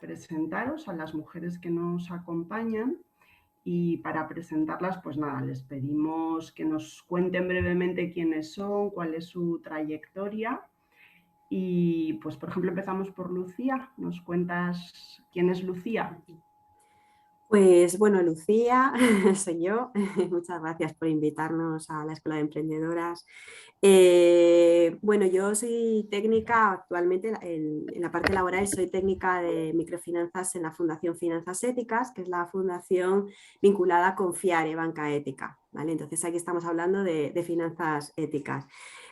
Presentaros a las mujeres que nos acompañan y para presentarlas, pues nada, les pedimos que nos cuenten brevemente quiénes son, cuál es su trayectoria y pues por ejemplo empezamos por Lucía. ¿Nos cuentas quién es Lucía? Pues bueno, Lucía, soy yo. Muchas gracias por invitarnos a la Escuela de Emprendedoras. Bueno, yo soy técnica actualmente en la parte laboral, soy técnica de microfinanzas en la Fundación Finanzas Éticas, que es la fundación vinculada con FIARE, Banca Ética. ¿Vale? Entonces aquí estamos hablando de finanzas éticas.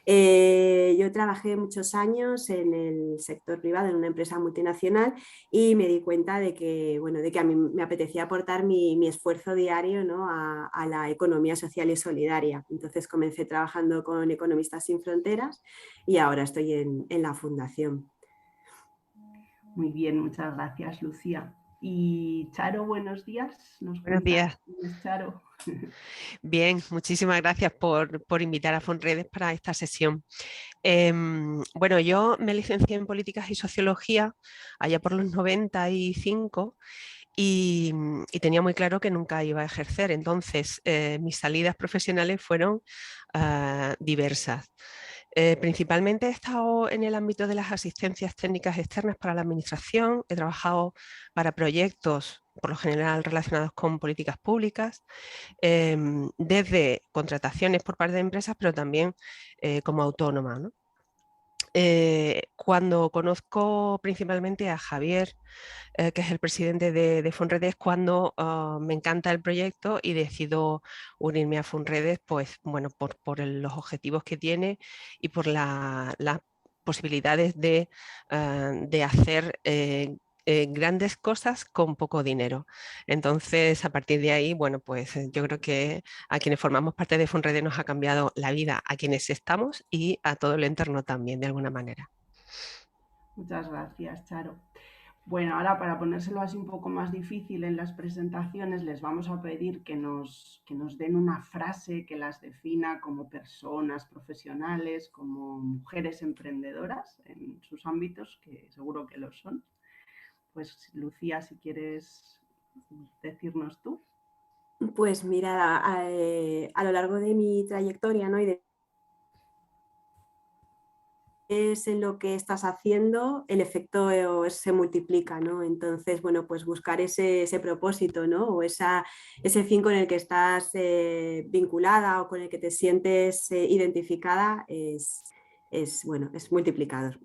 Yo trabajé muchos años en el sector privado, en una empresa multinacional, y me di cuenta de que, bueno, de que a mí me apetecía aportar mi esfuerzo diario, ¿no? a la economía social y solidaria. Entonces comencé trabajando con Economistas Sin Fronteras y ahora estoy en la fundación. Muy bien, muchas gracias, Lucía. Y Charo, buenos días. ¿Nos Buenos cuentas días. quién es Charo? Bien, muchísimas gracias por invitar a Fonredes para esta sesión. Bueno, yo me licencié en Políticas y Sociología allá por los 95 y tenía muy claro que nunca iba a ejercer. Entonces, mis salidas profesionales fueron diversas. Principalmente he estado en el ámbito de las asistencias técnicas externas para la administración, he trabajado para proyectos, por lo general relacionados con políticas públicas, desde contrataciones por parte de empresas, pero también como autónoma, ¿no? Cuando conozco principalmente a Javier, que es el presidente de Funredes, cuando me encanta el proyecto y decido unirme a Funredes, pues bueno, los objetivos que tiene y por las posibilidades de hacer grandes cosas con poco dinero. Entonces, a partir de ahí, bueno, pues yo creo que a quienes formamos parte de Funredes nos ha cambiado la vida, a quienes estamos y a todo el entorno también, de alguna manera. Muchas gracias, Charo. Bueno, ahora para ponérselo así un poco más difícil en las presentaciones, les vamos a pedir que nos den una frase que las defina como personas profesionales, como mujeres emprendedoras en sus ámbitos, que seguro que lo son. Pues Lucía, si quieres decirnos tú. Pues mira, a lo largo de mi trayectoria, ¿no? y de es en lo que estás haciendo, el efecto se multiplica, ¿no? Entonces, bueno, pues buscar ese propósito, ¿no? O ese fin con el que estás vinculada o con el que te sientes identificada bueno, es multiplicador.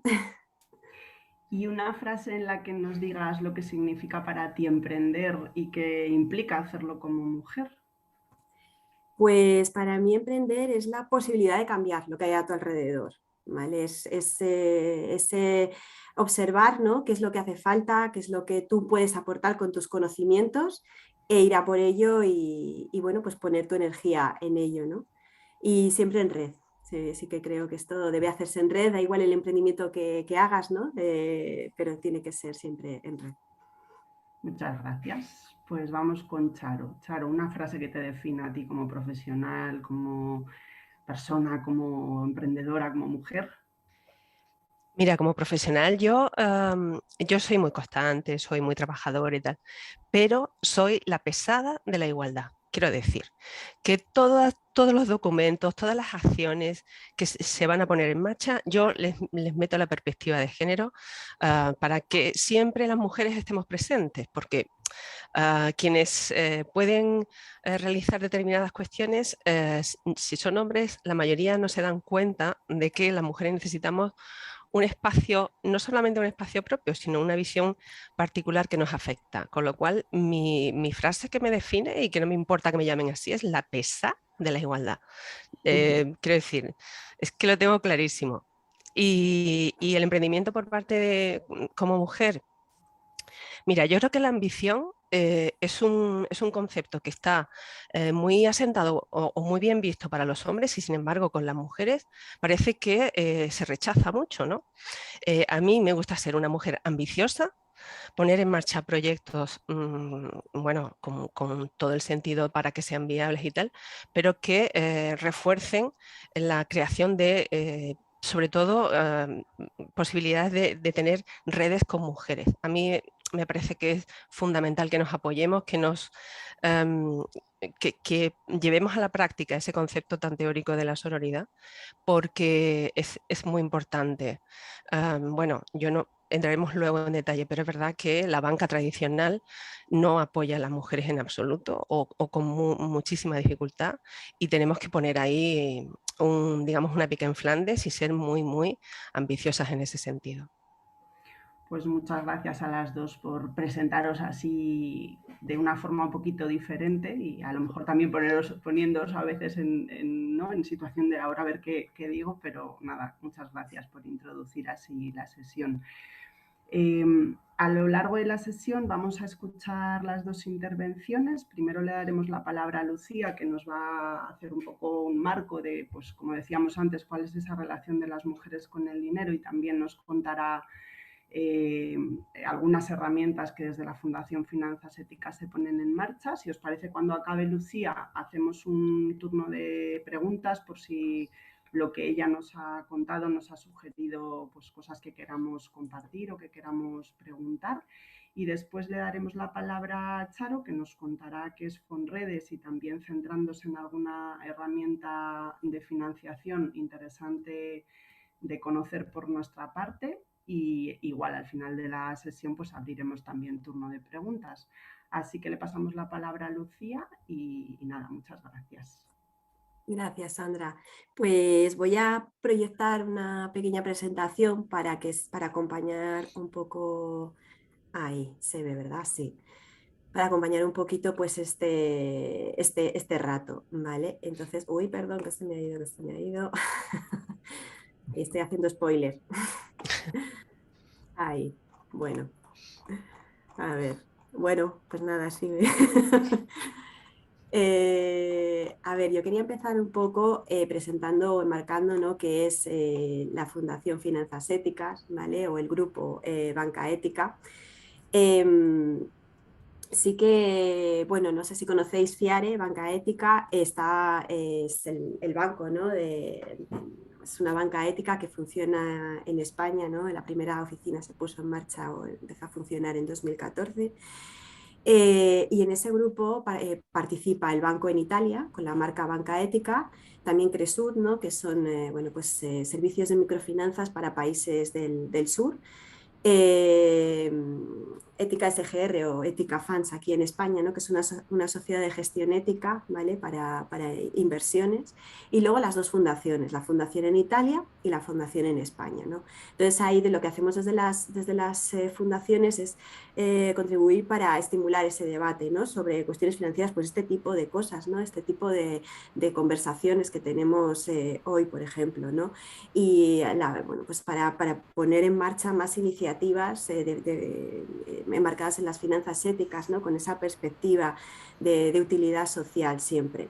Y una frase en la que nos digas lo que significa para ti emprender y qué implica hacerlo como mujer. Pues para mí emprender es la posibilidad de cambiar lo que hay a tu alrededor, ¿vale? Ese observar, ¿no? Qué es lo que hace falta, qué es lo que tú puedes aportar con tus conocimientos e ir a por ello y bueno, pues poner tu energía en ello, ¿no? Y siempre en red. Sí que creo que esto debe hacerse en red, da igual el emprendimiento que hagas, ¿no? Pero tiene que ser siempre en red. Muchas gracias. Pues vamos con Charo. Charo, una frase que te defina a ti como profesional, como persona, como emprendedora, como mujer. Mira, como profesional yo soy muy constante, soy muy trabajadora y tal, pero soy la pesada de la igualdad. Quiero decir que todos los documentos, todas las acciones que se van a poner en marcha, yo les meto la perspectiva de género para que siempre las mujeres estemos presentes, porque quienes pueden realizar determinadas cuestiones, si son hombres, la mayoría no se dan cuenta de que las mujeres necesitamos un espacio, no solamente un espacio propio, sino una visión particular que nos afecta. Con lo cual, mi frase que me define y que no me importa que me llamen así es la pesa de la igualdad. Quiero decir, es que lo tengo clarísimo. Y el emprendimiento por parte de, como mujer, mira, yo creo que la ambición es un concepto que está muy asentado o muy bien visto para los hombres y sin embargo con las mujeres parece que se rechaza mucho, ¿no? A mí me gusta ser una mujer ambiciosa, poner en marcha proyectos, bueno, con todo el sentido para que sean viables y tal, pero que refuercen la creación de, sobre todo, posibilidades de tener redes con mujeres. A mí me parece que es fundamental que nos apoyemos, em, que llevemos a la práctica ese concepto tan teórico de la sororidad, porque es muy importante. Bueno, yo no entraremos luego en detalle, pero es verdad que la banca tradicional no apoya a las mujeres en absoluto o con muchísima dificultad, y tenemos que poner ahí digamos, una pica en Flandes y ser muy, muy ambiciosas en ese sentido. Pues muchas gracias a las dos por presentaros así de una forma un poquito diferente y a lo mejor también poniéndoos a veces ¿no? en situación de ahora a ver qué digo, pero nada, muchas gracias por introducir así la sesión. A lo largo de la sesión vamos a escuchar las dos intervenciones. Primero le daremos la palabra a Lucía, que nos va a hacer un poco un marco de, pues como decíamos antes, cuál es esa relación de las mujeres con el dinero, y también nos contará algunas herramientas que desde la Fundación Finanzas Éticas se ponen en marcha. Si os parece, cuando acabe Lucía, hacemos un turno de preguntas por si lo que ella nos ha contado nos ha sugerido pues, cosas que queramos compartir o que queramos preguntar. Y después le daremos la palabra a Charo, que nos contará qué es Fonredes y también centrándose en alguna herramienta de financiación interesante de conocer por nuestra parte. Y igual al final de la sesión pues abriremos también turno de preguntas. Así que le pasamos la palabra a Lucía y nada, muchas gracias. Gracias, Sandra. Pues voy a proyectar una pequeña presentación para acompañar un poco. Ahí se ve, ¿verdad? Sí. Para acompañar un poquito pues este rato, ¿vale? Entonces, uy, perdón, que se me ha ido. Estoy haciendo spoiler. Ahí, bueno. A ver, bueno, pues nada, sí. A ver, yo quería empezar un poco presentando o enmarcando, ¿no?, qué es la Fundación Finanzas Éticas, ¿vale? O el grupo Banca Ética. Sí que, bueno, no sé si conocéis FIARE, Banca Ética, es el banco, ¿no? Es una banca ética que funciona en España, ¿no? La primera oficina se puso en marcha o empezó a funcionar en 2014. Y en ese grupo participa el banco en Italia con la marca Banca Ética, también Cresud, ¿no?, que son bueno, pues, servicios de microfinanzas para países del sur. Ética SGR o Ética Funds aquí en España, ¿no?, que es una sociedad de gestión ética, ¿vale?, para inversiones, y luego las dos fundaciones, la fundación en Italia y la fundación en España, ¿no? Entonces ahí de lo que hacemos desde las fundaciones es contribuir para estimular ese debate, ¿no?, sobre cuestiones financieras, pues este tipo de cosas, ¿no?, este tipo de conversaciones que tenemos hoy, por ejemplo, ¿no? Y bueno, pues para poner en marcha más iniciativas enmarcadas en las finanzas éticas, ¿no?, con esa perspectiva de utilidad social siempre.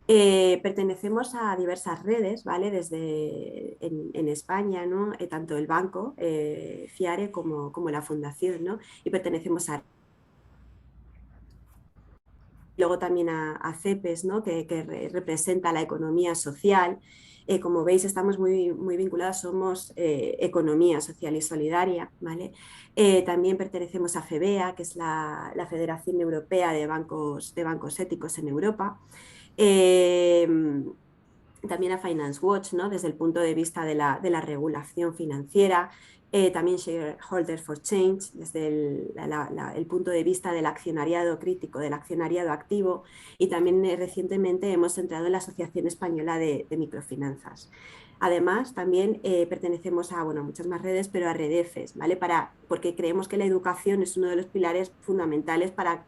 Pertenecemos a diversas redes, ¿vale?, desde en España, ¿no?, tanto el banco FIARE como la fundación, ¿no?, y pertenecemos a luego también a CEPES, ¿no?, que representa la economía social. Como veis, estamos muy vinculados, somos economía social y solidaria, ¿vale? También pertenecemos a FEBEA, que es la Federación Europea de Bancos Éticos en Europa. También a Finance Watch, ¿no?, desde el punto de vista de la regulación financiera. También Shareholders for Change, desde el punto de vista del accionariado crítico, del accionariado activo, y también recientemente hemos entrado en la Asociación Española de Microfinanzas. Además, también pertenecemos a muchas más redes, pero a Redefes, ¿vale? Porque creemos que la educación es uno de los pilares fundamentales para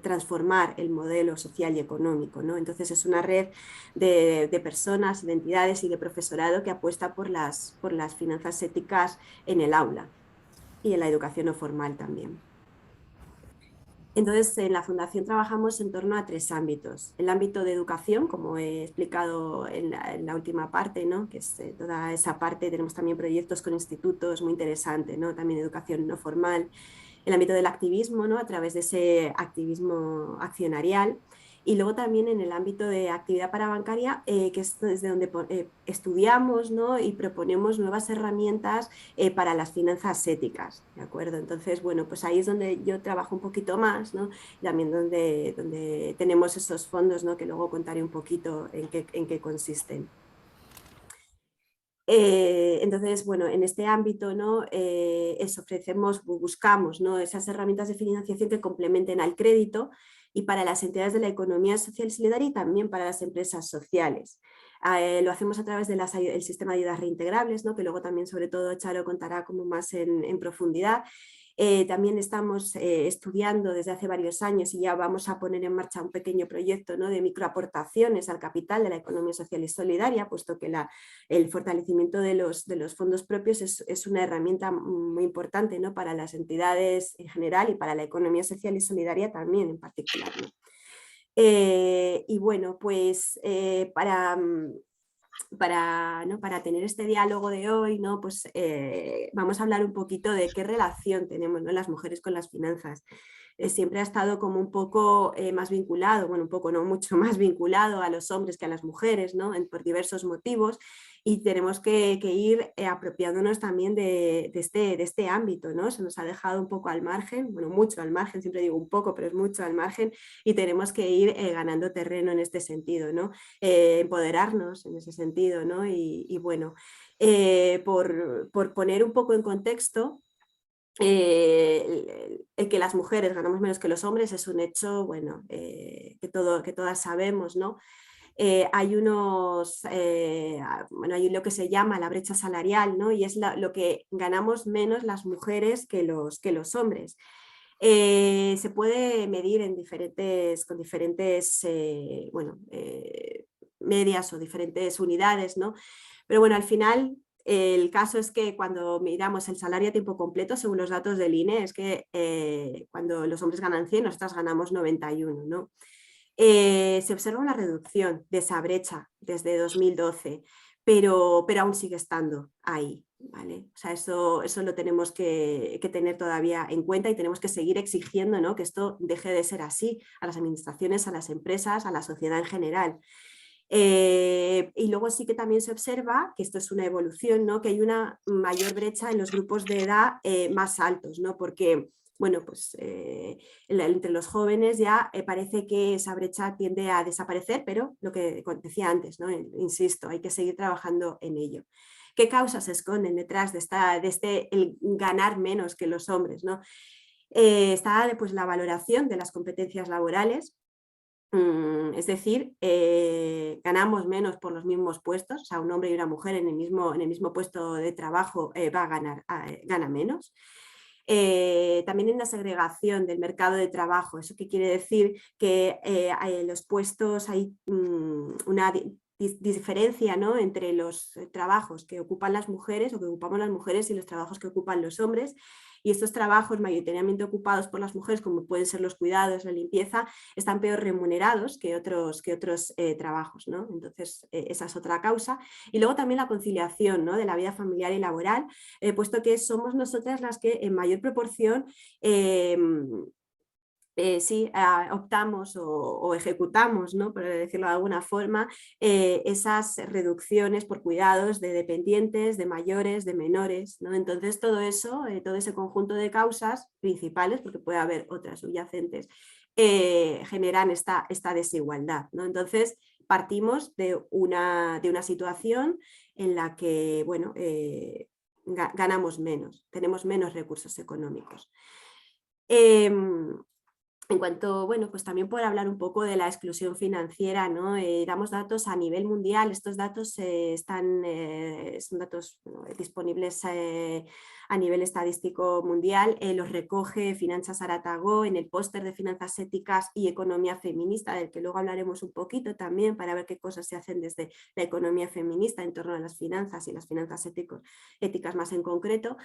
transformar el modelo social y económico, ¿no? Entonces es una red de personas, de entidades y de profesorado que apuesta por las finanzas éticas en el aula y en la educación no formal también. Entonces, en la Fundación trabajamos en torno a 3 ámbitos. El ámbito de educación, como he explicado en la última parte, ¿no? Que es toda esa parte. Tenemos también proyectos con institutos muy interesantes, ¿no? También educación no formal. El ámbito del activismo, ¿no? A través de ese activismo accionarial. Y luego también en el ámbito de actividad parabancaria, que es desde donde estudiamos, ¿no? Y proponemos nuevas herramientas para las finanzas éticas, ¿de acuerdo? Entonces, bueno, pues ahí es donde yo trabajo un poquito más, ¿no? También donde tenemos esos fondos, ¿no? Que luego contaré un poquito en qué consisten. Entonces, bueno, en este ámbito, ¿no? Buscamos, ¿no? Esas herramientas de financiación que complementen al crédito y para las entidades de la economía social y solidaria y también para las empresas sociales. Lo hacemos a través del sistema de ayudas reintegrables, ¿no? Que luego también, sobre todo, Charo contará como más en profundidad. También estamos estudiando desde hace varios años y ya vamos a poner en marcha un pequeño proyecto, ¿no? De microaportaciones al capital de la economía social y solidaria, puesto que el fortalecimiento de los fondos propios es una herramienta muy importante, ¿no? Para las entidades en general y para la economía social y solidaria también en particular, ¿no? Y bueno, pues para tener este diálogo de hoy, ¿no? Pues, vamos a hablar un poquito de qué relación tenemos, ¿no? Las mujeres con las finanzas. Siempre ha estado como un poco más vinculado, bueno, un poco no, mucho más vinculado a los hombres que a las mujeres, ¿no? Por diversos motivos, y tenemos que ir apropiándonos también de este ámbito, ¿no? Se nos ha dejado un poco al margen, bueno, mucho al margen, siempre digo un poco, pero es mucho al margen, y tenemos que ir ganando terreno en este sentido, ¿no? Empoderarnos en ese sentido, ¿no? Y bueno, por poner un poco en contexto, el que las mujeres ganamos menos que los hombres es un hecho, bueno, que todas sabemos, ¿no? Hay hay lo que se llama la brecha salarial, ¿no? Y es lo que ganamos menos las mujeres que los hombres. Se puede medir con diferentes medias o diferentes unidades, ¿no? Pero bueno, al final el caso es que cuando miramos el salario a tiempo completo, según los datos del INE, es que cuando los hombres ganan 100, nosotras ganamos 91, ¿no? Se observa una reducción de esa brecha desde 2012, pero aún sigue estando ahí, ¿vale? O sea, eso lo tenemos que tener todavía en cuenta y tenemos que seguir exigiendo, ¿no? Que esto deje de ser así a las administraciones, a las empresas, a la sociedad en general. Y luego sí que también se observa, que esto es una evolución, ¿no? Que hay una mayor brecha en los grupos de edad más altos, ¿no? Porque, bueno, pues entre los jóvenes ya parece que esa brecha tiende a desaparecer, pero lo que decía antes, ¿no? Insisto, hay que seguir trabajando en ello. ¿Qué causas se esconden detrás de el ganar menos que los hombres, ¿no? Está pues, la valoración de las competencias laborales. Es decir, ganamos menos por los mismos puestos, o sea, un hombre y una mujer en el mismo puesto de trabajo gana menos. También hay una segregación del mercado de trabajo. ¿Eso qué quiere decir? Que en los puestos hay una diferencia, ¿no? Entre los trabajos que ocupan las mujeres o que ocupamos las mujeres y los trabajos que ocupan los hombres. Y estos trabajos mayoritariamente ocupados por las mujeres, como pueden ser los cuidados, la limpieza, están peor remunerados que otros trabajos, ¿no? Entonces, esa es otra causa. Y luego también la conciliación, ¿no? De la vida familiar y laboral, puesto que somos nosotras las que en mayor proporción optamos o ejecutamos, ¿no? Por decirlo de alguna forma, esas reducciones por cuidados de dependientes, de mayores, de menores, ¿no? Entonces todo eso, todo ese conjunto de causas principales, porque puede haber otras subyacentes, generan esta desigualdad, ¿no? Entonces partimos de una situación en la que, bueno, ganamos menos, tenemos menos recursos económicos. En cuanto, bueno, pues también por hablar un poco de la exclusión financiera, ¿no? Damos datos a nivel mundial, estos datos son datos disponibles a nivel estadístico mundial, los recoge Finanzas Aratagó en el póster de Finanzas Éticas y Economía Feminista, del que luego hablaremos un poquito también para ver qué cosas se hacen desde la economía feminista en torno a las finanzas y las finanzas éticas más en concreto.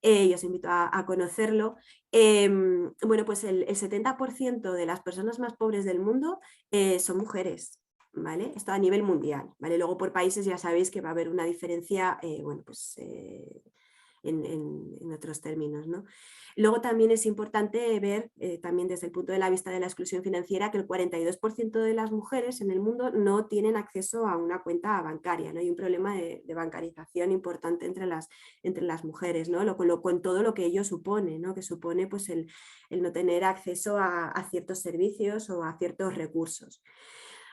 y os invito a conocerlo. Bueno, pues el 70% de las personas más pobres del mundo son mujeres. ¿Vale? Esto a nivel mundial, ¿vale? Luego por países ya sabéis que va a haber una diferencia, bueno, pues en otros términos, ¿no? Luego también es importante ver, también desde el punto de la vista de la exclusión financiera, que el 42% de las mujeres en el mundo no tienen acceso a una cuenta bancaria, ¿no? Hay un problema de bancarización importante entre las mujeres, ¿no? Con todo lo que ello supone, ¿no? Que supone pues, el no tener acceso a ciertos servicios o a ciertos recursos.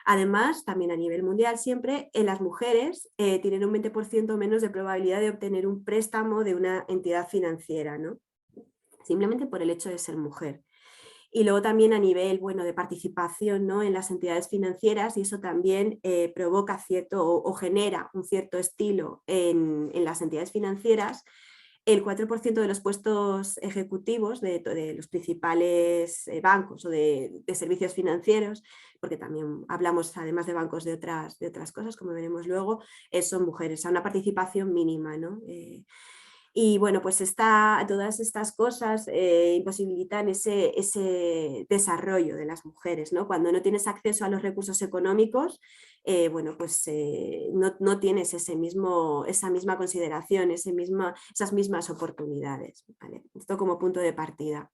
Además, también a nivel mundial siempre, las mujeres tienen un 20% menos de probabilidad de obtener un préstamo de una entidad financiera, ¿no? Simplemente por el hecho de ser mujer. Y luego también a nivel, bueno, de participación, ¿no? En las entidades financieras, y eso también provoca cierto o genera un cierto estilo en las entidades financieras. El 4% de los puestos ejecutivos de los principales bancos o de servicios financieros, porque también hablamos además de bancos de otras cosas, como veremos luego, son mujeres, a una participación mínima, ¿no? Y bueno, pues todas estas cosas imposibilitan ese desarrollo de las mujeres, ¿no? Cuando no tienes acceso a los recursos económicos, bueno, pues no tienes esa misma consideración, esas mismas oportunidades, ¿vale? Esto como punto de partida.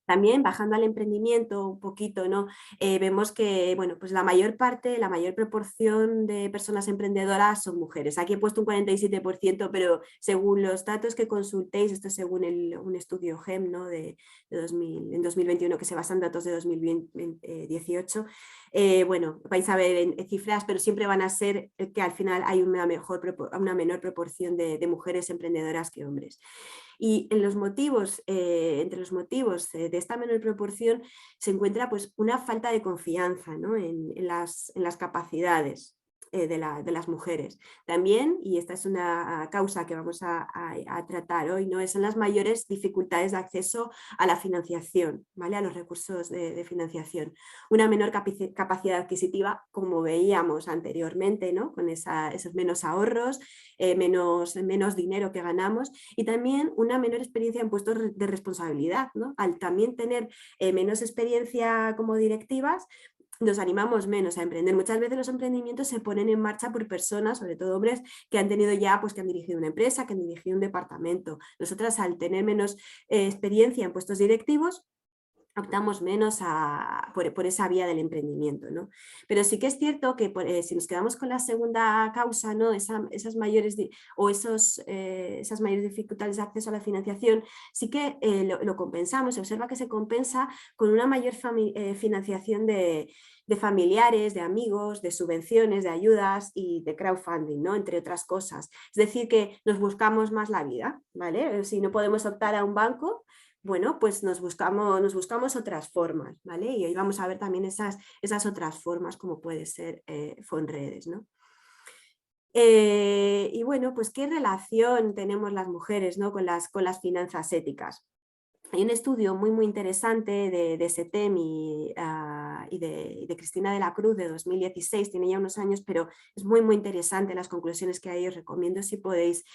También bajando al emprendimiento un poquito, ¿no? Vemos que bueno, pues la mayor proporción de personas emprendedoras son mujeres. Aquí he puesto un 47%, pero según los datos que consultéis, esto es según un estudio GEM, ¿no? en 2021, que se basa en datos de 2018, bueno, vais a ver en cifras, pero siempre van a ser que al final hay una menor proporción de mujeres emprendedoras que hombres. Y en los motivos, entre los motivos de esta menor proporción se encuentra pues, una falta de confianza, ¿no? en las capacidades de las mujeres. También, y esta es una causa que vamos a tratar hoy, ¿no? Son las mayores dificultades de acceso a la financiación, ¿vale? A los recursos de financiación. Una menor capacidad adquisitiva, como veíamos anteriormente, ¿no? Con esos menos ahorros, menos dinero que ganamos, y también una menor experiencia en puestos de responsabilidad, ¿no? Al también tener menos experiencia como directivas, nos animamos menos a emprender. Muchas veces los emprendimientos se ponen en marcha por personas, sobre todo hombres, que han tenido ya, pues que han dirigido una empresa, que han dirigido un departamento. Nosotras, al tener menos experiencia en puestos directivos, optamos menos por esa vía del emprendimiento, ¿no? Pero sí que es cierto que si nos quedamos con la segunda causa, ¿no? esas mayores dificultades de acceso a la financiación, sí que lo compensamos, se observa que se compensa con una mayor financiación de familiares, de amigos, de subvenciones, de ayudas y de crowdfunding, ¿no? Entre otras cosas. Es decir, que nos buscamos más la vida, ¿vale? Si no podemos optar a un banco, bueno, pues nos buscamos otras formas, ¿vale? Y hoy vamos a ver también esas otras formas, como puede ser Fonredes, ¿no? Y bueno, pues ¿qué relación tenemos las mujeres, ¿no? con las finanzas éticas? Hay un estudio muy interesante de SETEM y de Cristina de la Cruz de 2016, tiene ya unos años, pero es muy interesante las conclusiones que hay. Os recomiendo si podéis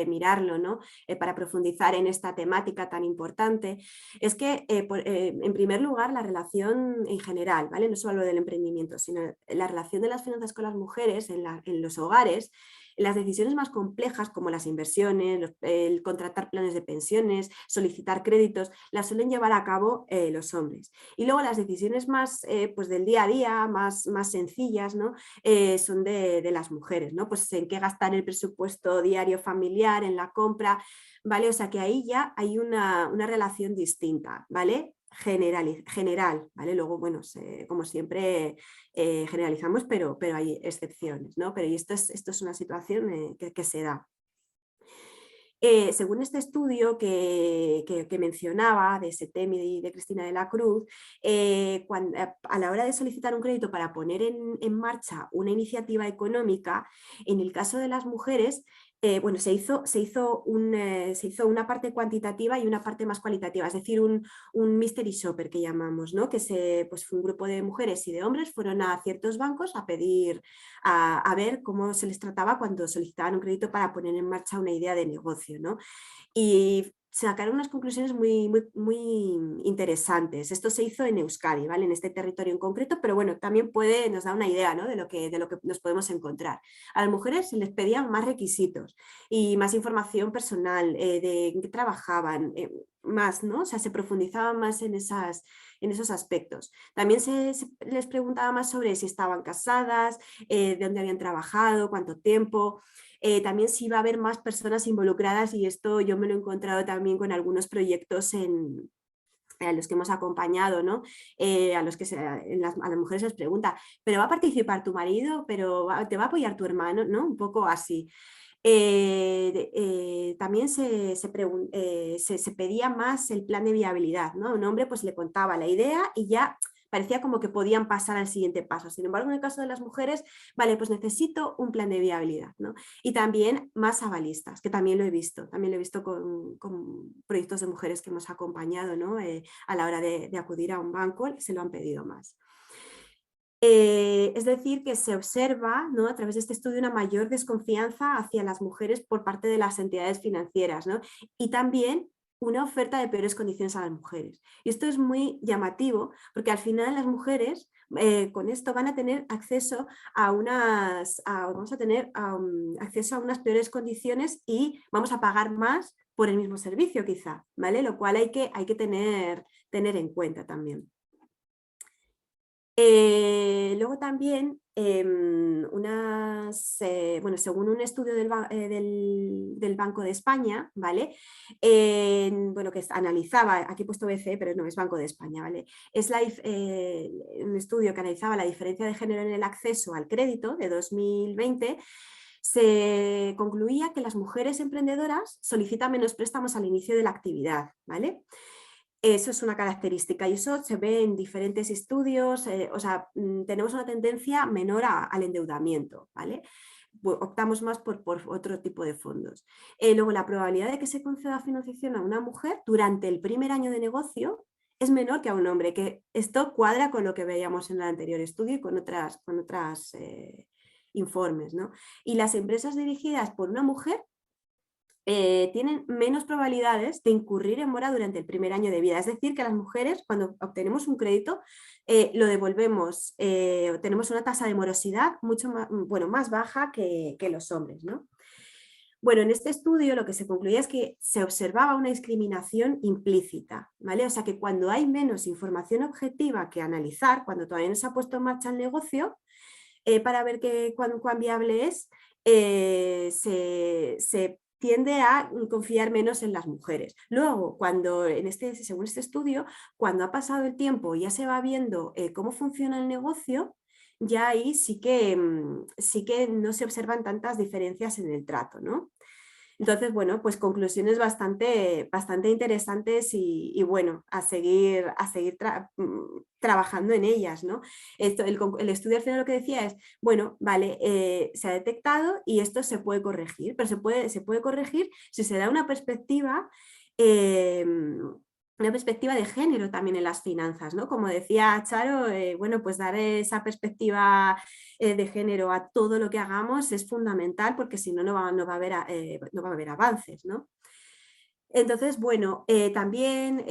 mirarlo, ¿no? Para profundizar en esta temática tan importante. Es que, en primer lugar, la relación en general, ¿vale? No solo del emprendimiento, sino la relación de las finanzas con las mujeres en los hogares. Las decisiones más complejas, como las inversiones, el contratar planes de pensiones, solicitar créditos, las suelen llevar a cabo los hombres. Y luego las decisiones más pues del día a día, más sencillas, ¿no? Son de las mujeres, ¿no? Pues en qué gastar el presupuesto diario familiar, en la compra, ¿vale? O sea que ahí ya hay una relación distinta, ¿vale? General, ¿vale? Luego, bueno, como siempre generalizamos, pero hay excepciones, ¿no? Pero esto es una situación que se da. Según este estudio que mencionaba de SETEM y de Cristina de la Cruz, a la hora de solicitar un crédito para poner en marcha una iniciativa económica, en el caso de las mujeres, bueno, se hizo una parte cuantitativa y una parte más cualitativa, es decir, un mystery shopper que llamamos, ¿no? Que pues fue un grupo de mujeres y de hombres, fueron a ciertos bancos a pedir, a ver cómo se les trataba cuando solicitaban un crédito para poner en marcha una idea de negocio, ¿no? Y sacaron unas conclusiones muy interesantes. Esto se hizo en Euskadi, ¿vale? En este territorio en concreto, pero bueno, también nos da una idea, ¿no? de lo que nos podemos encontrar. A las mujeres se les pedían más requisitos y más información personal, de en qué trabajaban, más, ¿no? O sea, se profundizaba más en esos aspectos. También se les preguntaba más sobre si estaban casadas, de dónde habían trabajado, cuánto tiempo. También si iba a haber más personas involucradas, y esto yo me lo he encontrado también con algunos proyectos a los que hemos acompañado, ¿no? A las mujeres les pregunta, ¿pero va a participar tu marido? ¿Pero te va a apoyar tu hermano? ¿No? Un poco así. También se pedía más el plan de viabilidad, ¿no? Un hombre pues le contaba la idea y ya parecía como que podían pasar al siguiente paso. Sin embargo, en el caso de las mujeres, vale, pues necesito un plan de viabilidad, ¿no? Y también más avalistas, que también lo he visto con proyectos de mujeres que hemos acompañado, ¿no? A la hora de acudir a un banco, se lo han pedido más. Es decir, que se observa, ¿no? A través de este estudio una mayor desconfianza hacia las mujeres por parte de las entidades financieras, ¿no? Y también una oferta de peores condiciones a las mujeres. Y esto es muy llamativo porque al final las mujeres con esto van a tener acceso vamos a tener acceso a unas peores condiciones y vamos a pagar más por el mismo servicio quizá, ¿vale? Lo cual hay que tener en cuenta también. Luego también, según un estudio del Banco de España, ¿vale? Bueno, que analizaba, aquí he puesto BCE, pero no, es Banco de España, ¿vale? Es un estudio que analizaba la diferencia de género en el acceso al crédito de 2020, se concluía que las mujeres emprendedoras solicitan menos préstamos al inicio de la actividad, ¿vale? Eso es una característica y eso se ve en diferentes estudios, tenemos una tendencia menor al endeudamiento, ¿vale? Optamos más por otro tipo de fondos. Luego, la probabilidad de que se conceda financiación a una mujer durante el primer año de negocio es menor que a un hombre, que esto cuadra con lo que veíamos en el anterior estudio y con otras informes, ¿no? Y las empresas dirigidas por una mujer tienen menos probabilidades de incurrir en mora durante el primer año de vida. Es decir, que las mujeres, cuando obtenemos un crédito, lo devolvemos, tenemos una tasa de morosidad mucho más baja que los hombres, ¿no? Bueno, en este estudio lo que se concluía es que se observaba una discriminación implícita, ¿vale? O sea, que cuando hay menos información objetiva que analizar, cuando todavía no se ha puesto en marcha el negocio, para ver cuán viable es, se tiende a confiar menos en las mujeres. Luego, según este estudio, cuando ha pasado el tiempo y ya se va viendo cómo funciona el negocio, ya ahí sí que no se observan tantas diferencias en el trato, ¿no? Entonces, bueno, pues conclusiones bastante interesantes y bueno, a seguir trabajando en ellas, ¿no? El estudio al final lo que decía es, bueno, vale, se ha detectado y esto se puede corregir, pero se puede corregir si se da una perspectiva de género también en las finanzas, ¿no? Como decía Charo, bueno, pues dar esa perspectiva de género a todo lo que hagamos es fundamental porque si no, no va a haber avances, ¿no? Entonces, bueno, también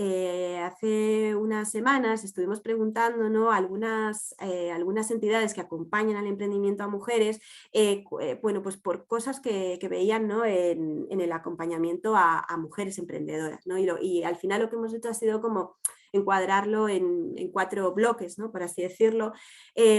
hace unas semanas estuvimos preguntando, ¿no? algunas entidades que acompañan al emprendimiento a mujeres, bueno, pues por cosas que veían, ¿no? en el acompañamiento a mujeres emprendedoras, ¿no? Y al final lo que hemos hecho ha sido como encuadrarlo en 4 bloques, ¿no? Por así decirlo.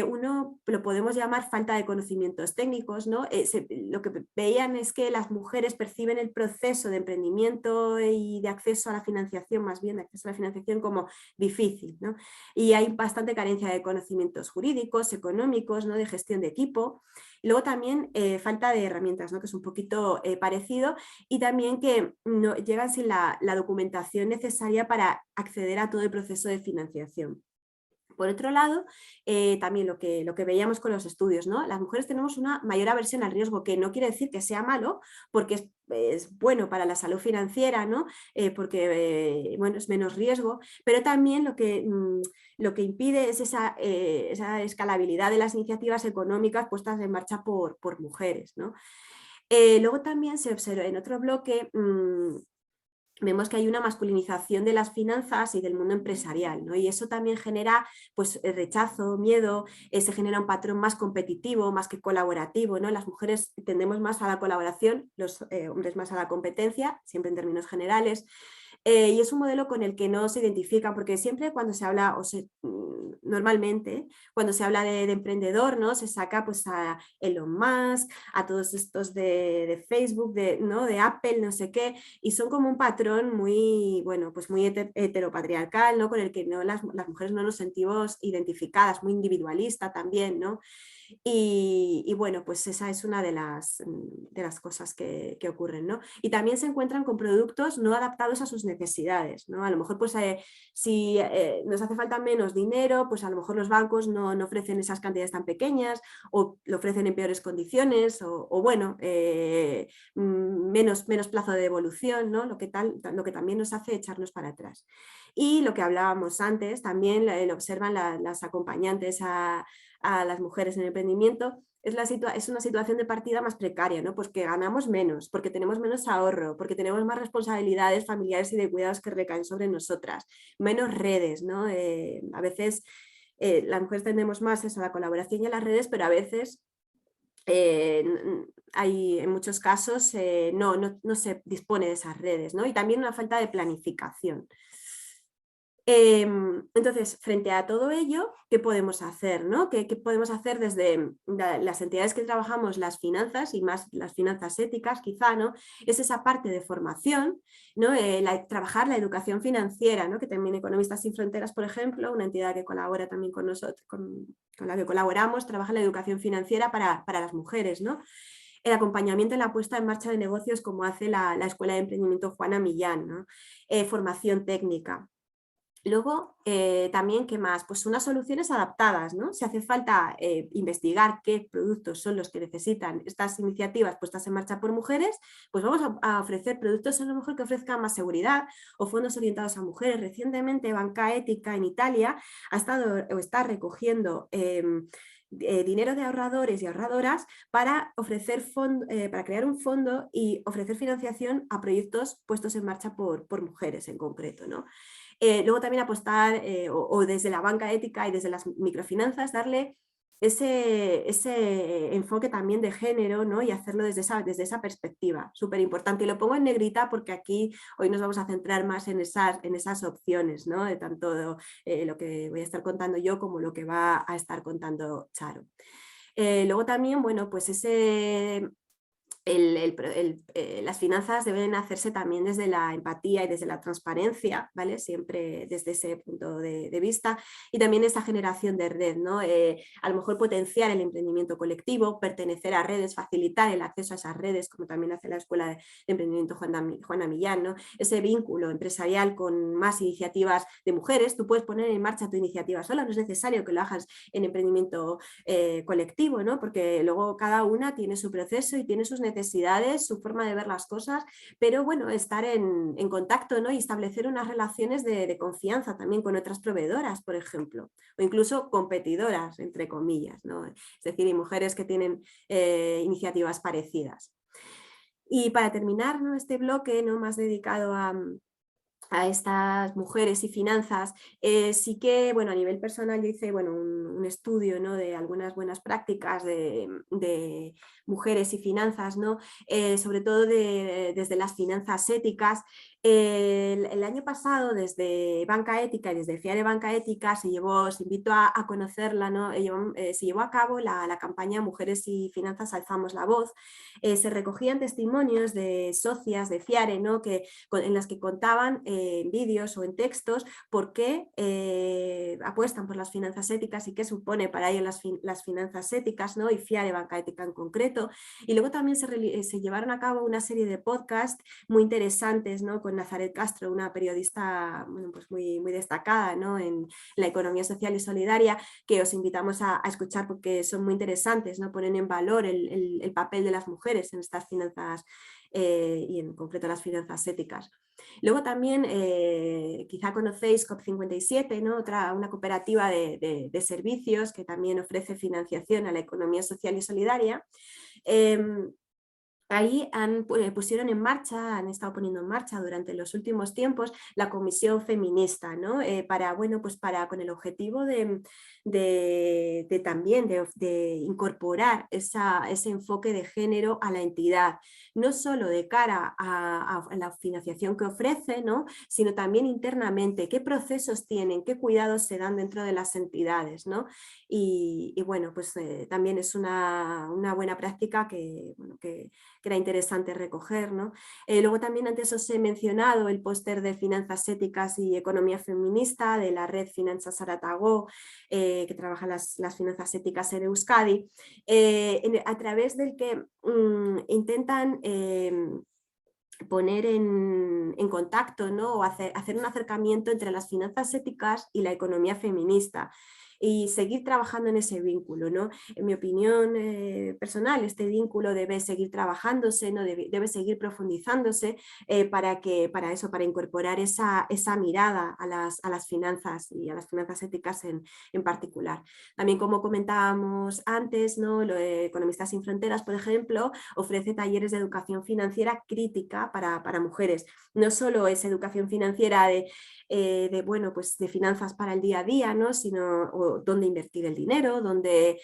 Uno lo podemos llamar falta de conocimientos técnicos, ¿no? Lo que veían es que las mujeres perciben el proceso de emprendimiento y de acceso a la financiación, más bien de acceso a la financiación, como difícil, ¿no? Y hay bastante carencia de conocimientos jurídicos, económicos, ¿no? De gestión de equipo. Y luego también falta de herramientas, ¿no? Que es un poquito parecido, y también que no llegan sin la documentación necesaria para acceder a todo el proceso de financiación. Por otro lado, también lo que veíamos con los estudios, ¿no? Las mujeres tenemos una mayor aversión al riesgo, que no quiere decir que sea malo, porque es bueno para la salud financiera, ¿no? Porque bueno, es menos riesgo, pero también lo que impide es esa escalabilidad de las iniciativas económicas puestas en marcha por mujeres, ¿no? Luego también se observa en otro bloque, vemos que hay una masculinización de las finanzas y del mundo empresarial, ¿no? Y eso también genera pues, rechazo, miedo, se genera un patrón más competitivo, más que colaborativo, ¿no? Las mujeres tendemos más a la colaboración, los hombres más a la competencia, siempre en términos generales. Y es un modelo con el que no se identifica, porque siempre cuando se habla, normalmente, cuando se habla de emprendedor, ¿no? Se saca pues, a Elon Musk, a todos estos de Facebook, ¿no? De Apple, no sé qué, y son como un patrón muy, bueno, pues muy heteropatriarcal, ¿no? Con el que no, las mujeres no nos sentimos identificadas, muy individualista también, ¿no? Y bueno, pues esa es una de las cosas que ocurren, ¿no? Y también se encuentran con productos no adaptados a sus necesidades, ¿no? A lo mejor, pues si nos hace falta menos dinero, pues a lo mejor los bancos no ofrecen esas cantidades tan pequeñas o lo ofrecen en peores condiciones o bueno, menos plazo de devolución, ¿no? Lo que también nos hace echarnos para atrás. Y lo que hablábamos antes, también lo observan las acompañantes a las mujeres en el emprendimiento, es una situación de partida más precaria, ¿no? Pues que ganamos menos, porque tenemos menos ahorro, porque tenemos más responsabilidades familiares y de cuidados que recaen sobre nosotras, menos redes, ¿no? A veces las mujeres tendemos más a la colaboración y a las redes, pero a veces hay en muchos casos no se dispone de esas redes, ¿no? Y también una falta de planificación. Entonces, frente a todo ello, ¿qué podemos hacer? ¿No? ¿Qué podemos hacer desde las entidades que trabajamos las finanzas y más las finanzas éticas, quizá, ¿no? Es esa parte de formación, ¿no? Trabajar la educación financiera, ¿no? Que también Economistas Sin Fronteras, por ejemplo, una entidad que colabora también con nosotros, con la que colaboramos, trabaja la educación financiera para las mujeres, ¿no? El acompañamiento en la puesta en marcha de negocios como hace la Escuela de Emprendimiento Juana Millán, ¿no? Formación técnica. Luego, también, ¿qué más? Pues unas soluciones adaptadas, ¿no? Si hace falta investigar qué productos son los que necesitan estas iniciativas puestas en marcha por mujeres, pues vamos a ofrecer productos a lo mejor que ofrezcan más seguridad o fondos orientados a mujeres. Recientemente, Banca Ética en Italia está recogiendo dinero de ahorradores y ahorradoras para para crear un fondo y ofrecer financiación a proyectos puestos en marcha por mujeres en concreto, ¿no? Luego también apostar o desde la banca ética y desde las microfinanzas darle ese enfoque también de género, ¿no? Y hacerlo desde esa perspectiva, súper importante. Y lo pongo en negrita porque aquí hoy nos vamos a centrar más en esas opciones, ¿no? De tanto lo que voy a estar contando yo como lo que va a estar contando Charo. Luego también, bueno, pues las finanzas deben hacerse también desde la empatía y desde la transparencia, ¿vale? Siempre desde ese punto de vista. Y también esa generación de red, ¿no? A lo mejor potenciar el emprendimiento colectivo, pertenecer a redes, facilitar el acceso a esas redes, como también hace la Escuela de Emprendimiento Juana Millán, ¿no? Ese vínculo empresarial con más iniciativas de mujeres. Tú puedes poner en marcha tu iniciativa sola, no es necesario que lo hagas en emprendimiento colectivo, ¿no? Porque luego cada una tiene su proceso y tiene sus necesidades, su forma de ver las cosas, pero bueno, estar en contacto, ¿no? Y establecer unas relaciones de confianza también con otras proveedoras, por ejemplo, o incluso competidoras, entre comillas, ¿no? Es decir, y mujeres que tienen iniciativas parecidas. Y para terminar, ¿no? Este bloque, ¿no? Más dedicado a estas mujeres y finanzas, sí que, bueno, a nivel personal yo hice, bueno, un estudio, ¿no? De algunas buenas prácticas de mujeres y finanzas, ¿no? Sobre todo desde las finanzas éticas. El año pasado, desde Banca Ética y desde FIARE Banca Ética, os invito a conocerla, ¿no? Se llevó a cabo la campaña Mujeres y Finanzas Alzamos la Voz. Se recogían testimonios de socias de FIARE, ¿no? En las que contaban en vídeos o en textos por qué apuestan por las finanzas éticas y qué supone para ellos las finanzas éticas, ¿no? Y FIARE Banca Ética en concreto. Y luego también se llevaron a cabo una serie de podcasts muy interesantes, ¿no? con Nazaret Castro, una periodista bueno, pues muy destacada, ¿no? en la economía social y solidaria, que os invitamos a escuchar porque son muy interesantes, ¿no? Ponen en valor el papel de las mujeres en estas finanzas y en concreto las finanzas éticas. Luego también quizá conocéis COP57, ¿no? Una cooperativa de servicios que también ofrece financiación a la economía social y solidaria. Ahí pusieron en marcha, han estado poniendo en marcha durante los últimos tiempos la comisión feminista, ¿no? Con el objetivo también de incorporar ese enfoque de género a la entidad, no solo de cara a la financiación que ofrece, ¿no? Sino también internamente, qué procesos tienen, qué cuidados se dan dentro de las entidades, ¿no? Y bueno, pues también es una buena práctica que era interesante recoger, ¿no? Luego también antes os he mencionado el póster de finanzas éticas y economía feminista de la red Finanzas Aratagó, que trabaja las finanzas éticas en Euskadi, a través del que intentan poner en contacto, ¿no? O hacer un acercamiento entre las finanzas éticas y la economía feminista y seguir trabajando en ese vínculo, ¿no? En mi opinión personal, este vínculo debe seguir trabajándose, ¿no? Debe seguir profundizándose para incorporar esa mirada a las finanzas y a las finanzas éticas en particular. También, como comentábamos antes, ¿no? Economistas sin Fronteras, por ejemplo, ofrece talleres de educación financiera crítica para mujeres. No solo es educación financiera de finanzas para el día a día, ¿no? Sino dónde invertir el dinero, dónde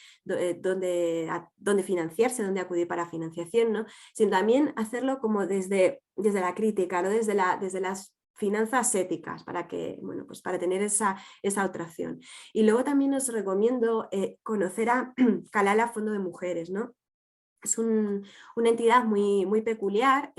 financiarse, dónde acudir para financiación, ¿no? Sino también hacerlo como desde la crítica, ¿no? Desde las finanzas éticas, para tener esa otra opción. Y luego también os recomiendo conocer a Kalala Fondo de Mujeres, ¿no? Es una entidad muy peculiar,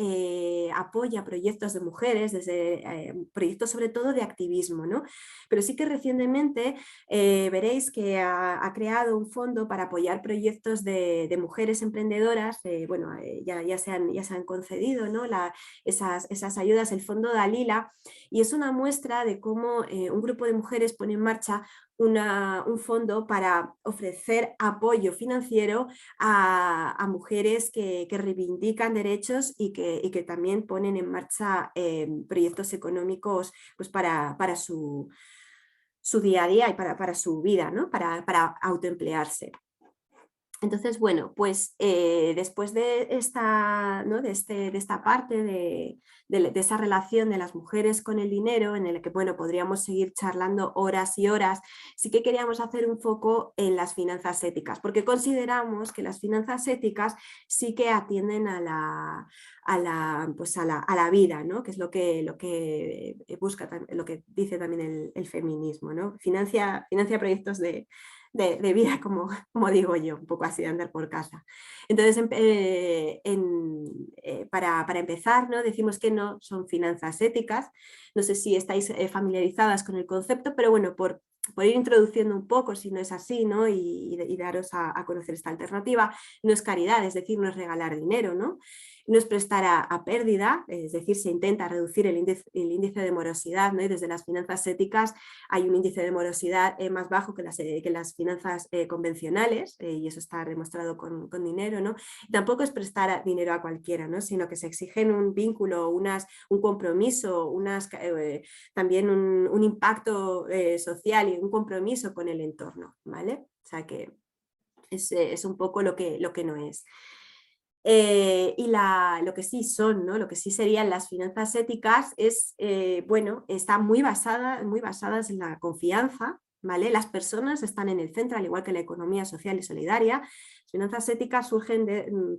apoya proyectos de mujeres, desde proyectos sobre todo de activismo, ¿no? Pero sí que recientemente veréis que ha creado un fondo para apoyar proyectos de mujeres emprendedoras, ya se han concedido, ¿no? esas ayudas, el fondo Dalila, y es una muestra de cómo un grupo de mujeres pone en marcha un fondo para ofrecer apoyo financiero a mujeres que reivindican derechos y que también ponen en marcha proyectos económicos pues para su día a día y para su vida, ¿no? para autoemplearse. Entonces, bueno, pues después de esta, ¿no? de esta parte de esa relación de las mujeres con el dinero, en el que podríamos seguir charlando horas y horas, sí que queríamos hacer un foco en las finanzas éticas, porque consideramos que las finanzas éticas sí que atienden a la vida, ¿no? Que es lo que busca, lo que dice también el feminismo, ¿no? Financia proyectos de vida, como digo yo, un poco así de andar por casa. Entonces, para empezar, ¿no? Decimos que no son finanzas éticas. No sé si estáis familiarizadas con el concepto, pero bueno, por ir introduciendo un poco, si no es así, ¿no? y daros a conocer esta alternativa, no es caridad, es decir, no es regalar dinero, ¿no? No es prestar a pérdida, es decir, se intenta reducir el índice de morosidad, ¿no? Y desde las finanzas éticas hay un índice de morosidad más bajo que las finanzas convencionales, y eso está demostrado con dinero, ¿no? Y tampoco es prestar dinero a cualquiera, ¿no? Sino que se exigen un vínculo, un compromiso, también un impacto social y un compromiso con el entorno, ¿vale? O sea que es un poco lo que no es. Lo que sí son, ¿no? Lo que sí serían las finanzas éticas están muy basadas en la confianza, ¿vale? Las personas están en el centro, al igual que la economía social y solidaria. Las finanzas éticas surgen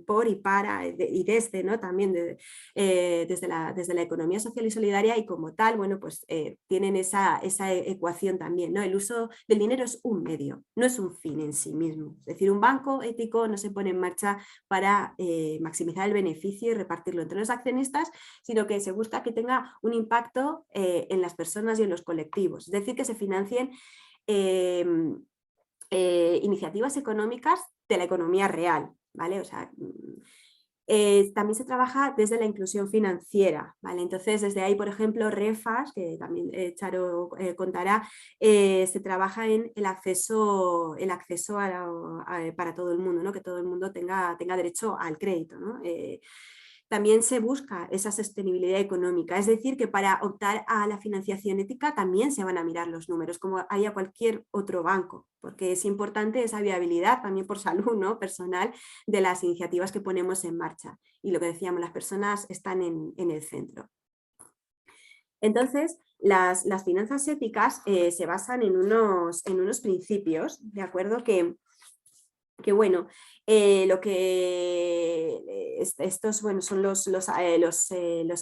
por y para y desde, ¿no? También desde la economía social y solidaria, y como tal, tienen esa ecuación también, ¿no? El uso del dinero es un medio, no es un fin en sí mismo. Es decir, un banco ético no se pone en marcha para maximizar el beneficio y repartirlo entre los accionistas, sino que se busca que tenga un impacto en las personas y en los colectivos. Es decir, que se financien iniciativas económicas de la economía real, ¿vale? O sea, También se trabaja desde la inclusión financiera, ¿vale? Entonces, desde ahí, por ejemplo, REFAS, que también Charo contará, se trabaja en el acceso para todo el mundo, ¿no? Que todo el mundo tenga derecho al crédito, ¿no? También se busca esa sostenibilidad económica, es decir, que para optar a la financiación ética también se van a mirar los números, como haya cualquier otro banco, porque es importante esa viabilidad también por salud, ¿no? Personal de las iniciativas que ponemos en marcha. Y lo que decíamos, las personas están en el centro. Entonces, las finanzas éticas se basan en unos principios, ¿de acuerdo? Bueno, lo que estos bueno, son los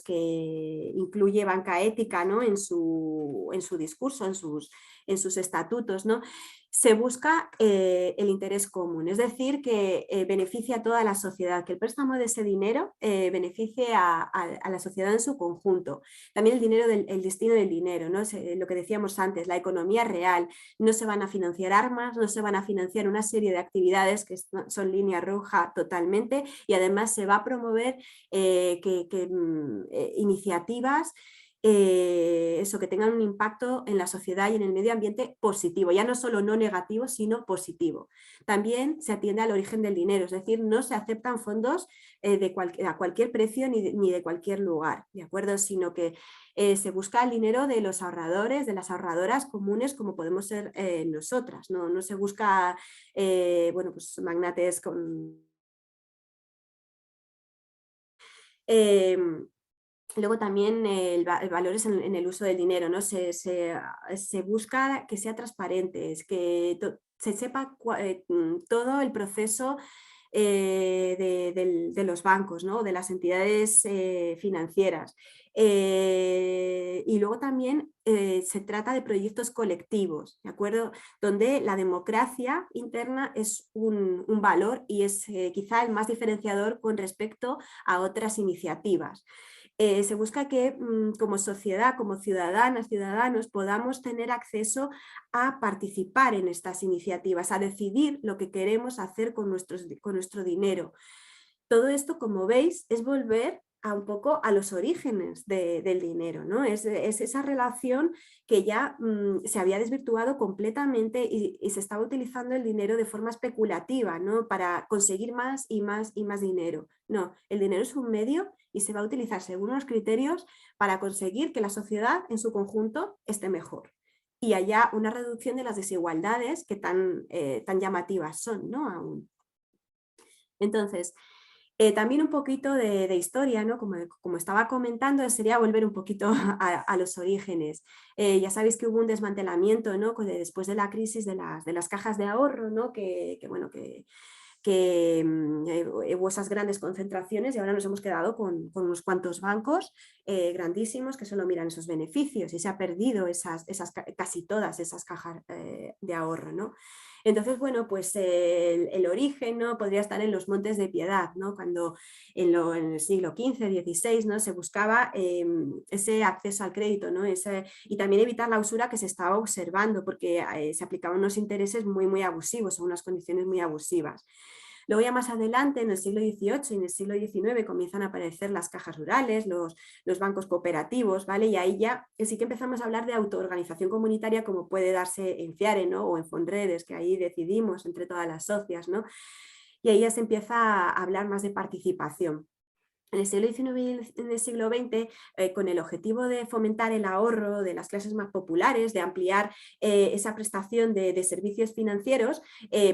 que incluye Banca Ética, ¿no? en su discurso, en sus estatutos, ¿no? Se busca el interés común, es decir, que beneficie a toda la sociedad, que el préstamo de ese dinero beneficie a la sociedad en su conjunto. También el destino del dinero, ¿no? Lo que decíamos antes, la economía real. No se van a financiar armas, no se van a financiar una serie de actividades que son línea roja totalmente, y además se va a promover iniciativas que tengan un impacto en la sociedad y en el medio ambiente positivo, ya no solo no negativo, sino positivo. También se atiende al origen del dinero, es decir, no se aceptan fondos a cualquier precio ni de cualquier lugar, ¿de acuerdo? Sino que se busca el dinero de los ahorradores, de las ahorradoras comunes como podemos ser nosotras, no se busca bueno, pues magnates con... Luego también valores en el uso del dinero, ¿no? Se busca que sea transparente, que se sepa todo el proceso de los bancos, ¿no? De las entidades financieras. Y luego también se trata de proyectos colectivos, ¿de acuerdo? Donde la democracia interna es un valor y es quizá el más diferenciador con respecto a otras iniciativas. Se busca que como sociedad, como ciudadanas, ciudadanos, podamos tener acceso a participar en estas iniciativas, a decidir lo que queremos hacer con nuestro dinero. Todo esto, como veis, es volver un poco a los orígenes del dinero, ¿no? Es esa relación que ya se había desvirtuado completamente y se estaba utilizando el dinero de forma especulativa, ¿no? Para conseguir más y más y más dinero. No, el dinero es un medio y se va a utilizar según unos criterios para conseguir que la sociedad en su conjunto esté mejor y haya una reducción de las desigualdades que tan llamativas son, ¿no? Aún. Entonces, también un poquito de historia, ¿no? Como estaba comentando, sería volver un poquito a los orígenes. Ya sabéis que hubo un desmantelamiento, ¿no? Después de la crisis de las cajas de ahorro, ¿no? Que hubo esas grandes concentraciones y ahora nos hemos quedado con unos cuantos bancos grandísimos que solo miran esos beneficios y se ha perdido casi todas esas cajas de ahorro, ¿no? Entonces, bueno, pues el origen, ¿no? Podría estar en los Montes de Piedad, ¿no? Cuando en el siglo XV, XVI, ¿no? Se buscaba ese acceso al crédito, ¿no? Y también evitar la usura que se estaba observando, porque se aplicaban unos intereses muy, muy abusivos, o unas condiciones muy abusivas. Luego ya más adelante, en el siglo XVIII y en el siglo XIX, comienzan a aparecer las cajas rurales, los bancos cooperativos, ¿vale? Y ahí ya sí que empezamos a hablar de autoorganización comunitaria, como puede darse en FIARE, ¿no? O en Fondredes, que ahí decidimos entre todas las socias, ¿no? Y ahí ya se empieza a hablar más de participación. En el siglo XIX y en el siglo XX, con el objetivo de fomentar el ahorro de las clases más populares, de ampliar esa prestación de servicios financieros,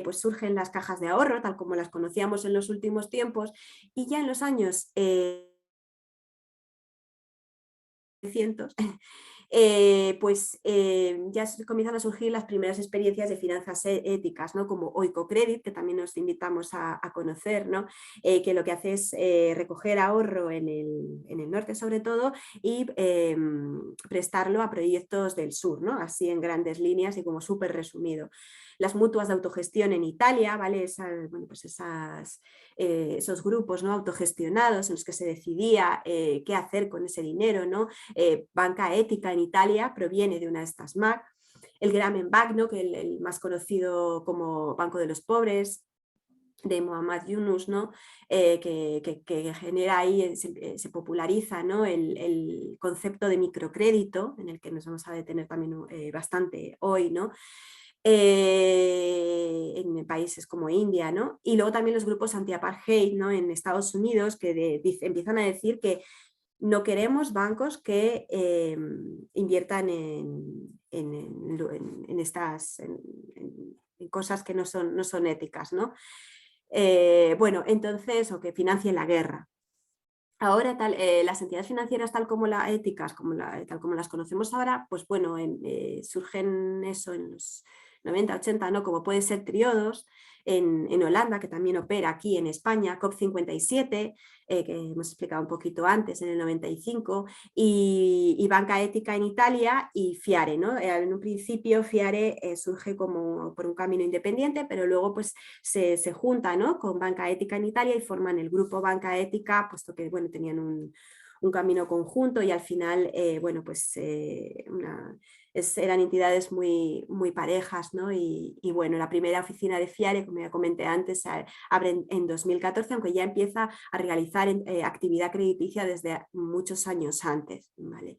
pues surgen las cajas de ahorro, tal como las conocíamos en los últimos tiempos, y ya en los años 1900, ya comienzan a surgir las primeras experiencias de finanzas éticas, ¿no? Como Oikocredit, que también nos invitamos a conocer, ¿no? Que lo que hace es recoger ahorro en el norte sobre todo y prestarlo a proyectos del sur, ¿no? Así en grandes líneas y como súper resumido. Las mutuas de autogestión en Italia, ¿vale? Esos grupos, ¿no? Autogestionados en los que se decidía qué hacer con ese dinero, ¿no? Banca Ética en Italia proviene de una de estas MAC. El Grameen Bank, ¿no? Que el más conocido como Banco de los Pobres, de Muhammad Yunus, ¿no? Que genera ahí, se populariza, ¿no? el concepto de microcrédito, en el que nos vamos a detener también bastante hoy, ¿no? En países como India, ¿no? Y luego también los grupos anti-apartheid, ¿no? En Estados Unidos, que empiezan a decir que no queremos bancos que inviertan en estas en cosas que no son éticas, ¿no? Bueno, entonces, o que financien la guerra. Ahora las entidades financieras tal como las éticas, tal como las conocemos ahora, pues bueno, surgen eso en los 90, 80, ¿no? Como puede ser Triodos en Holanda, que también opera aquí en España, COP57, que hemos explicado un poquito antes, en el 95, y Banca Ética en Italia y Fiare, ¿no? En un principio Fiare surge como por un camino independiente, pero luego pues se junta, ¿no? Con Banca Ética en Italia y forman el grupo Banca Ética, puesto que bueno, tenían un camino conjunto y al final, bueno, pues eran entidades muy, muy parejas, ¿no? Y bueno, la primera oficina de Fiare, como ya comenté antes, abre en 2014, aunque ya empieza a realizar actividad crediticia desde muchos años antes, ¿vale?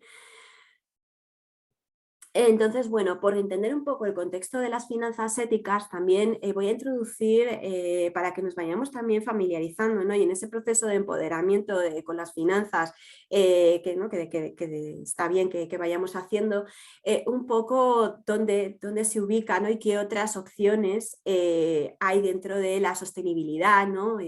Entonces, bueno, por entender un poco el contexto de las finanzas éticas, también voy a introducir, para que nos vayamos también familiarizando, ¿no? Y en ese proceso de empoderamiento con las finanzas, ¿no? que está bien que vayamos haciendo, un poco dónde se ubica, ¿no? Y qué otras opciones hay dentro de la sostenibilidad, ¿no?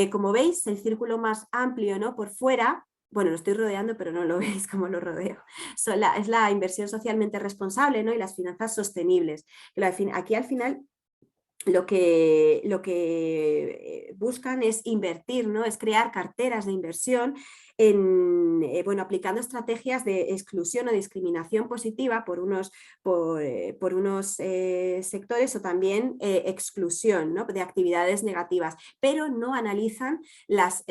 Como veis, el círculo más amplio, ¿no? Por fuera, bueno, lo estoy rodeando, pero no lo veis como lo rodeo. Es la inversión socialmente responsable, ¿no? Y las finanzas sostenibles. Aquí al final lo que buscan es invertir, ¿no? Es crear carteras de inversión bueno, aplicando estrategias de exclusión o discriminación positiva por unos sectores o también exclusión, ¿no? De actividades negativas, pero no analizan las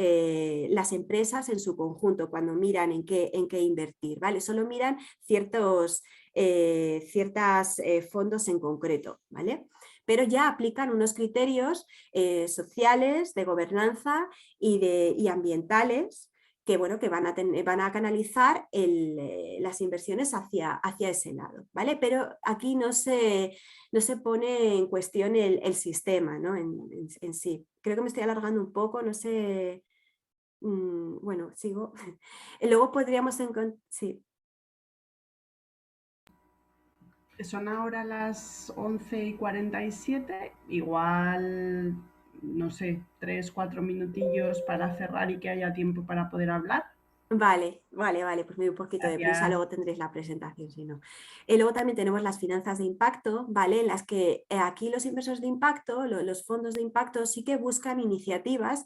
empresas en su conjunto cuando miran en qué invertir, ¿vale? Solo miran ciertos fondos en concreto, ¿vale? Pero ya aplican unos criterios sociales, de gobernanza y ambientales que, bueno, que van a canalizar las inversiones hacia ese lado, ¿vale? Pero aquí no se pone en cuestión el sistema, ¿no? en sí. Creo que me estoy alargando un poco, no sé. Bueno, sigo. Luego podríamos encontrar... Sí. Son ahora las 11:47, igual, no sé, 3, 4 minutillos para cerrar y que haya tiempo para poder hablar. Vale, pues me doy un poquito de prisa, Gracias. luego tendréis la presentación, si no. Y luego también tenemos las finanzas de impacto, ¿vale? En las que aquí los inversores de impacto, los fondos de impacto sí que buscan iniciativas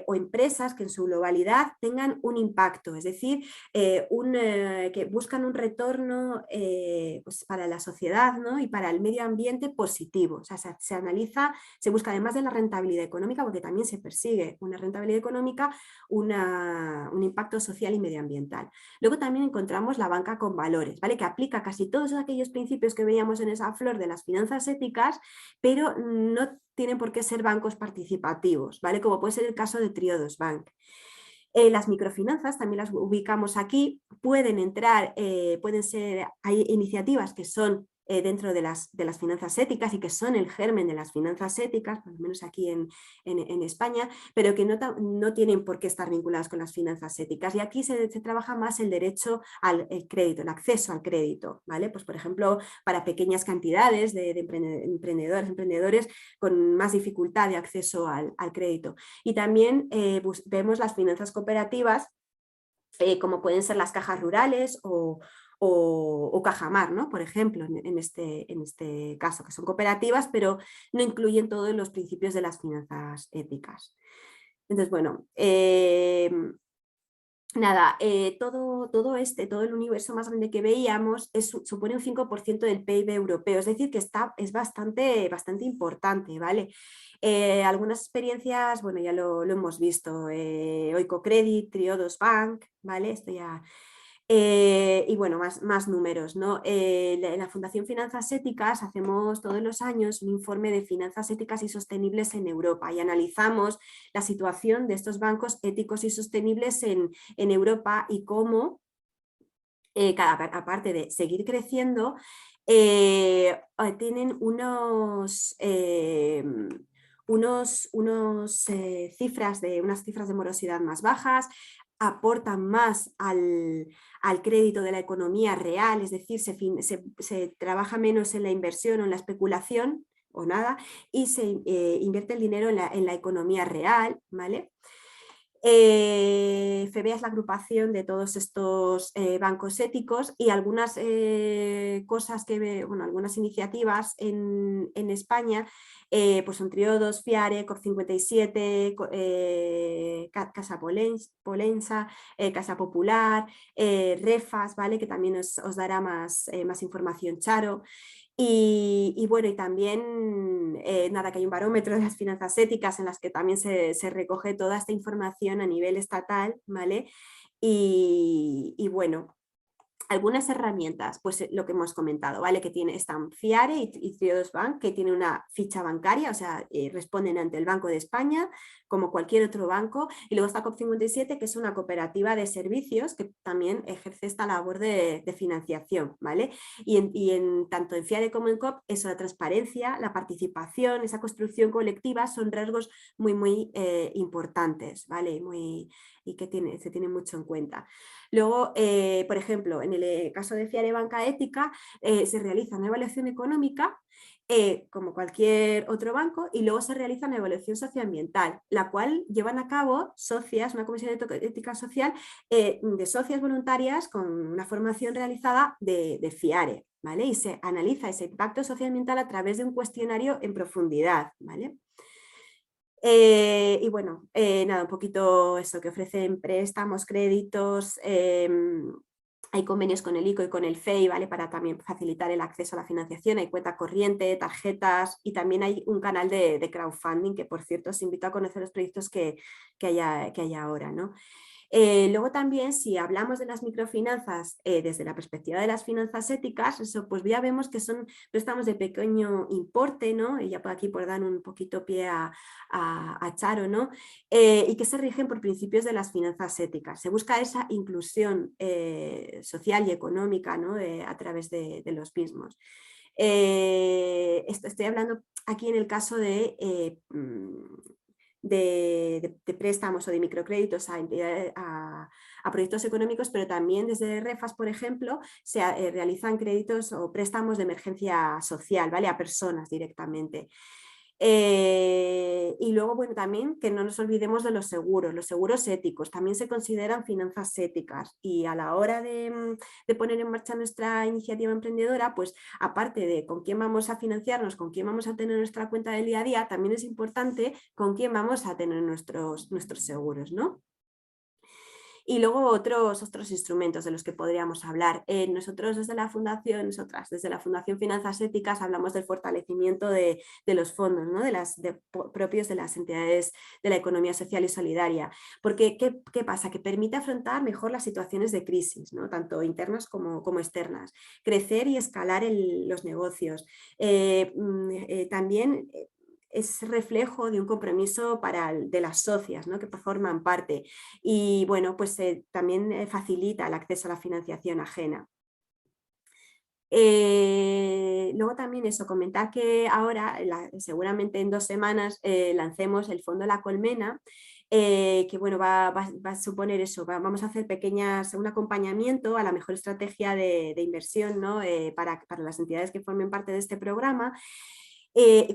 o empresas que en su globalidad tengan un impacto, es decir, que buscan un retorno pues para la sociedad, ¿no? Y para el medio ambiente positivo. O sea, se analiza, se busca además de la rentabilidad económica, porque también se persigue una rentabilidad económica, un impacto social y medioambiental. Luego también encontramos la banca con valores, ¿vale? Que aplica casi todos aquellos principios que veíamos en esa flor de las finanzas éticas, pero no tienen por qué ser bancos participativos, ¿vale? Como puede ser el caso de Triodos Bank. Las microfinanzas también las ubicamos aquí, pueden entrar, hay iniciativas que son dentro de las finanzas éticas y que son el germen de las finanzas éticas, por lo menos aquí en España, pero que no tienen por qué estar vinculadas con las finanzas éticas. Y aquí se trabaja más el derecho al crédito, el acceso al crédito, ¿vale? Pues por ejemplo, para pequeñas cantidades de emprendedores con más dificultad de acceso al crédito. Y también vemos las finanzas cooperativas, como pueden ser las cajas rurales o Cajamar, ¿no? Por ejemplo, en este caso, que son cooperativas, pero no incluyen todos los principios de las finanzas éticas. Entonces, bueno, nada, todo el universo más grande que veíamos supone un 5% del PIB europeo, es decir, que es bastante importante, ¿vale? Algunas experiencias, bueno, ya lo hemos visto, Oikocredit, Triodos Bank, ¿vale? Esto ya Y bueno, más números, ¿no? La Fundación Finanzas Éticas hacemos todos los años un informe de finanzas éticas y sostenibles en Europa y analizamos la situación de estos bancos éticos y sostenibles en Europa y cómo, aparte de seguir creciendo, tienen unas cifras de morosidad más bajas, aportan más al crédito de la economía real, es decir, se trabaja menos en la inversión o en la especulación o nada, y se invierte el dinero en la economía real, ¿vale? FEBEA es la agrupación de todos estos bancos éticos y algunas cosas algunas iniciativas en España pues son Triodos, Fiare, COP57, Casa Polensa, Casa Popular, Refas, ¿vale? Que también os dará más información Charo. Y bueno, y también, nada, que hay un barómetro de las finanzas éticas en las que también se recoge toda esta información a nivel estatal, ¿vale? Y bueno, algunas herramientas, pues lo que hemos comentado, ¿vale? Que están Fiare y Triodos Bank, que tiene una ficha bancaria, o sea, responden ante el Banco de España, como cualquier otro banco, y luego está COP57, que es una cooperativa de servicios que también ejerce esta labor de financiación, ¿vale? Tanto en Fiare como en COP, eso, la transparencia, la participación, esa construcción colectiva son rasgos muy importantes, ¿vale? Y que se tienen mucho en cuenta. Luego, por ejemplo, en el caso de Fiare Banca Ética, se realiza una evaluación económica como cualquier otro banco y luego se realiza una evaluación socioambiental, la cual llevan a cabo socias, una comisión de ética social de socias voluntarias con una formación realizada de Fiare, ¿vale? Y se analiza ese impacto socioambiental a través de un cuestionario en profundidad, ¿vale? Y bueno, nada, un poquito eso, que ofrecen préstamos, créditos, hay convenios con el ICO y con el FEI, ¿vale? Para también facilitar el acceso a la financiación, hay cuenta corriente, tarjetas y también hay un canal de crowdfunding que, por cierto, os invito a conocer los proyectos que haya ahora, ¿no? Luego también, si hablamos de las microfinanzas desde la perspectiva de las finanzas éticas, eso pues ya vemos que son préstamos de pequeño importe, ¿no? Y ya por aquí por dar un poquito pie a Charo, ¿no? Y que se rigen por principios de las finanzas éticas. Se busca esa inclusión social y económica, ¿no? A través de los mismos. Estoy hablando aquí en el caso de préstamos o de microcréditos a proyectos económicos, pero también desde Refas, por ejemplo, se realizan créditos o préstamos de emergencia social, ¿vale? A personas directamente. Y luego, bueno, también que no nos olvidemos de los seguros éticos, también se consideran finanzas éticas y a la hora de poner en marcha nuestra iniciativa emprendedora, pues aparte de con quién vamos a financiarnos, con quién vamos a tener nuestra cuenta del día a día, también es importante con quién vamos a tener nuestros seguros, ¿no? Y luego otros instrumentos de los que podríamos hablar. Nosotros desde la Fundación, desde la Fundación Finanzas Éticas hablamos del fortalecimiento de los fondos, ¿no? Propios de las entidades de la economía social y solidaria. Porque, ¿qué pasa? Que permite afrontar mejor las situaciones de crisis, ¿no? Tanto internas como externas. Crecer y escalar los negocios. También es reflejo de un compromiso de las socias, ¿no? Que forman parte y bueno, pues también facilita el acceso a la financiación ajena. Luego también eso, comentar que ahora, seguramente en 2 semanas, lancemos el Fondo La Colmena, que bueno, va a suponer eso, vamos a hacer un acompañamiento a la mejor estrategia de inversión, ¿no? Para las entidades que formen parte de este programa,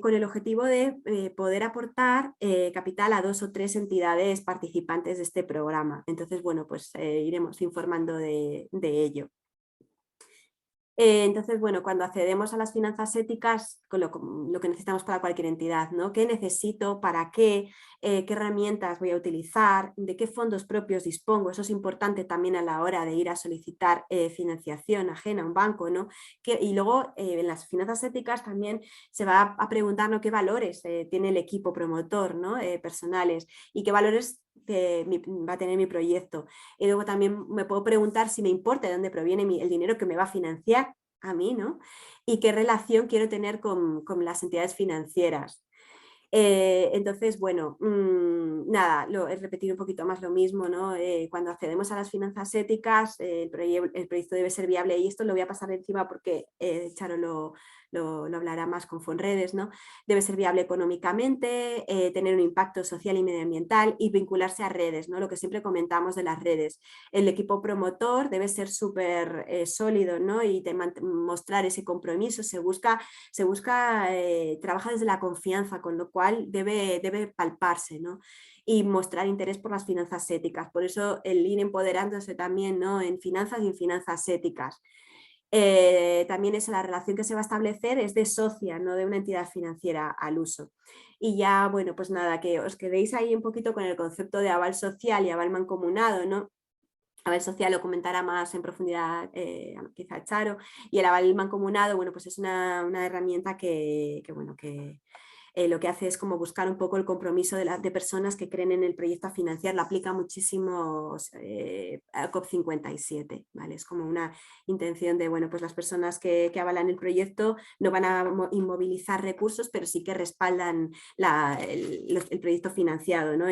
con el objetivo de poder aportar capital a 2 o 3 entidades participantes de este programa. Entonces, bueno, pues iremos informando de ello. Entonces, bueno, cuando accedemos a las finanzas éticas, con lo que necesitamos para cualquier entidad, ¿no? ¿Qué necesito? ¿Para qué? ¿Qué herramientas voy a utilizar? ¿De qué fondos propios dispongo? Eso es importante también a la hora de ir a solicitar financiación ajena a un banco, ¿no? Y luego en las finanzas éticas también se va a preguntar, ¿no? ¿Qué valores tiene el equipo promotor, ¿no? Personales? Y qué valores va a tener mi proyecto. Y luego también me puedo preguntar si me importa de dónde proviene el dinero que me va a financiar a mí, ¿no? Y qué relación quiero tener con las entidades financieras. Entonces, bueno, nada, es repetir un poquito más lo mismo, ¿no? Cuando accedemos a las finanzas éticas, el proyecto debe ser viable, y esto lo voy a pasar encima porque Charo lo hablará más con Fonredes, ¿no? Debe ser viable económicamente, tener un impacto social y medioambiental y vincularse a redes, ¿no? Lo que siempre comentamos de las redes. El equipo promotor debe ser súper sólido, ¿no? Y mostrar ese compromiso. Se busca trabaja desde la confianza, con lo cual debe palparse, ¿no? Y mostrar interés por las finanzas éticas. Por eso el ir empoderándose también, ¿no? En finanzas y en finanzas éticas. También es la relación que se va a establecer es de socia, no de una entidad financiera al uso. Y ya, bueno, pues nada, que os quedéis ahí un poquito con el concepto de aval social y aval mancomunado, ¿no? Aval social lo comentará más en profundidad quizá Charo, y el aval mancomunado, bueno, pues es una herramienta que lo que hace es como buscar un poco el compromiso de personas que creen en el proyecto a financiar. Lo aplica muchísimo a COP57, ¿vale? Es como una intención de, bueno, pues las personas que avalan el proyecto no van a inmovilizar recursos, pero sí que respaldan el proyecto financiado, ¿no?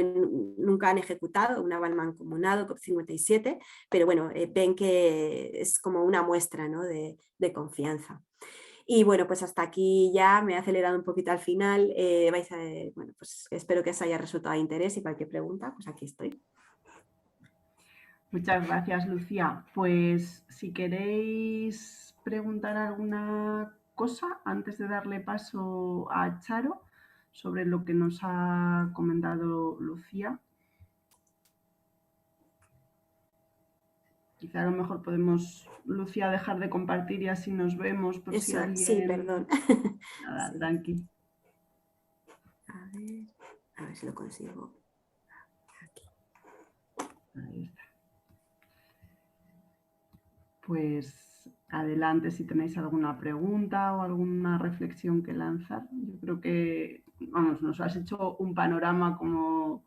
Nunca han ejecutado un aval mancomunado COP57, pero bueno, ven que es como una muestra, ¿no? de confianza. Y bueno, pues hasta aquí ya me he acelerado un poquito al final. Bueno, pues espero que os haya resultado de interés, y cualquier pregunta, pues aquí estoy. Muchas gracias, Lucía. Pues si queréis preguntar alguna cosa antes de darle paso a Charo sobre lo que nos ha comentado Lucía. Quizá a lo mejor podemos, Lucía, dejar de compartir y así nos vemos por si alguien... Sí, perdón. Nada, Sí. tranqui. A ver si lo consigo. Aquí. Ahí está. Pues adelante si tenéis alguna pregunta o alguna reflexión que lanzar. Yo creo que, vamos, nos has hecho un panorama como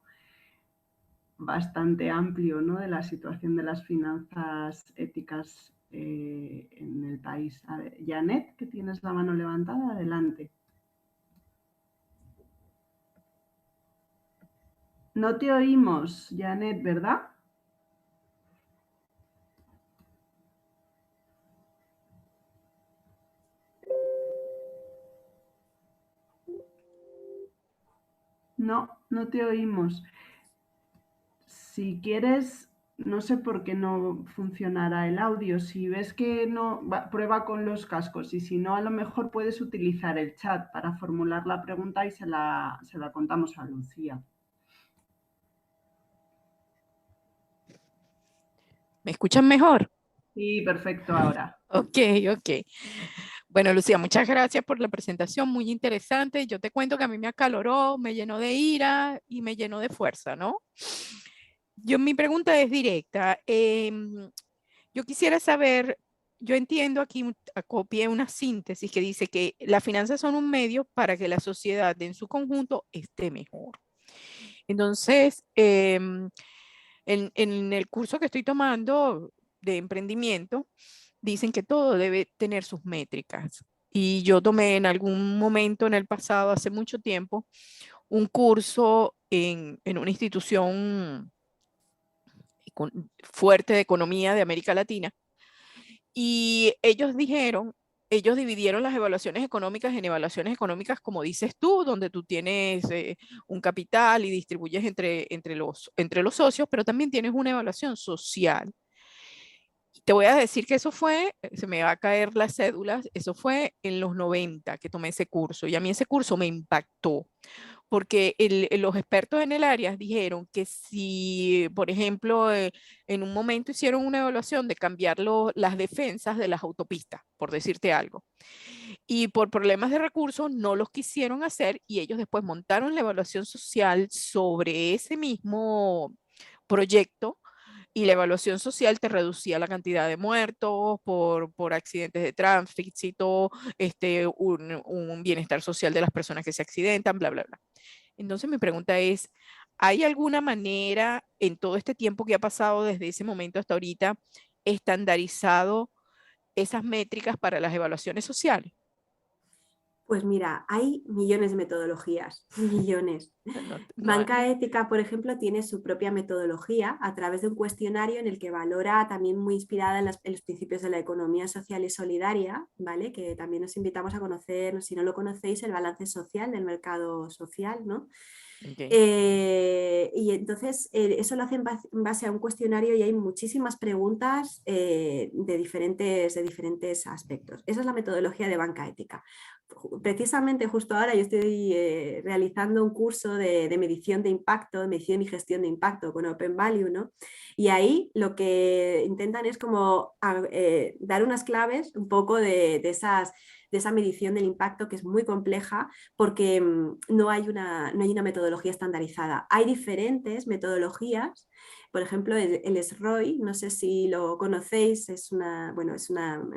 bastante amplio, ¿no? De la situación de las finanzas éticas en el país. A ver, Janet, que tienes la mano levantada, adelante. No te oímos, Janet, ¿verdad? No, no te oímos. Si quieres, no sé por qué no funcionará el audio. Si ves que no, prueba con los cascos, y si no, a lo mejor puedes utilizar el chat para formular la pregunta y se la contamos a Lucía. ¿Me escuchan mejor? Sí, perfecto ahora. Ok. Bueno, Lucía, muchas gracias por la presentación, muy interesante. Yo te cuento que a mí me acaloró, me llenó de ira y me llenó de fuerza, ¿no? Mi pregunta es directa. Yo quisiera saber, yo entiendo aquí, copié una síntesis que dice que las finanzas son un medio para que la sociedad en su conjunto esté mejor. Entonces, en el curso que estoy tomando de emprendimiento, dicen que todo debe tener sus métricas. Y yo tomé en algún momento en el pasado, hace mucho tiempo, un curso en una institución fuerte de economía de América Latina. Y ellos dividieron las evaluaciones económicas en evaluaciones económicas, como dices tú, donde tú tienes un capital y distribuyes entre los socios, pero también tienes una evaluación social. Te voy a decir que eso fue, se me va a caer las cédulas, eso fue en los 90 que tomé ese curso, y a mí ese curso me impactó, porque los expertos en el área dijeron que si, por ejemplo, en un momento hicieron una evaluación de cambiar las defensas de las autopistas, por decirte algo, y por problemas de recursos no los quisieron hacer, y ellos después montaron la evaluación social sobre ese mismo proyecto, y la evaluación social te reducía la cantidad de muertos por accidentes de tránsito, un bienestar social de las personas que se accidentan, bla, bla, bla. Entonces mi pregunta es, ¿hay alguna manera en todo este tiempo que ha pasado desde ese momento hasta ahorita estandarizado esas métricas para las evaluaciones sociales? Pues mira, hay millones de metodologías, millones. No hay. Banca Ética, por ejemplo, tiene su propia metodología a través de un cuestionario en el que valora, también muy inspirada en los principios de la economía social y solidaria, ¿vale? Que también os invitamos a conocer, si no lo conocéis, el balance social del mercado social, ¿no? Okay. Y entonces eso lo hacen en base a un cuestionario y hay muchísimas preguntas de diferentes aspectos. Esa es la metodología de Banca Ética. Precisamente justo ahora yo estoy realizando un curso de medición de impacto, de medición y gestión de impacto con Open Value, ¿no? Y ahí lo que intentan es como dar unas claves un poco de esa medición del impacto, que es muy compleja porque no hay una metodología estandarizada. Hay diferentes metodologías, por ejemplo el SROI, no sé si lo conocéis, es una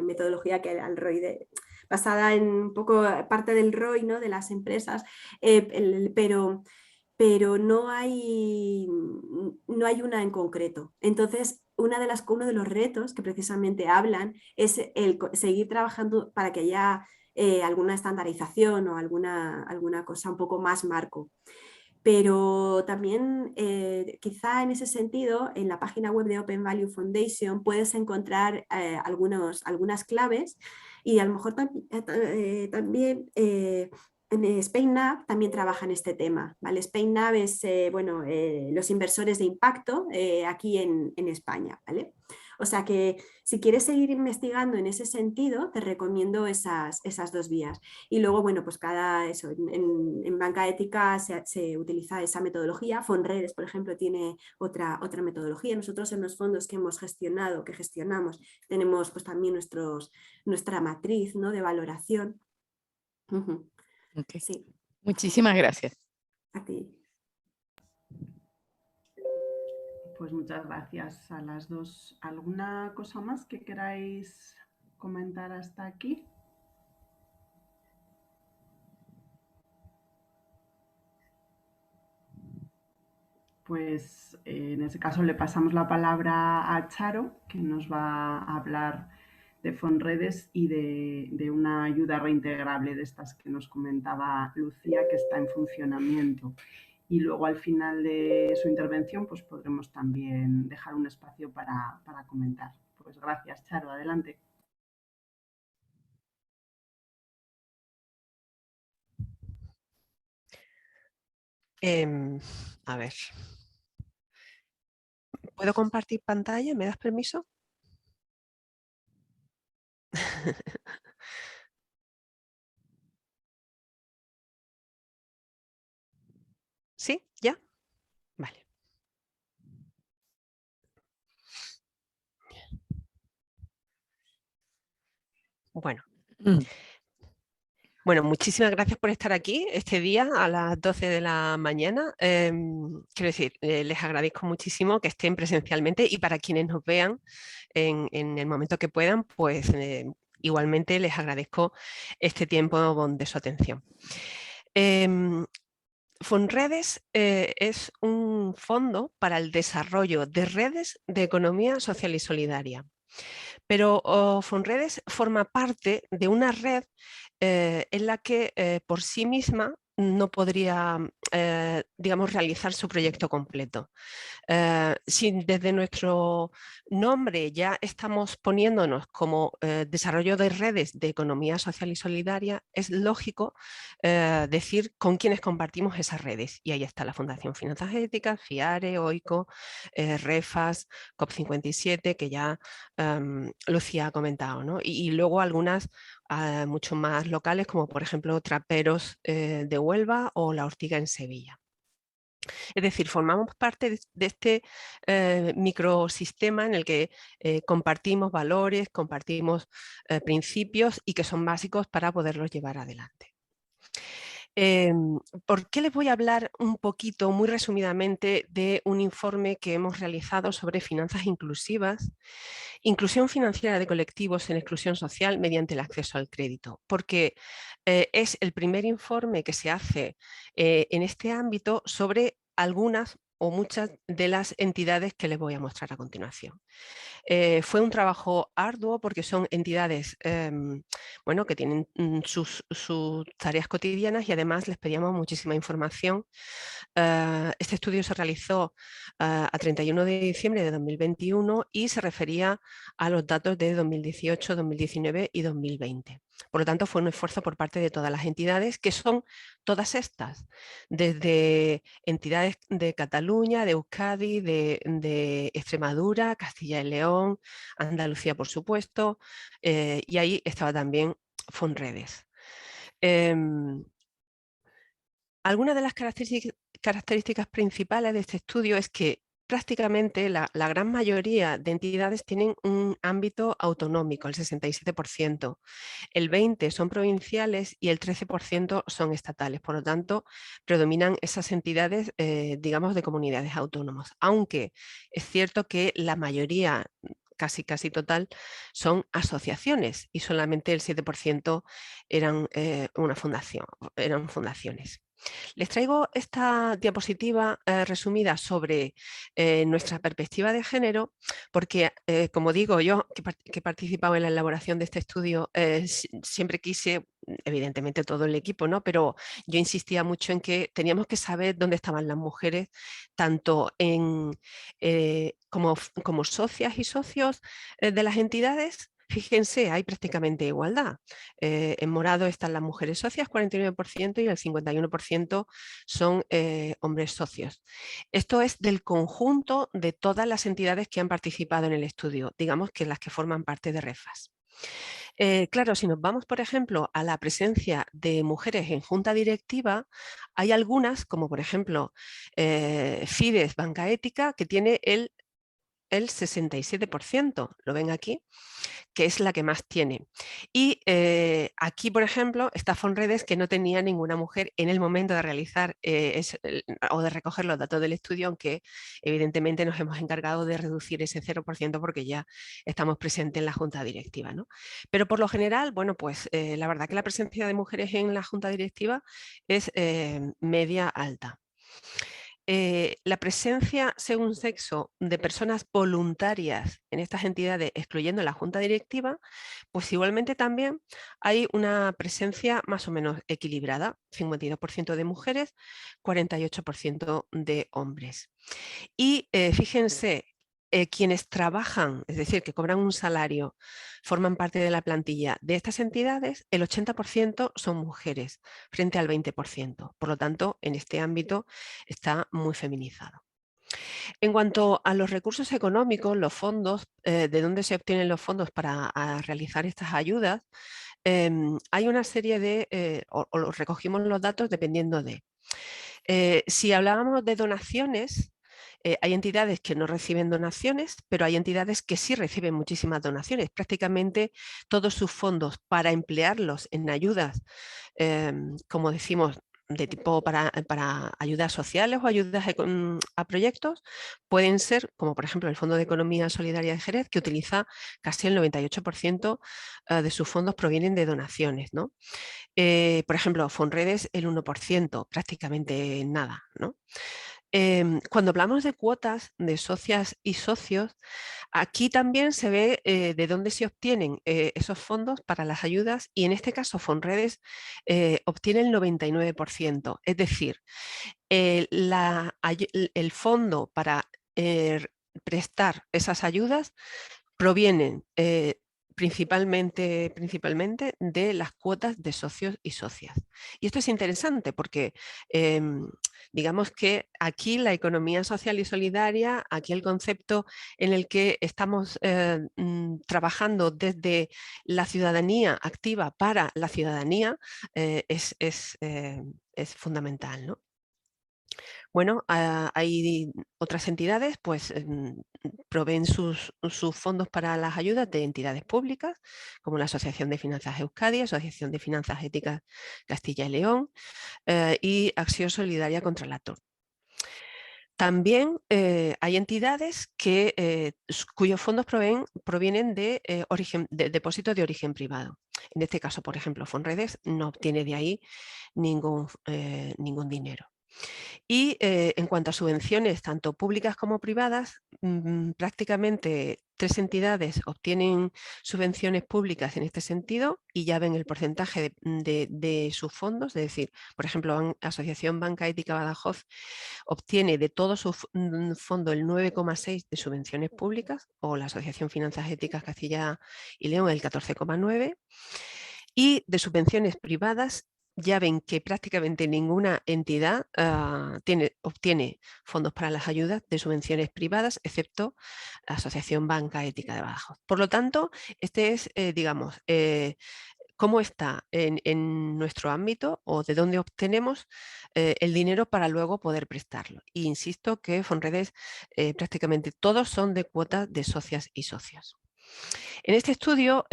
metodología que al ROI basada en un poco parte del ROI, ¿no? De las empresas, pero no hay una en concreto. Entonces, uno de los retos que precisamente hablan es el seguir trabajando para que haya alguna estandarización o alguna cosa un poco más marco. Pero también quizá en ese sentido, en la página web de Open Value Foundation puedes encontrar algunas claves y a lo mejor también en SpainNav también trabaja en este tema, ¿vale? SpainNav es los inversores de impacto aquí en España, ¿vale? O sea que si quieres seguir investigando en ese sentido, te recomiendo esas dos vías. Y luego, bueno, pues en Banca Ética se utiliza esa metodología. Fonredes, por ejemplo, tiene otra metodología. Nosotros en los fondos que gestionamos, tenemos pues también nuestra matriz, ¿no? De valoración. Okay. Sí. Muchísimas gracias. A ti. Pues muchas gracias a las dos. ¿Alguna cosa más que queráis comentar hasta aquí? Pues en ese caso le pasamos la palabra a Charo, que nos va a hablar de Fonredes y de una ayuda reintegrable de estas que nos comentaba Lucía, que está en funcionamiento. Y luego al final de su intervención pues podremos también dejar un espacio para comentar. Pues gracias, Charo, adelante. A ver. ¿Puedo compartir pantalla? ¿Me das permiso? ¿Sí? ¿Ya? Vale. Bueno. Bueno, muchísimas gracias por estar aquí este día a las 12 de la mañana. Quiero decir, les agradezco muchísimo que estén presencialmente y para quienes nos vean en el momento que puedan, pues igualmente les agradezco este tiempo de su atención. Fonredes es un fondo para el desarrollo de redes de economía social y solidaria. Pero Fonredes forma parte de una red en la que por sí misma no podría, digamos, realizar su proyecto completo. Si desde nuestro nombre ya estamos poniéndonos como desarrollo de redes de economía social y solidaria, es lógico decir con quiénes compartimos esas redes. Y ahí está la Fundación Finanzas Éticas, FIARE, OICO, REFAS, COP57, que ya Lucía ha comentado, ¿no? Y luego algunas mucho más locales, como por ejemplo Traperos de Huelva o La Ortiga en Sevilla. Es decir, formamos parte de este microsistema en el que compartimos valores, compartimos principios y que son básicos para poderlos llevar adelante. ¿Por qué les voy a hablar un poquito, muy resumidamente, de un informe que hemos realizado sobre finanzas inclusivas, inclusión financiera de colectivos en exclusión social mediante el acceso al crédito? Porque es el primer informe que se hace en este ámbito sobre algunas o muchas de las entidades que les voy a mostrar a continuación. Fue un trabajo arduo porque son entidades bueno, que tienen sus tareas cotidianas y además les pedíamos muchísima información. Este estudio se realizó a 31 de diciembre de 2021 y se refería a los datos de 2018, 2019 y 2020. Por lo tanto, fue un esfuerzo por parte de todas las entidades, que son todas estas, desde entidades de Cataluña, de Euskadi, de Extremadura, Castilla y León, Andalucía, por supuesto, y ahí estaba también Fonredes. Algunas de las características principales de este estudio es que prácticamente la gran mayoría de entidades tienen un ámbito autonómico, el 67%, el 20% son provinciales y el 13% son estatales. Por lo tanto, predominan esas entidades, digamos, de comunidades autónomas, aunque es cierto que la mayoría, casi total, son asociaciones y solamente el 7% eran una fundación, eran fundaciones. Les traigo esta diapositiva resumida sobre nuestra perspectiva de género porque, como digo, yo que he participado en la elaboración de este estudio, siempre quise, evidentemente todo el equipo, ¿no? Pero yo insistía mucho en que teníamos que saber dónde estaban las mujeres, tanto como socias y socios de las entidades. Fíjense, hay prácticamente igualdad. En morado están las mujeres socias, 49%, y el 51% son hombres socios. Esto es del conjunto de todas las entidades que han participado en el estudio, digamos que las que forman parte de REFAS. Claro, si nos vamos, por ejemplo, a la presencia de mujeres en junta directiva, hay algunas, como por ejemplo Fides Banca Ética, que tiene el 67%, lo ven aquí, que es la que más tiene. Y aquí, por ejemplo, está Fonredes, que no tenía ninguna mujer en el momento de realizar o de recoger los datos del estudio, aunque evidentemente nos hemos encargado de reducir ese 0% porque ya estamos presentes en la junta directiva, ¿no? Pero por lo general, bueno, pues la verdad que la presencia de mujeres en la junta directiva es media alta. La presencia según sexo de personas voluntarias en estas entidades, excluyendo la junta directiva, pues igualmente también hay una presencia más o menos equilibrada, 52% de mujeres, 48% de hombres. Y fíjense, quienes trabajan, es decir, que cobran un salario, forman parte de la plantilla de estas entidades, el 80% son mujeres frente al 20%. Por lo tanto, en este ámbito está muy feminizado. En cuanto a los recursos económicos, los fondos, de dónde se obtienen los fondos para realizar estas ayudas, hay una serie de, o recogimos los datos dependiendo de. Si hablábamos de donaciones, hay entidades que no reciben donaciones, pero hay entidades que sí reciben muchísimas donaciones. Prácticamente todos sus fondos para emplearlos en ayudas, como decimos, de tipo para ayudas sociales o ayudas a proyectos, pueden ser, como por ejemplo el Fondo de Economía Solidaria de Jerez, que utiliza casi el 98% de sus fondos provienen de donaciones, ¿no? Por ejemplo, Fonredes el 1%, prácticamente nada, ¿no? Cuando hablamos de cuotas de socias y socios, aquí también se ve de dónde se obtienen esos fondos para las ayudas y en este caso Fonredes obtiene el 99%, es decir, el fondo para prestar esas ayudas provienen principalmente de las cuotas de socios y socias. Y esto es interesante porque digamos que aquí la economía social y solidaria, aquí el concepto en el que estamos trabajando desde la ciudadanía activa para la ciudadanía es fundamental, ¿no? Bueno, hay otras entidades, pues proveen sus fondos para las ayudas de entidades públicas, como la Asociación de Finanzas Euskadi, Asociación de Finanzas Éticas Castilla y León y Acción Solidaria contra la TOR. También hay entidades cuyos fondos provienen de depósitos de origen privado. En este caso, por ejemplo, Fonredes no obtiene de ahí ningún dinero. Y en cuanto a subvenciones, tanto públicas como privadas, prácticamente 3 entidades obtienen subvenciones públicas en este sentido y ya ven el porcentaje de sus fondos, es decir, por ejemplo, Asociación Banca Ética Badajoz obtiene de todo su fondo el 9,6 de subvenciones públicas, o la Asociación Finanzas Éticas Castilla y León el 14,9, y de subvenciones privadas ya ven que prácticamente ninguna entidad obtiene fondos para las ayudas de subvenciones privadas, excepto la Asociación Banca Ética de Badajoz. Por lo tanto, este es, digamos, cómo está en nuestro ámbito o de dónde obtenemos el dinero para luego poder prestarlo. Y insisto que Fonredes prácticamente todos son de cuotas de socias y socios. En este estudio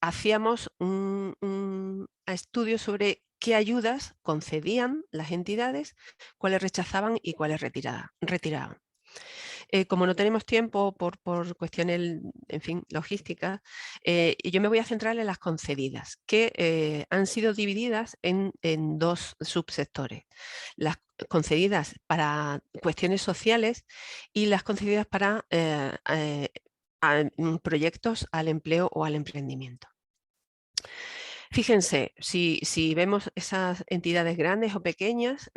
hacíamos un estudio sobre qué ayudas concedían las entidades, cuáles rechazaban y cuáles retiraban. Como no tenemos tiempo por cuestiones, en fin, logísticas, yo me voy a centrar en las concedidas, que han sido divididas en 2 subsectores. Las concedidas para cuestiones sociales y las concedidas para proyectos al empleo o al emprendimiento. Fíjense, si vemos esas entidades grandes o pequeñas,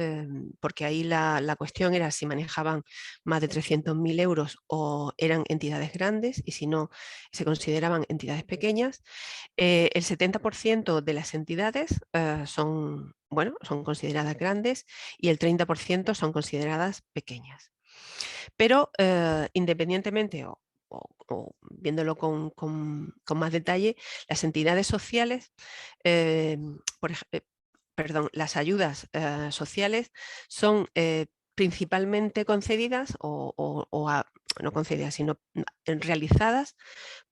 porque ahí la cuestión era si manejaban más de 300.000 euros o eran entidades grandes, y si no, se consideraban entidades pequeñas, el 70% de las entidades son consideradas grandes y el 30% son consideradas pequeñas. Pero independientemente o viéndolo con más detalle, las entidades sociales, las ayudas sociales son principalmente concedidas no concedidas, sino realizadas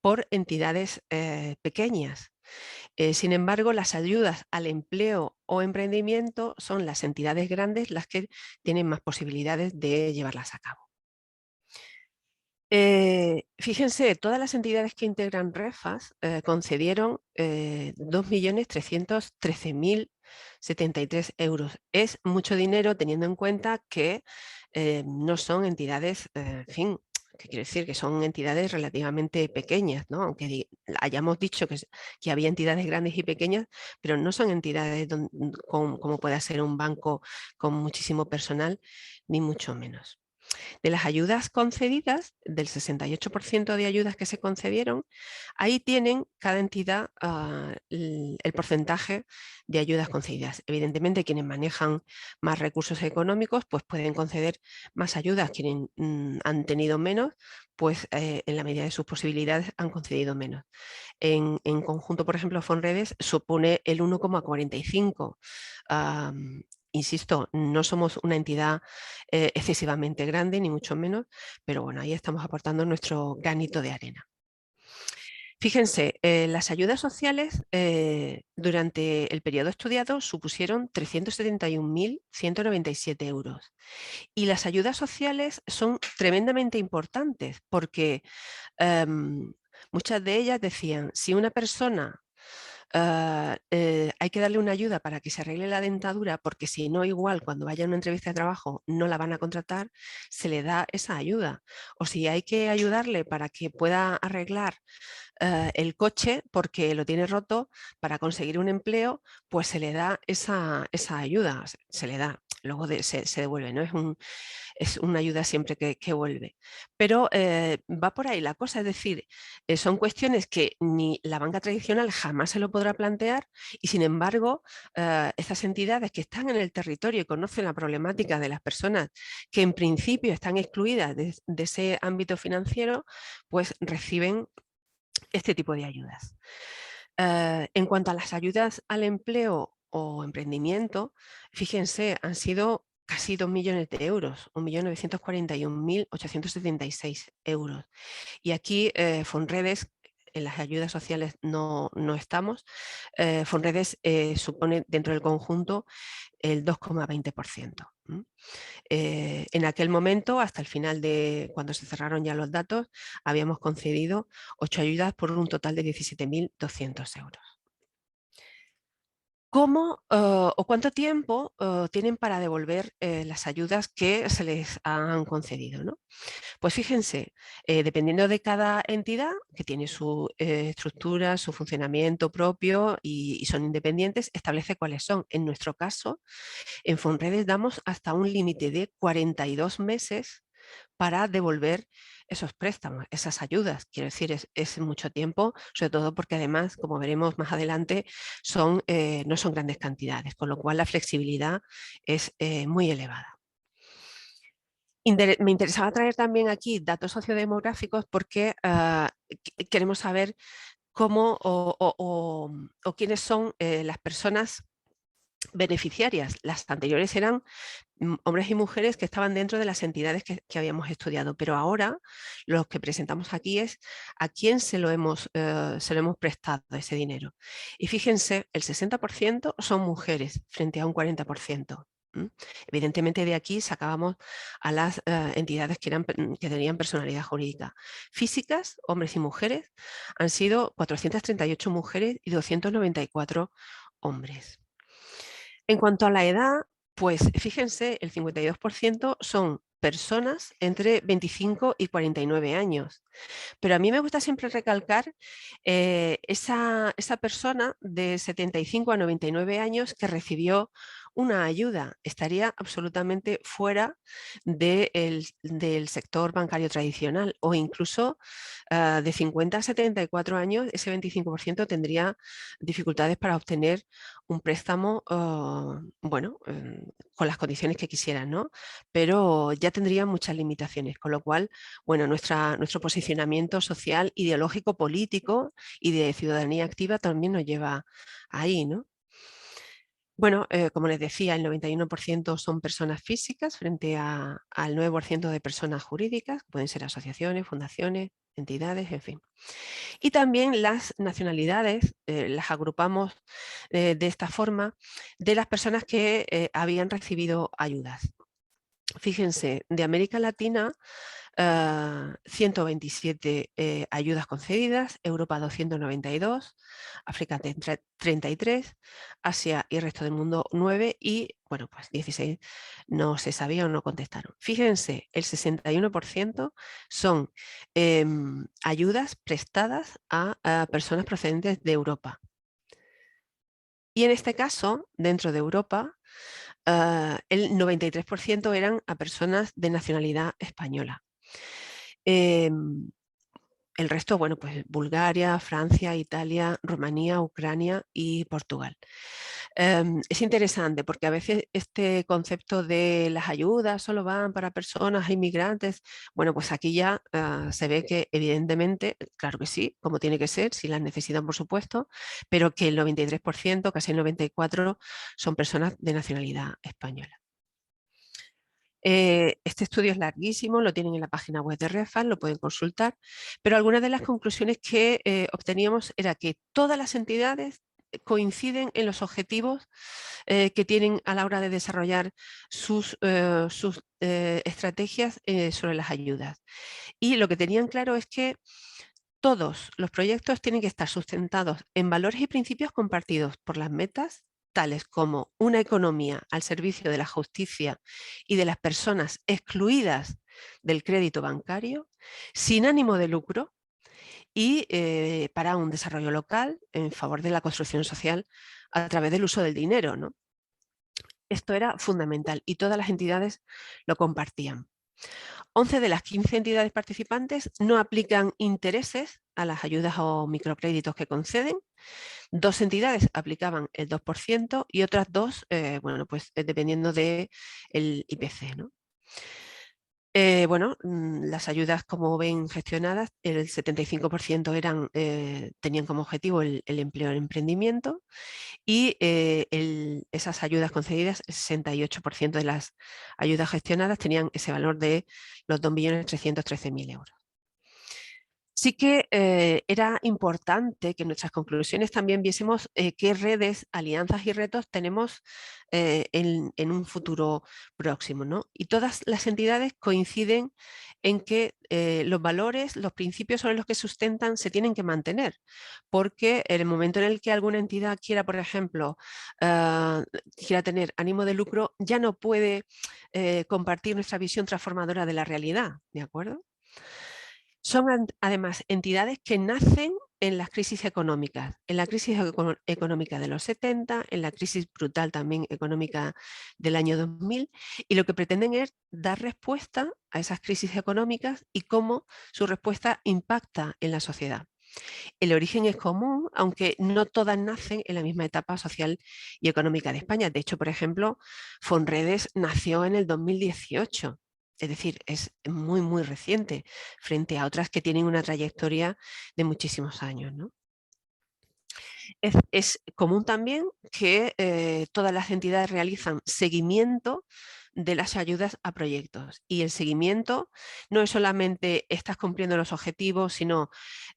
por entidades pequeñas. Sin embargo, las ayudas al empleo o emprendimiento son las entidades grandes las que tienen más posibilidades de llevarlas a cabo. Fíjense, todas las entidades que integran REFAS concedieron 2.313.073 euros. Es mucho dinero teniendo en cuenta que no son entidades, en fin, ¿qué quiero decir? Que son entidades relativamente pequeñas, ¿no? Aunque hayamos dicho que había entidades grandes y pequeñas, pero no son entidades como puede ser un banco con muchísimo personal, ni mucho menos. De las ayudas concedidas, del 68% de ayudas que se concedieron, ahí tienen cada entidad el porcentaje de ayudas concedidas. Evidentemente, quienes manejan más recursos económicos pues pueden conceder más ayudas. Quienes han tenido menos, pues en la medida de sus posibilidades han concedido menos. En conjunto, por ejemplo, Fonredes supone el 1,45%. Insisto, no somos una entidad excesivamente grande, ni mucho menos, pero bueno, ahí estamos aportando nuestro granito de arena. Fíjense, las ayudas sociales durante el periodo estudiado supusieron 371.197 euros. Y las ayudas sociales son tremendamente importantes porque muchas de ellas decían, si una persona hay que darle una ayuda para que se arregle la dentadura, porque si no, igual cuando vaya a una entrevista de trabajo no la van a contratar, se le da esa ayuda. O si hay que ayudarle para que pueda arreglar el coche porque lo tiene roto para conseguir un empleo, pues se le da esa ayuda, se le da, luego se devuelve, ¿no? Es una ayuda siempre que vuelve. Pero va por ahí la cosa, es decir, son cuestiones que ni la banca tradicional jamás se lo podrá plantear, y sin embargo, estas entidades que están en el territorio y conocen la problemática de las personas que en principio están excluidas de ese ámbito financiero, pues reciben este tipo de ayudas. En cuanto a las ayudas al empleo o emprendimiento, fíjense, han sido casi 2 millones de euros, 1.941.876 euros. Y aquí Fonredes, en las ayudas sociales no estamos, Fonredes supone dentro del conjunto el 2,20%. En aquel momento, hasta el final de cuando se cerraron ya los datos, habíamos concedido 8 ayudas por un total de 17.200 euros. ¿cómo o cuánto tiempo tienen para devolver las ayudas que se les han concedido, ¿no? Pues fíjense, dependiendo de cada entidad, que tiene su estructura, su funcionamiento propio y son independientes, establece cuáles son. En nuestro caso, en Fonredes damos hasta un límite de 42 meses para devolver esos préstamos, esas ayudas. Quiero decir, es mucho tiempo, sobre todo porque además, como veremos más adelante, no son grandes cantidades, con lo cual la flexibilidad es muy elevada. Me interesaba traer también aquí datos sociodemográficos porque queremos saber cómo o quiénes son las personas beneficiarias. Las anteriores eran hombres y mujeres que estaban dentro de las entidades que habíamos estudiado, pero ahora lo que presentamos aquí es a quién se lo hemos prestado ese dinero. Y fíjense, el 60% son mujeres frente a un 40%. Evidentemente de aquí sacábamos a las entidades que tenían personalidad jurídica. Físicas, hombres y mujeres, han sido 438 mujeres y 294 hombres. En cuanto a la edad, pues fíjense, el 52% son personas entre 25 y 49 años. Pero a mí me gusta siempre recalcar esa persona de 75 a 99 años que recibió una ayuda. Estaría absolutamente fuera del sector bancario tradicional, o incluso de 50 a 74 años, ese 25% tendría dificultades para obtener un préstamo, bueno, con las condiciones que quisieran, ¿no? Pero ya tendría muchas limitaciones, con lo cual, bueno, nuestro posicionamiento social, ideológico, político y de ciudadanía activa también nos lleva ahí, ¿no? Bueno, como les decía, el 91% son personas físicas frente al 9% de personas jurídicas, pueden ser asociaciones, fundaciones, entidades, en fin. Y también las nacionalidades, las agrupamos de esta forma, de las personas que habían recibido ayudas. Fíjense, de América Latina, 127 ayudas concedidas, Europa 292, África 33, Asia y resto del mundo 9 y, bueno, pues 16 no se sabía o no contestaron. Fíjense, el 61% son ayudas prestadas a personas procedentes de Europa. Y en este caso, dentro de Europa, el 93% eran a personas de nacionalidad española. El resto, bueno, pues Bulgaria, Francia, Italia, Rumanía, Ucrania y Portugal. Es interesante porque a veces este concepto de las ayudas solo van para personas inmigrantes, bueno, pues aquí ya se ve que evidentemente, claro que sí, como tiene que ser, si las necesitan por supuesto, pero que el 93%, casi el 94%, son personas de nacionalidad española. Este estudio es larguísimo, lo tienen en la página web de REFAS, lo pueden consultar, pero algunas de las conclusiones que obteníamos era que todas las entidades coinciden en los objetivos que tienen a la hora de desarrollar sus estrategias sobre las ayudas. Y lo que tenían claro es que todos los proyectos tienen que estar sustentados en valores y principios compartidos por las metas, tales como una economía al servicio de la justicia y de las personas excluidas del crédito bancario, sin ánimo de lucro y para un desarrollo local en favor de la construcción social a través del uso del dinero, ¿no? Esto era fundamental y todas las entidades lo compartían. 11 de las 15 entidades participantes no aplican intereses a las ayudas o microcréditos que conceden. 2 entidades aplicaban el 2% y otras 2, bueno, pues dependiendo del IPC, ¿no? Bueno, las ayudas, como ven, gestionadas, el 75% tenían como objetivo el empleo y el emprendimiento, y esas ayudas concedidas, el 68% de las ayudas gestionadas tenían ese valor de los 2.313.000 euros. Sí que era importante que en nuestras conclusiones también viésemos qué redes, alianzas y retos tenemos en un futuro próximo, ¿no? Y todas las entidades coinciden en que los valores, los principios sobre los que sustentan se tienen que mantener, porque en el momento en el que alguna entidad quiera, por ejemplo, quiera tener ánimo de lucro, ya no puede compartir nuestra visión transformadora de la realidad, ¿de acuerdo? Son además entidades que nacen en las crisis económicas, en la crisis económica de los 70, en la crisis brutal también económica del año 2000, y lo que pretenden es dar respuesta a esas crisis económicas y cómo su respuesta impacta en la sociedad. El origen es común, aunque no todas nacen en la misma etapa social y económica de España. De hecho, por ejemplo, Fonredes nació en el 2018. Es decir, es muy, muy reciente frente a otras que tienen una trayectoria de muchísimos años, ¿no? Es común también que todas las entidades realizan seguimiento de las ayudas a proyectos, y el seguimiento no es solamente estás cumpliendo los objetivos, sino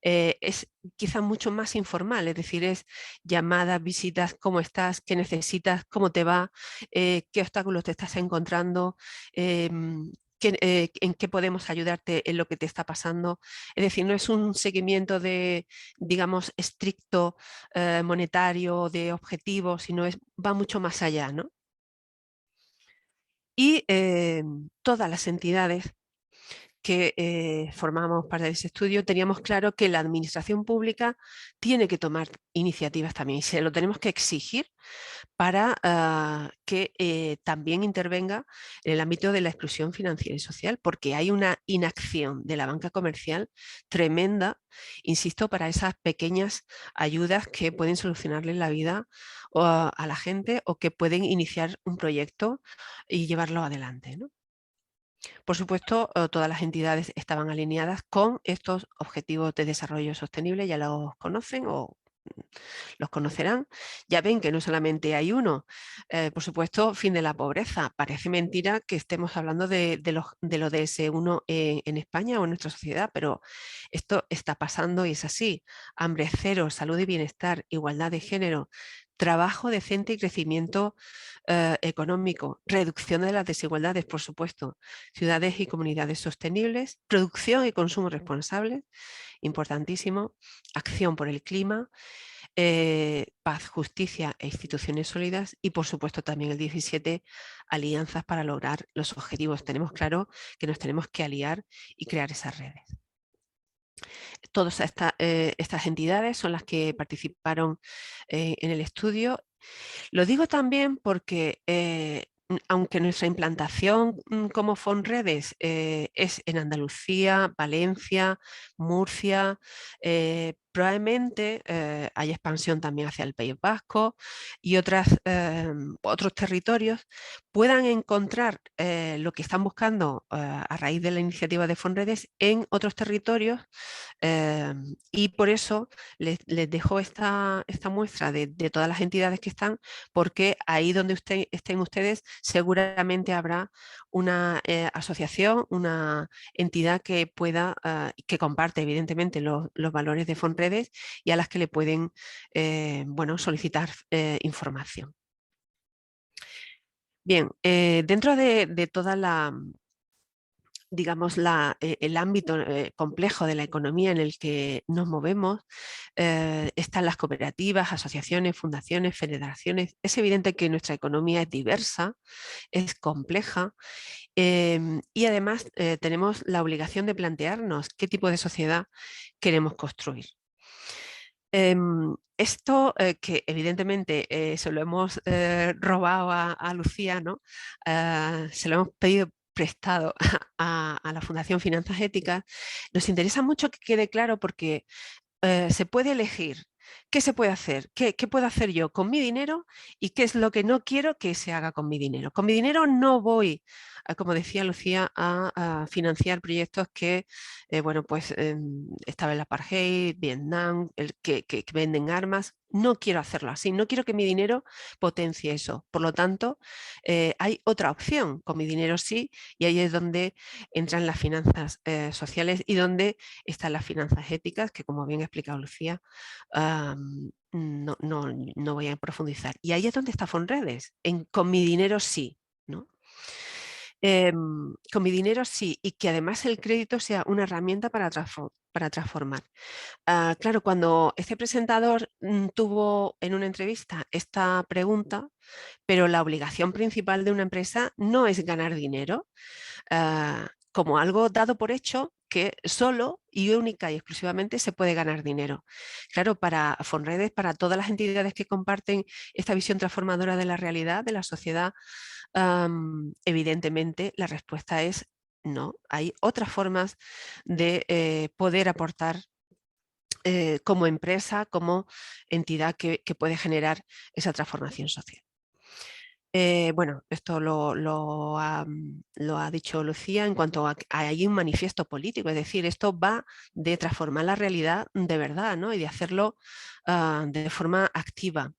es quizá mucho más informal, es decir, es llamadas, visitas, cómo estás, qué necesitas, cómo te va, qué obstáculos te estás encontrando, en qué podemos ayudarte en lo que te está pasando. Es decir, no es un seguimiento de, digamos, estricto monetario, de objetivos, sino va mucho más allá, ¿no? Y todas las entidades que formamos parte de ese estudio teníamos claro que la administración pública tiene que tomar iniciativas también, y se lo tenemos que exigir para que también intervenga en el ámbito de la exclusión financiera y social, porque hay una inacción de la banca comercial tremenda, insisto, para esas pequeñas ayudas que pueden solucionarle la vida a la gente, o que pueden iniciar un proyecto y llevarlo adelante, ¿no? Por supuesto, todas las entidades estaban alineadas con estos objetivos de desarrollo sostenible, ya los conocen o los conocerán. Ya ven que no solamente hay uno. Por supuesto, fin de la pobreza. Parece mentira que estemos hablando de lo DS1 en España o en nuestra sociedad, pero esto está pasando y es así. Hambre cero, salud y bienestar, igualdad de género, trabajo decente y crecimiento económico, reducción de las desigualdades, por supuesto, ciudades y comunidades sostenibles, producción y consumo responsables, importantísimo, acción por el clima, paz, justicia e instituciones sólidas, y por supuesto también el 17, alianzas para lograr los objetivos. Tenemos claro que nos tenemos que aliar y crear esas redes. Todas estas entidades son las que participaron en el estudio. Lo digo también porque aunque nuestra implantación como Fonredes es en Andalucía, Valencia, Murcia, probablemente hay expansión también hacia el País Vasco y otros territorios, puedan encontrar lo que están buscando a raíz de la iniciativa de Fonredes en otros territorios, y por eso les dejo esta muestra de todas las entidades que están, porque ahí donde estén ustedes seguramente habrá una asociación, una entidad que pueda, que comparte evidentemente los valores de Fonredes, y a las que le pueden bueno, solicitar información. Bien, dentro de toda la, digamos, el ámbito complejo de la economía en el que nos movemos, están las cooperativas, asociaciones, fundaciones, federaciones. Es evidente que nuestra economía es diversa, es compleja, y además tenemos la obligación de plantearnos qué tipo de sociedad queremos construir. Esto que evidentemente se lo hemos robado a Lucía, ¿no? Se lo hemos pedido prestado a la Fundación Finanzas Éticas, nos interesa mucho que quede claro, porque se puede elegir qué se puede hacer, qué puedo hacer yo con mi dinero y qué es lo que no quiero que se haga con mi dinero. Con mi dinero no voy como decía Lucía, a financiar proyectos que, bueno, pues estaba el apartheid, Vietnam, que venden armas. No quiero hacerlo así, no quiero que mi dinero potencie eso. Por lo tanto, hay otra opción, con mi dinero sí, y ahí es donde entran las finanzas sociales y donde están las finanzas éticas, que como bien ha explicado Lucía, no voy a profundizar. Y ahí es donde está Fonredes, con mi dinero sí, ¿no? Con mi dinero sí, y que además el crédito sea una herramienta para transformar. Claro, cuando este presentador tuvo en una entrevista esta pregunta, pero la obligación principal de una empresa no es ganar dinero, como algo dado por hecho que solo y única y exclusivamente se puede ganar dinero. Claro, para Fonredes, para todas las entidades que comparten esta visión transformadora de la realidad, de la sociedad, evidentemente la respuesta es no. Hay otras formas de poder aportar como empresa, como entidad que puede generar esa transformación social. Bueno, esto lo ha dicho Lucía en cuanto a que hay un manifiesto político, es decir, esto va de transformar la realidad de verdad, ¿no? Y de hacerlo de forma activa.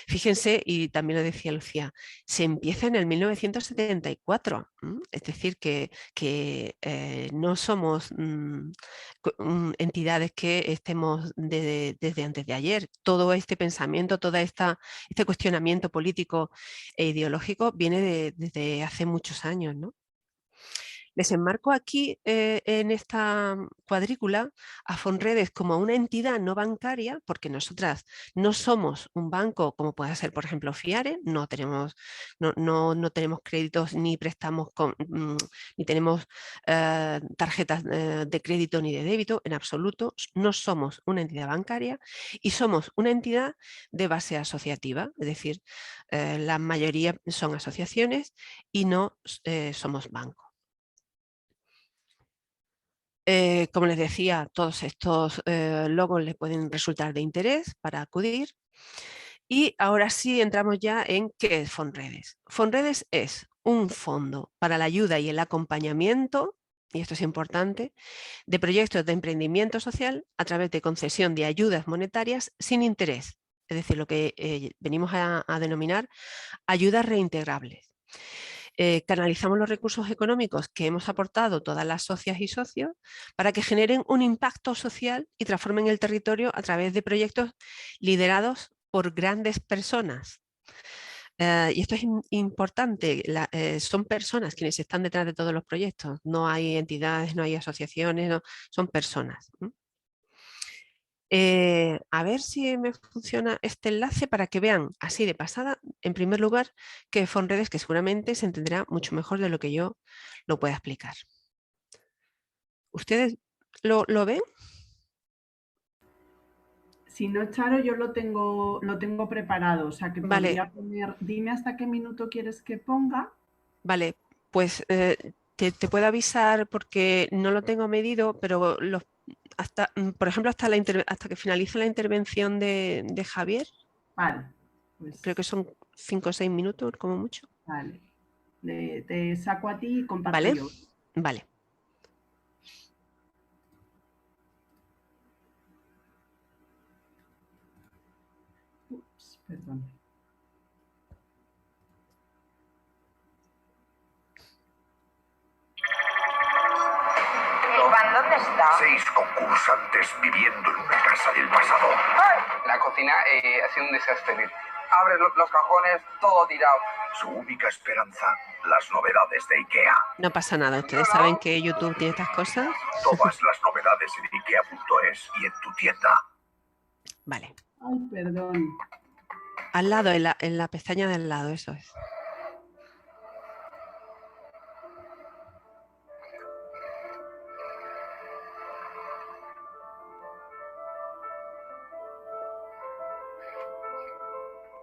Fíjense, y también lo decía Lucía, se empieza en el 1974, es decir, que no somos entidades que estemos desde antes de ayer. Todo este pensamiento, todo este cuestionamiento político e ideológico viene desde hace muchos años, ¿no? Les enmarco aquí en esta cuadrícula a Fonredes como una entidad no bancaria, porque nosotras no somos un banco como puede ser, por ejemplo, Fiare, no tenemos créditos ni prestamos ni tenemos tarjetas de crédito ni de débito, en absoluto. No somos una entidad bancaria y somos una entidad de base asociativa, es decir, la mayoría son asociaciones y no somos bancos. Como les decía, todos estos logos les pueden resultar de interés para acudir. Y ahora sí entramos ya en qué es Fonredes. Fonredes es un fondo para la ayuda y el acompañamiento, y esto es importante, de proyectos de emprendimiento social a través de concesión de ayudas monetarias sin interés. Es decir, lo que venimos a denominar ayudas reintegrables. Canalizamos los recursos económicos que hemos aportado todas las socias y socios para que generen un impacto social y transformen el territorio a través de proyectos liderados por grandes personas. Y esto es importante, son personas quienes están detrás de todos los proyectos, no hay entidades, no hay asociaciones, no, son personas. A ver si me funciona este enlace para que vean así de pasada, en primer lugar, que Fonredes, que seguramente se entenderá mucho mejor de lo que yo lo pueda explicar. ¿Ustedes lo ven? Si no, Charo, yo lo tengo preparado, o sea que Vale, podría poner, dime hasta qué minuto quieres que ponga. vale, pues te puedo avisar porque no lo tengo medido, pero por ejemplo, hasta que finalice la intervención de Javier, Vale, pues creo que son 5 o 6 minutos como mucho. vale. Te saco a ti y comparto Vale, yo. vale. Ups, perdón. ¿Dónde está? 6 concursantes viviendo en una casa del pasado. ¡Ay! La cocina ha sido un desastre. Abres los cajones, todo tirado. Su única esperanza, las novedades de IKEA. No pasa nada, ustedes saben que YouTube tiene estas cosas. Todas las novedades en IKEA.es y en tu tienda. Vale. Ay, perdón. Al lado, en la pestaña del lado, eso es.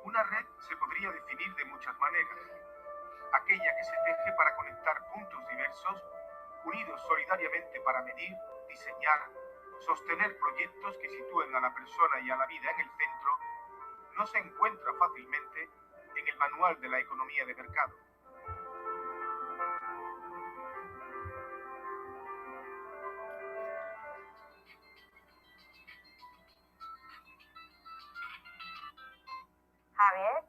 Una red se podría definir de muchas maneras. Aquella que se teje para conectar puntos diversos, unidos solidariamente para medir, diseñar, sostener proyectos que sitúen a la persona y a la vida en el centro, no se encuentra fácilmente en el manual de la economía de mercado. Javier.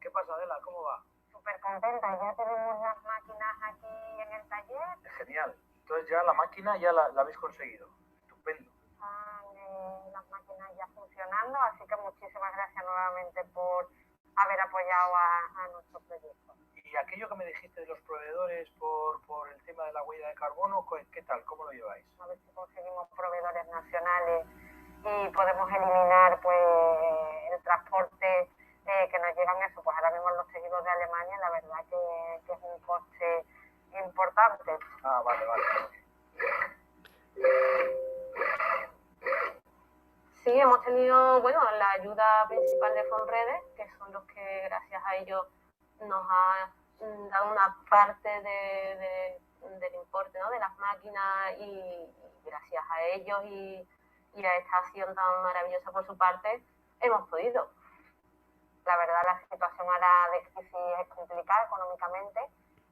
¿Qué pasa, Adela? ¿Cómo va? Súper contenta, ya tenemos las máquinas aquí en el taller. Genial. Entonces ya la máquina ya la habéis conseguido. Estupendo. Están las máquinas ya funcionando, así que muchísimas gracias nuevamente por haber apoyado a nuestro proyecto. Y aquello que me dijiste de los proveedores por el tema de la huella de carbono, ¿qué tal? ¿Cómo lo lleváis? A ver si conseguimos proveedores nacionales y podemos eliminar pues el transporte que nos llegan eso, pues ahora mismo los tejidos de Alemania, la verdad que es un coste importante. Ah, vale. Sí, hemos tenido, bueno, la ayuda principal de Fonredes, que son los que gracias a ellos nos ha dado una parte del importe, ¿no?, de las máquinas, y gracias a ellos y a esta acción tan maravillosa por su parte, hemos podido. La verdad, la situación ahora de crisis es complicada económicamente,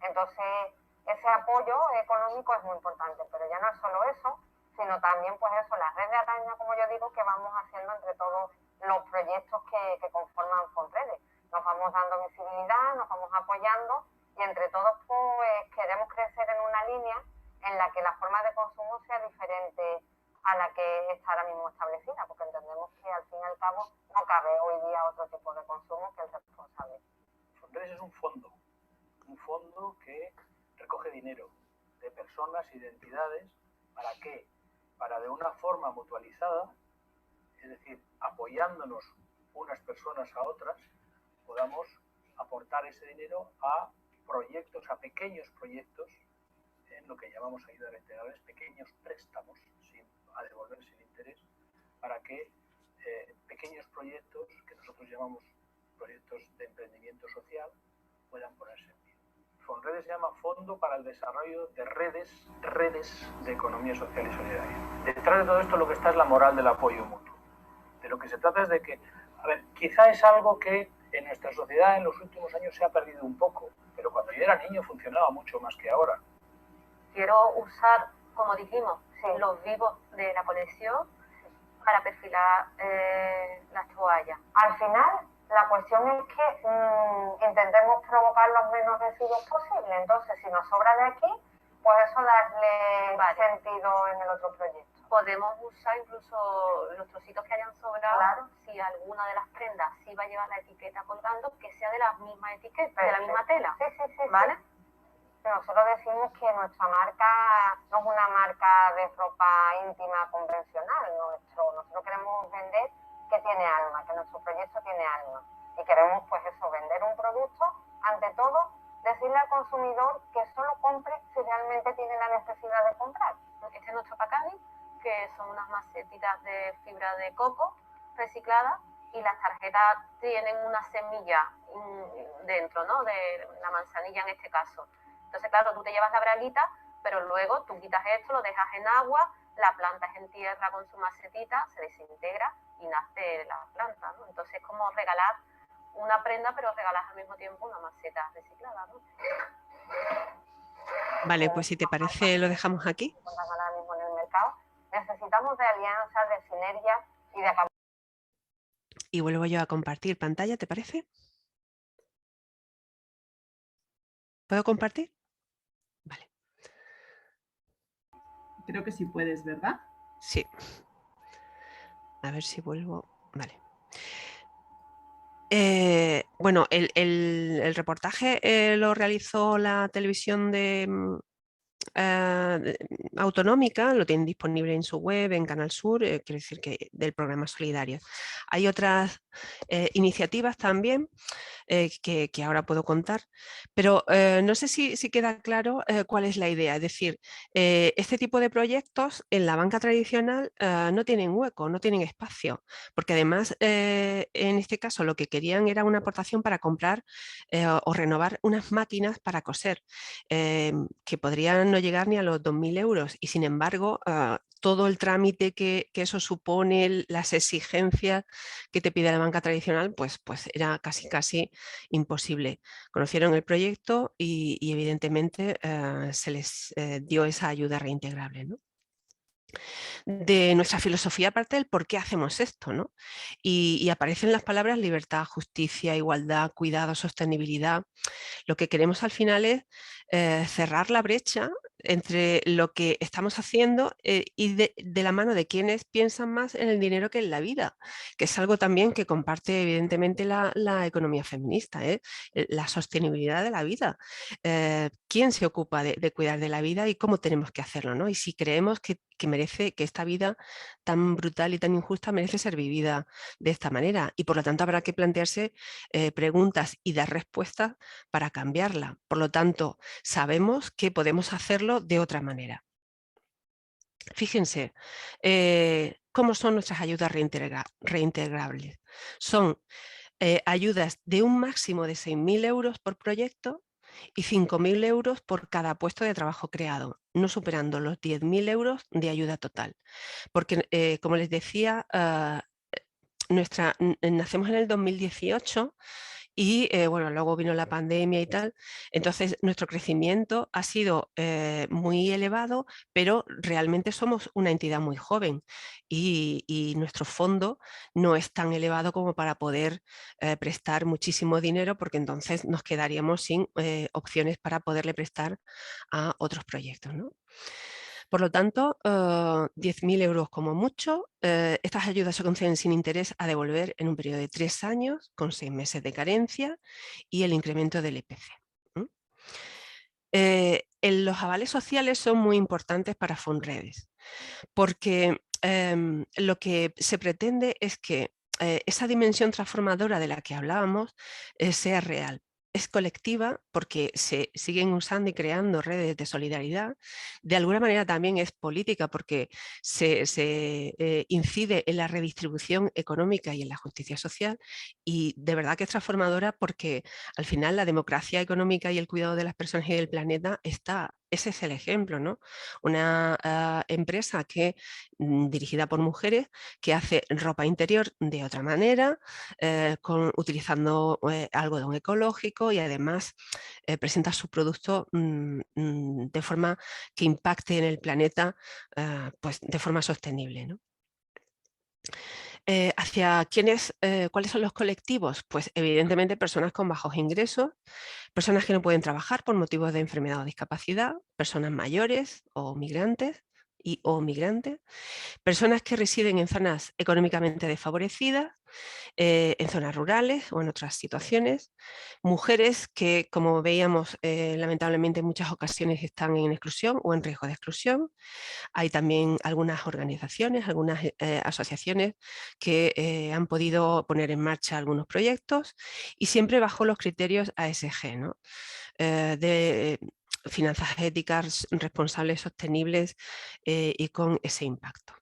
entonces ese apoyo económico es muy importante, pero ya no es solo eso, sino también pues eso, la red de araña, como yo digo, que vamos haciendo entre todos los proyectos que conforman Fonredes. Nos vamos dando visibilidad, nos vamos apoyando y entre todos pues queremos crecer en una línea en la que la forma de consumo sea diferente a la que está ahora mismo establecida, porque entendemos que al fin y al cabo no cabe hoy día otro tipo de consumo que el responsable. Fonredes es un fondo que recoge dinero de personas y de entidades. ¿Para qué? Para de una forma mutualizada, es decir, apoyándonos unas personas a otras, podamos aportar ese dinero a proyectos, a pequeños proyectos, en lo que llamamos ayuda a integrales, pequeños préstamos a devolver sin interés, para que pequeños proyectos, que nosotros llamamos proyectos de emprendimiento social, puedan ponerse en pie. Fonredes se llama Fondo para el Desarrollo de Redes de Economía Social y Solidaria. Detrás de todo esto lo que está es la moral del apoyo mutuo. De lo que se trata es de que, a ver, quizá es algo que en nuestra sociedad en los últimos años se ha perdido un poco, pero cuando yo era niño funcionaba mucho más que ahora. Quiero usar, como dijimos, los vivos de la colección para perfilar las toallas. Al final, la cuestión es que intentemos provocar los menos residuos posibles. Entonces, si nos sobra de aquí, pues eso darle sentido en el otro proyecto. Podemos usar incluso los trocitos que hayan sobrado, claro. Si alguna de las prendas sí va a llevar la etiqueta colgando, que sea de la misma etiqueta, de la misma tela. Sí, ¿vale? Sí. Nosotros decimos que nuestra marca no es una marca de ropa íntima convencional. Nosotros queremos vender que tiene alma, que nuestro proyecto tiene alma. Y queremos, pues eso, vender un producto, ante todo, decirle al consumidor que solo compre si realmente tiene la necesidad de comprar. Este es nuestro packaging, que son unas macetitas de fibra de coco reciclada, y las tarjetas tienen una semilla dentro, ¿no?, de la manzanilla en este caso. Entonces, claro, tú te llevas la braguita, pero luego tú quitas esto, lo dejas en agua, la planta es en tierra con su macetita, se desintegra y nace la planta, ¿no? Entonces es como regalar una prenda, pero regalas al mismo tiempo una maceta reciclada, ¿no? Vale, pues si te parece lo dejamos aquí. Ahora mismo en el mercado necesitamos de alianzas, de sinergias y de... Y vuelvo yo a compartir pantalla, ¿te parece? ¿Puedo compartir? Vale. Creo que sí puedes, ¿verdad? Sí. A ver si vuelvo. Vale. Bueno, el reportaje lo realizó la televisión autonómica, lo tienen disponible en su web, en Canal Sur, quiero decir que del programa solidario. Hay otras iniciativas también que ahora puedo contar, pero no sé si queda claro cuál es la idea. Es decir, este tipo de proyectos en la banca tradicional no tienen hueco, no tienen espacio, porque además en este caso lo que querían era una aportación para comprar o renovar unas máquinas para coser, que podrían no llegar ni a los 2.000 euros, y sin embargo todo el trámite que eso supone, las exigencias que te pide la banca tradicional, pues era casi imposible. Conocieron el proyecto y evidentemente se les dio esa ayuda reintegrable, ¿no? de nuestra filosofía, aparte del por qué hacemos esto, ¿no? Y aparecen las palabras libertad, justicia, igualdad, cuidado, sostenibilidad. Lo que queremos al final es cerrar la brecha entre lo que estamos haciendo y de la mano de quienes piensan más en el dinero que en la vida, que es algo también que comparte evidentemente la economía feminista, la sostenibilidad de la vida. ¿Quién se ocupa de cuidar de la vida y cómo tenemos que hacerlo, ¿no? Y si creemos que merece, que esta vida tan brutal y tan injusta merece ser vivida de esta manera, y por lo tanto habrá que plantearse preguntas y dar respuestas para cambiarla. Por lo tanto, sabemos que podemos hacerlo de otra manera. Fíjense cómo son nuestras ayudas reintegrables. Son ayudas de un máximo de 6.000 euros por proyecto y 5.000 euros por cada puesto de trabajo creado, no superando los 10.000 euros de ayuda total. Porque, como les decía, nacemos en el 2018 y bueno, luego vino la pandemia y tal, entonces nuestro crecimiento ha sido muy elevado, pero realmente somos una entidad muy joven y nuestro fondo no es tan elevado como para poder prestar muchísimo dinero, porque entonces nos quedaríamos sin opciones para poderle prestar a otros proyectos, ¿no? Por lo tanto, 10.000 euros como mucho. Estas ayudas se conceden sin interés a devolver en un periodo de 3 años, con 6 meses de carencia y el incremento del IPC. Los avales sociales son muy importantes para Fonredes, porque lo que se pretende es que esa dimensión transformadora de la que hablábamos sea real. Es colectiva porque se siguen usando y creando redes de solidaridad. De alguna manera también es política porque se incide en la redistribución económica y en la justicia social, y de verdad que es transformadora porque al final la democracia económica y el cuidado de las personas y del planeta ese es el ejemplo, ¿no? Una empresa dirigida por mujeres que hace ropa interior de otra manera, utilizando algodón ecológico, y además presenta su producto de forma que impacte en el planeta pues de forma sostenible, ¿no? ¿Cuáles son los colectivos? Pues evidentemente personas con bajos ingresos, personas que no pueden trabajar por motivos de enfermedad o discapacidad, personas mayores o migrantes o migrantes, personas que residen en zonas económicamente desfavorecidas, en zonas rurales o en otras situaciones, mujeres que, como veíamos, lamentablemente en muchas ocasiones están en exclusión o en riesgo de exclusión. Hay también algunas organizaciones, algunas asociaciones que han podido poner en marcha algunos proyectos, y siempre bajo los criterios ASG, ¿no? De finanzas éticas, responsables, sostenibles y con ese impacto.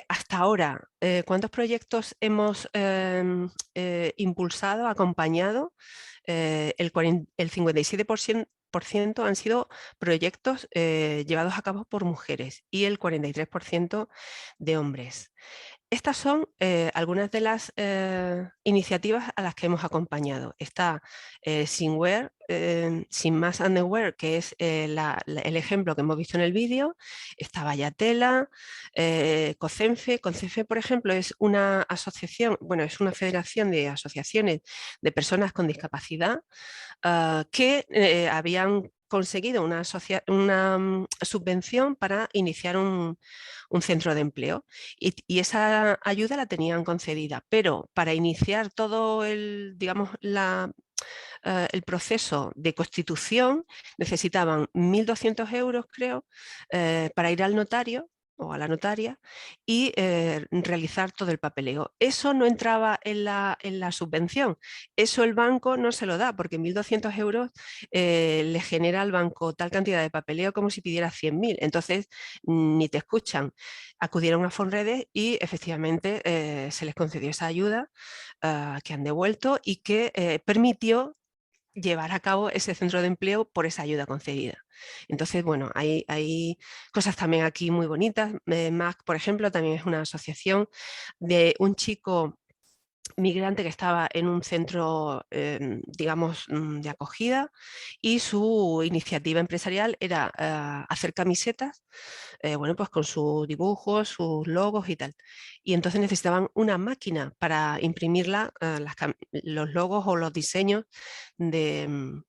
Hasta ahora, ¿cuántos proyectos hemos impulsado, acompañado? El 57% han sido proyectos llevados a cabo por mujeres y el 43% de hombres. Estas son algunas de las iniciativas a las que hemos acompañado. Está Sinware, Sin Más Underwear, que es el ejemplo que hemos visto en el vídeo. Está Vallatela, COCENFE. COCENFE, por ejemplo, es una asociación, bueno, es una federación de asociaciones de personas con discapacidad que habían conseguido una subvención para iniciar un centro de empleo, y esa ayuda la tenían concedida, pero para iniciar todo el proceso de constitución necesitaban 1.200 euros, creo, para ir al notario o a la notaria y realizar todo el papeleo. Eso no entraba en la subvención, eso el banco no se lo da, porque 1.200 euros le genera al banco tal cantidad de papeleo como si pidiera 100.000, entonces ni te escuchan. Acudieron a Fonredes y efectivamente se les concedió esa ayuda que han devuelto y que permitió llevar a cabo ese centro de empleo por esa ayuda concedida. Entonces, bueno, hay cosas también aquí muy bonitas. MAC, por ejemplo, también es una asociación de un chico migrante que estaba en un centro, digamos, de acogida, y su iniciativa empresarial era hacer camisetas, bueno, pues con sus dibujos, sus logos y tal. Y entonces necesitaban una máquina para imprimirla, los logos o los diseños de,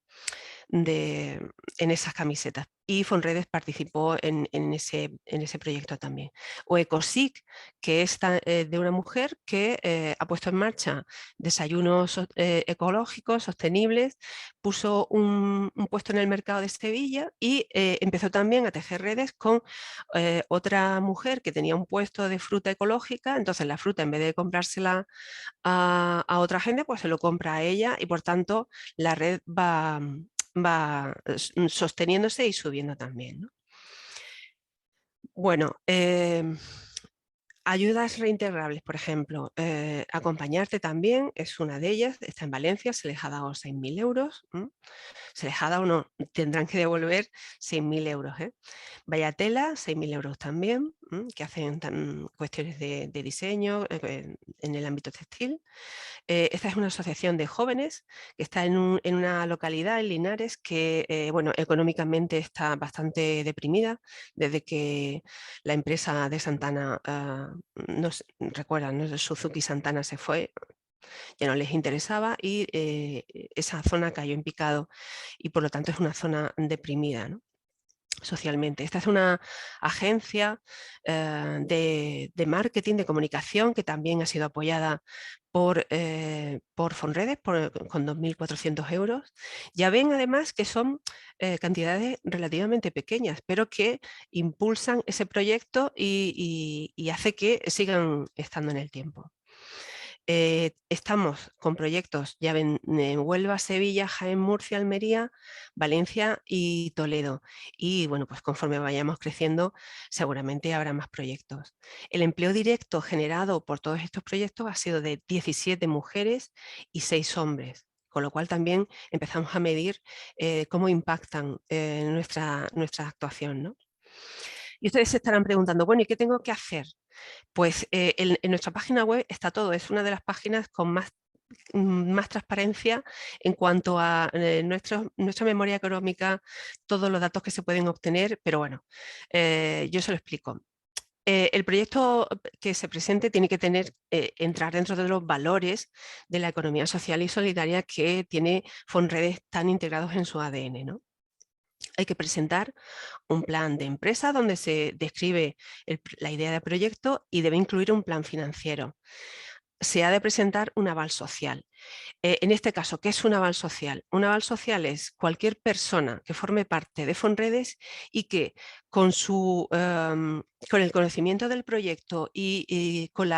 en esas camisetas. Y Fonredes participó en ese proyecto también. O Ecosic, que es de una mujer que ha puesto en marcha desayunos ecológicos, sostenibles, puso un puesto en el mercado de Sevilla y empezó también a tejer redes con otra mujer que tenía un puesto de fruta ecológica. Entonces la fruta, en vez de comprársela a otra gente, pues se lo compra a ella, y por tanto la red va sosteniéndose y subiendo también, ¿no? Bueno, ayudas reintegrables, por ejemplo, Acompañarte también es una de ellas, está en Valencia, se les ha dado 6.000 euros, se les ha dado o no, tendrán que devolver 6.000 euros. Vaya Tela, 6.000 euros también, que hacen cuestiones de diseño en el ámbito textil. Esta es una asociación de jóvenes que está en una localidad, en Linares, que bueno, económicamente está bastante deprimida desde que la empresa de Santana, no sé, recuerdan, ¿no? Suzuki Santana se fue, ya no les interesaba, y esa zona cayó en picado, y por lo tanto es una zona deprimida, ¿no? Socialmente. Esta es una agencia de marketing, de comunicación, que también ha sido apoyada por Fonredes con 2.400 euros. Ya ven además que son cantidades relativamente pequeñas, pero que impulsan ese proyecto y hace que sigan estando en el tiempo. Estamos con proyectos, ya ven, en Huelva, Sevilla, Jaén, Murcia, Almería, Valencia y Toledo. Y bueno, pues conforme vayamos creciendo, seguramente habrá más proyectos. El empleo directo generado por todos estos proyectos ha sido de 17 mujeres y 6 hombres, con lo cual también empezamos a medir cómo impactan nuestra actuación, ¿no? Y ustedes se estarán preguntando, bueno, ¿y qué tengo que hacer? Pues en nuestra página web está todo, es una de las páginas con más transparencia en cuanto a nuestra memoria económica, todos los datos que se pueden obtener, pero bueno, yo se lo explico. El proyecto que se presente tiene que entrar dentro de los valores de la economía social y solidaria que tiene Fonredes tan integrados en su ADN, ¿no? Hay que presentar un plan de empresa donde se describe la idea de proyecto y debe incluir un plan financiero. Se ha de presentar un aval social. En este caso, ¿qué es un aval social? Un aval social es cualquier persona que forme parte de Fonredes y que con el conocimiento del proyecto y con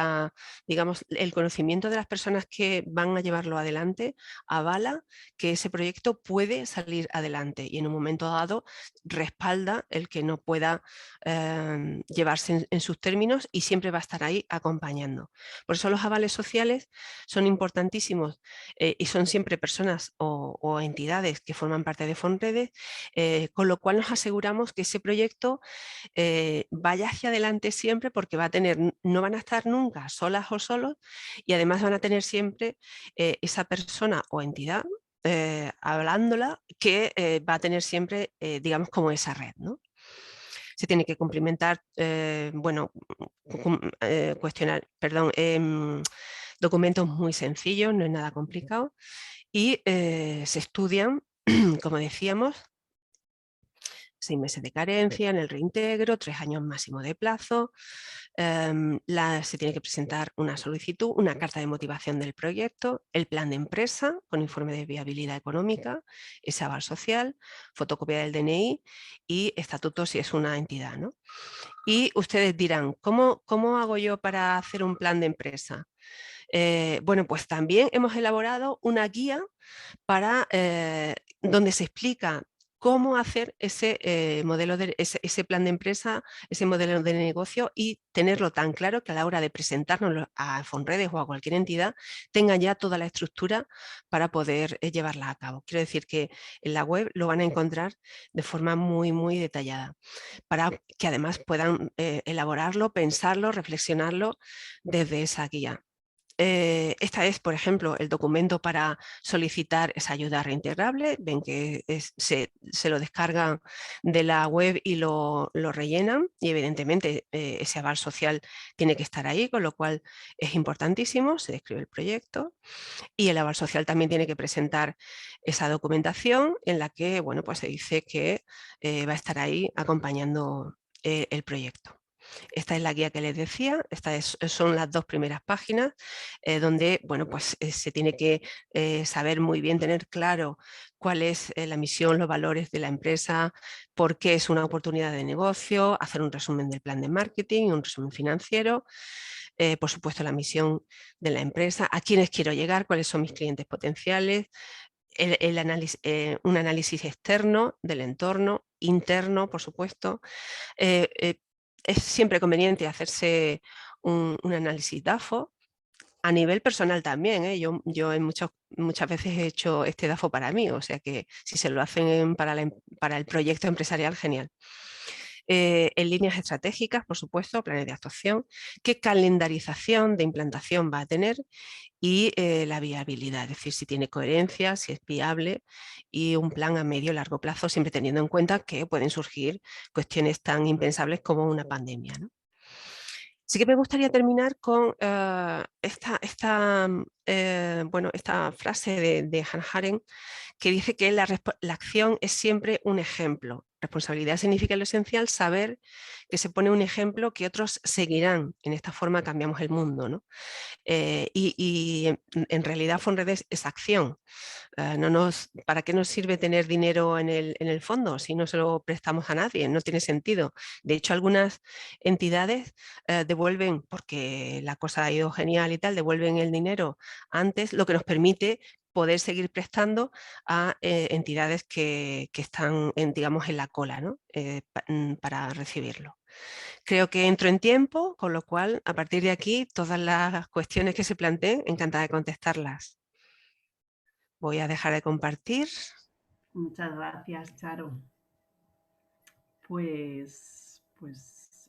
digamos, el conocimiento de las personas que van a llevarlo adelante, avala que ese proyecto puede salir adelante, y en un momento dado respalda el que no pueda llevarse en sus términos, y siempre va a estar ahí acompañando. Por eso los avales sociales son importantísimos. Y son siempre personas o entidades que forman parte de Fonredes, con lo cual nos aseguramos que ese proyecto vaya hacia adelante siempre, porque no van a estar nunca solas o solos, y además van a tener siempre esa persona o entidad hablándola, que va a tener siempre, digamos, como esa red, ¿no? Se tiene que cumplimentar, bueno, documentos muy sencillos, no es nada complicado, y se estudian, como decíamos, 6 meses de carencia en el reintegro, 3 años máximo de plazo. Se tiene que presentar una solicitud, una carta de motivación del proyecto, el plan de empresa con informe de viabilidad económica, ese aval social, fotocopia del DNI y estatuto si es una entidad, ¿no? Y ustedes dirán, ¿cómo hago yo para hacer un plan de empresa? Bueno, pues también hemos elaborado una guía donde se explica cómo hacer ese ese plan de empresa, ese modelo de negocio, y tenerlo tan claro que a la hora de presentarnos a Fonredes o a cualquier entidad tengan ya toda la estructura para poder llevarla a cabo. Quiero decir que en la web lo van a encontrar de forma muy, muy detallada, para que además puedan elaborarlo, pensarlo, reflexionarlo desde esa guía. Esta es, por ejemplo, el documento para solicitar esa ayuda reintegrable. Ven que se lo descargan de la web y lo rellenan, y evidentemente ese aval social tiene que estar ahí, con lo cual es importantísimo. Se describe el proyecto y el aval social también tiene que presentar esa documentación en la que, bueno, pues se dice que va a estar ahí acompañando el proyecto. Esta es la guía que les decía, son las 2 primeras páginas, donde, bueno, pues se tiene que saber muy bien, tener claro cuál es la misión, los valores de la empresa, por qué es una oportunidad de negocio, hacer un resumen del plan de marketing, un resumen financiero, por supuesto la misión de la empresa, a quiénes quiero llegar, cuáles son mis clientes potenciales, un análisis externo del entorno, interno, por supuesto. Es siempre conveniente hacerse un análisis DAFO, a nivel personal también. Yo muchas veces he hecho este DAFO para mí, o sea que si se lo hacen para el proyecto empresarial, genial. En líneas estratégicas, por supuesto, planes de actuación, qué calendarización de implantación va a tener y la viabilidad, es decir, si tiene coherencia, si es viable, y un plan a medio y largo plazo, siempre teniendo en cuenta que pueden surgir cuestiones tan impensables como una pandemia, ¿no? Sí que me gustaría terminar con esta frase de Hannah Arendt, que dice que la acción es siempre un ejemplo. Responsabilidad significa, en lo esencial, saber que se pone un ejemplo que otros seguirán. En esta forma cambiamos el mundo, ¿no? Y en realidad Fonredes es acción. ¿Para qué nos sirve tener dinero en el fondo si no se lo prestamos a nadie? No tiene sentido. De hecho, algunas entidades devuelven, porque la cosa ha ido genial y tal, devuelven el dinero antes, lo que nos permite poder seguir prestando a entidades que están, digamos, en la cola, ¿no? Para recibirlo. Creo que entro en tiempo, con lo cual, a partir de aquí, todas las cuestiones que se planteen, encantada de contestarlas. Voy a dejar de compartir. Muchas gracias, Charo. Pues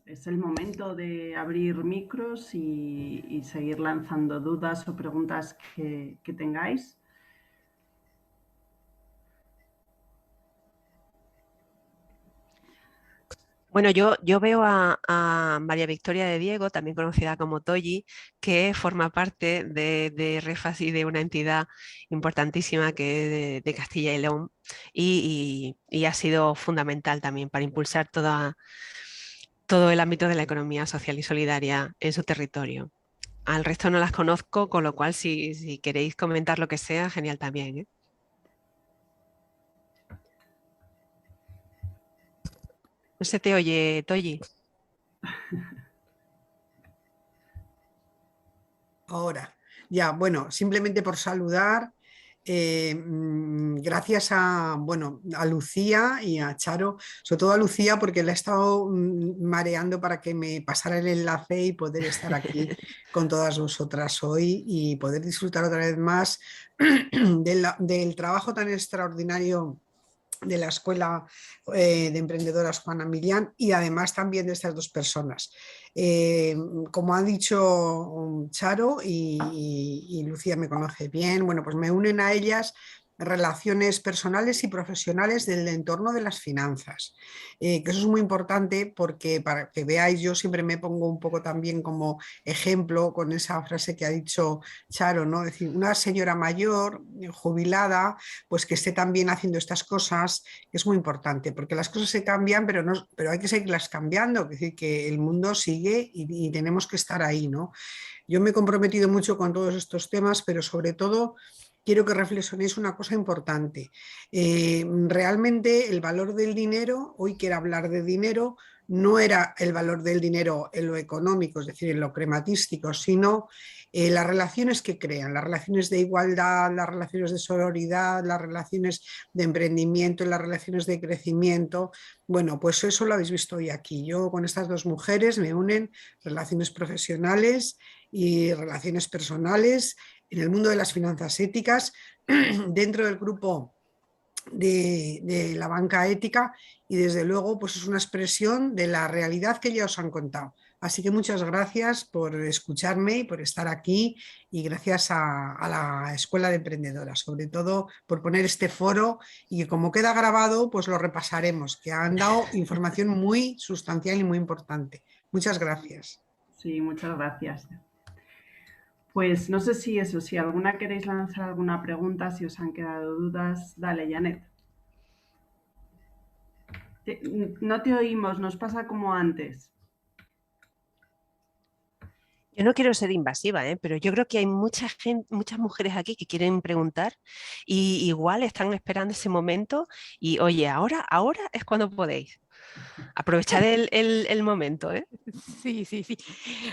es el momento de abrir micros y seguir lanzando dudas o preguntas que tengáis. Bueno, yo veo a María Victoria de Diego, también conocida como Toyi, que forma parte de REFAS y de una entidad importantísima que es de Castilla y León, y ha sido fundamental también para impulsar todo el ámbito de la economía social y solidaria en su territorio. Al resto no las conozco, con lo cual si queréis comentar lo que sea, genial también, ¿eh? No se te oye, Toyi. Ahora, ya, bueno, simplemente por saludar, gracias a Lucía y a Charo, sobre todo a Lucía porque la he estado mareando para que me pasara el enlace y poder estar aquí con todas vosotras hoy y poder disfrutar otra vez más del trabajo tan extraordinario de la Escuela de Emprendedoras Juana Millán y además también de estas 2 personas. Como ha dicho Charo y Lucía me conoce bien, bueno, pues me unen a ellas relaciones personales y profesionales del entorno de las finanzas, que eso es muy importante porque para que veáis, yo siempre me pongo un poco también como ejemplo con esa frase que ha dicho Charo, ¿no? Es decir, una señora mayor, jubilada, pues que esté también haciendo estas cosas, es muy importante, porque las cosas se cambian, pero hay que seguirlas cambiando, es decir, que el mundo sigue y tenemos que estar ahí, ¿no? Yo me he comprometido mucho con todos estos temas, pero sobre todo quiero que reflexionéis una cosa importante. Realmente el valor del dinero, hoy quiero hablar de dinero, no era el valor del dinero en lo económico, es decir, en lo crematístico, sino las relaciones que crean, las relaciones de igualdad, las relaciones de sororidad, las relaciones de emprendimiento, las relaciones de crecimiento. Bueno, pues eso lo habéis visto hoy aquí. Yo con estas 2 mujeres me unen relaciones profesionales y relaciones personales en el mundo de las finanzas éticas, dentro del grupo de la banca ética, y desde luego pues es una expresión de la realidad que ya os han contado. Así que muchas gracias por escucharme y por estar aquí, y gracias a la Escuela de Emprendedoras, sobre todo por poner este foro, y que como queda grabado, pues lo repasaremos, que han dado información muy sustancial y muy importante. Muchas gracias. Sí, muchas gracias. Pues no sé si alguna queréis lanzar alguna pregunta, si os han quedado dudas, dale, Janet. No te oímos, nos pasa como antes. Yo no quiero ser invasiva, pero yo creo que hay muchas mujeres aquí que quieren preguntar y igual están esperando ese momento y, oye, ahora es cuando podéis. Aprovechar el momento, ¿eh? Sí.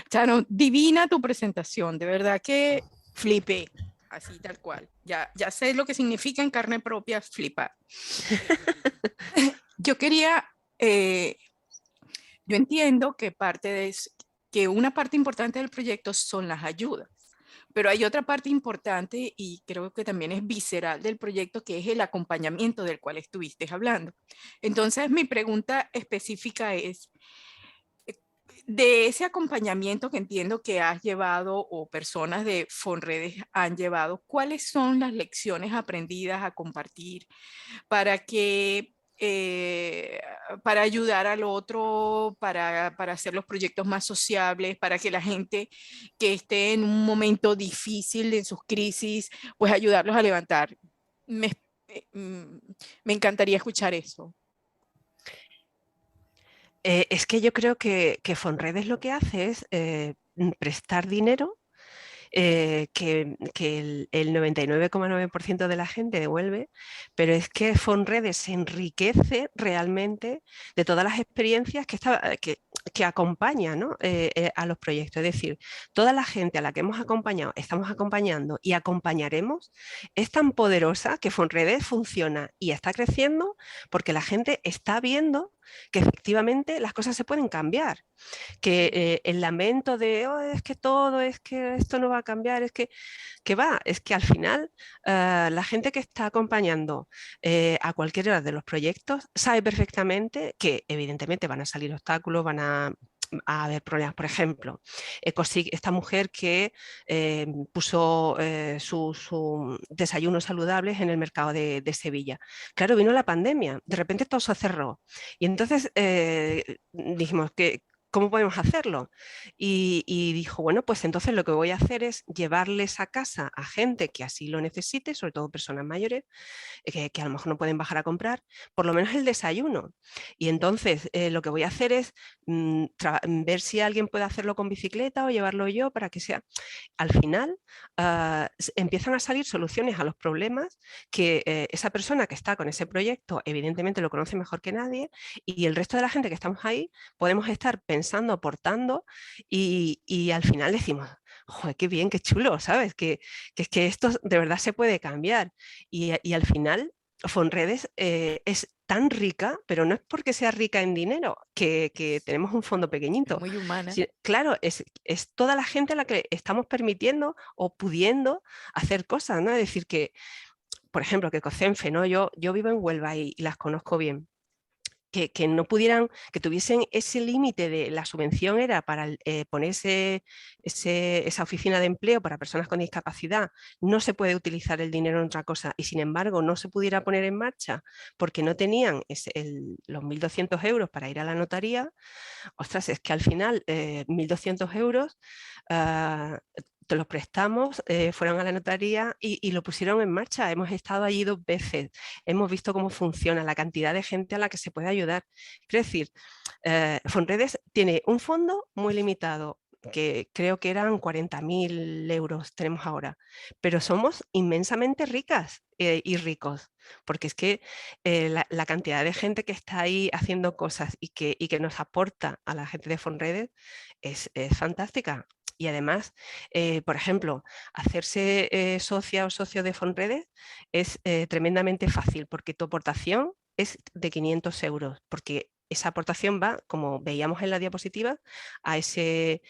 Charo, divina tu presentación, de verdad que flipé, así tal cual. Ya sé lo que significa en carne propia flipar. Yo quería, yo entiendo que una parte importante del proyecto son las ayudas, pero hay otra parte importante y creo que también es visceral del proyecto, que es el acompañamiento del cual estuviste hablando. Entonces, mi pregunta específica es, de ese acompañamiento que entiendo que has llevado o personas de Fonredes han llevado, ¿cuáles son las lecciones aprendidas a compartir para que para ayudar al otro, para hacer los proyectos más sociables, para que la gente que esté en un momento difícil en sus crisis, pues ayudarlos a levantar? Me encantaría escuchar eso. Es que yo creo que Fonredes lo que hace es prestar dinero que el 99,9% de la gente devuelve, pero es que Fonredes se enriquece realmente de todas las experiencias que acompañan, ¿no? A los proyectos. Es decir, toda la gente a la que hemos acompañado, estamos acompañando y acompañaremos, es tan poderosa que Fonredes funciona y está creciendo porque la gente está viendo que efectivamente las cosas se pueden cambiar, que el lamento de es que esto no va a cambiar, es que al final la gente que está acompañando a cualquiera de los proyectos sabe perfectamente que evidentemente van a salir obstáculos, van a haber problemas. Por ejemplo, esta mujer que puso sus desayunos saludables en el mercado de Sevilla. Claro, vino la pandemia, de repente todo se cerró. Y entonces dijimos que ¿cómo podemos hacerlo? Y dijo, bueno, pues entonces lo que voy a hacer es llevarles a casa a gente que así lo necesite, sobre todo personas mayores, que a lo mejor no pueden bajar a comprar, por lo menos el desayuno. Y entonces lo que voy a hacer es ver si alguien puede hacerlo con bicicleta o llevarlo yo para que sea... Al final empiezan a salir soluciones a los problemas que esa persona que está con ese proyecto evidentemente lo conoce mejor que nadie, y el resto de la gente que estamos ahí podemos estar pensando, aportando y al final decimos, joder, qué bien, qué chulo, ¿sabes? Que esto de verdad se puede cambiar. Y al final Fonredes es tan rica, pero no es porque sea rica en dinero, que tenemos un fondo pequeñito. Es muy humana. Claro, es toda la gente a la que estamos permitiendo o pudiendo hacer cosas, ¿no? Es decir, que, por ejemplo, que Cocenfe, ¿no? Yo vivo en Huelva y las conozco bien. Que no pudieran, que tuviesen ese límite de la subvención era para ponerse esa oficina de empleo para personas con discapacidad, no se puede utilizar el dinero en otra cosa, y sin embargo no se pudiera poner en marcha porque no tenían los 1.200 euros para ir a la notaría. Ostras, es que al final 1.200 euros te los prestamos, fueron a la notaría y lo pusieron en marcha. Hemos estado allí 2 veces, hemos visto cómo funciona, la cantidad de gente a la que se puede ayudar. Quiero decir, Fonredes tiene un fondo muy limitado, que creo que eran 40.000 euros tenemos ahora, pero somos inmensamente ricas y ricos, porque es que la cantidad de gente que está ahí haciendo cosas y que nos aporta a la gente de Fonredes es fantástica. Y además, por ejemplo, hacerse socia o socio de Fonredes es tremendamente fácil, porque tu aportación es de 500 euros, porque esa aportación va, como veíamos en la diapositiva, a ese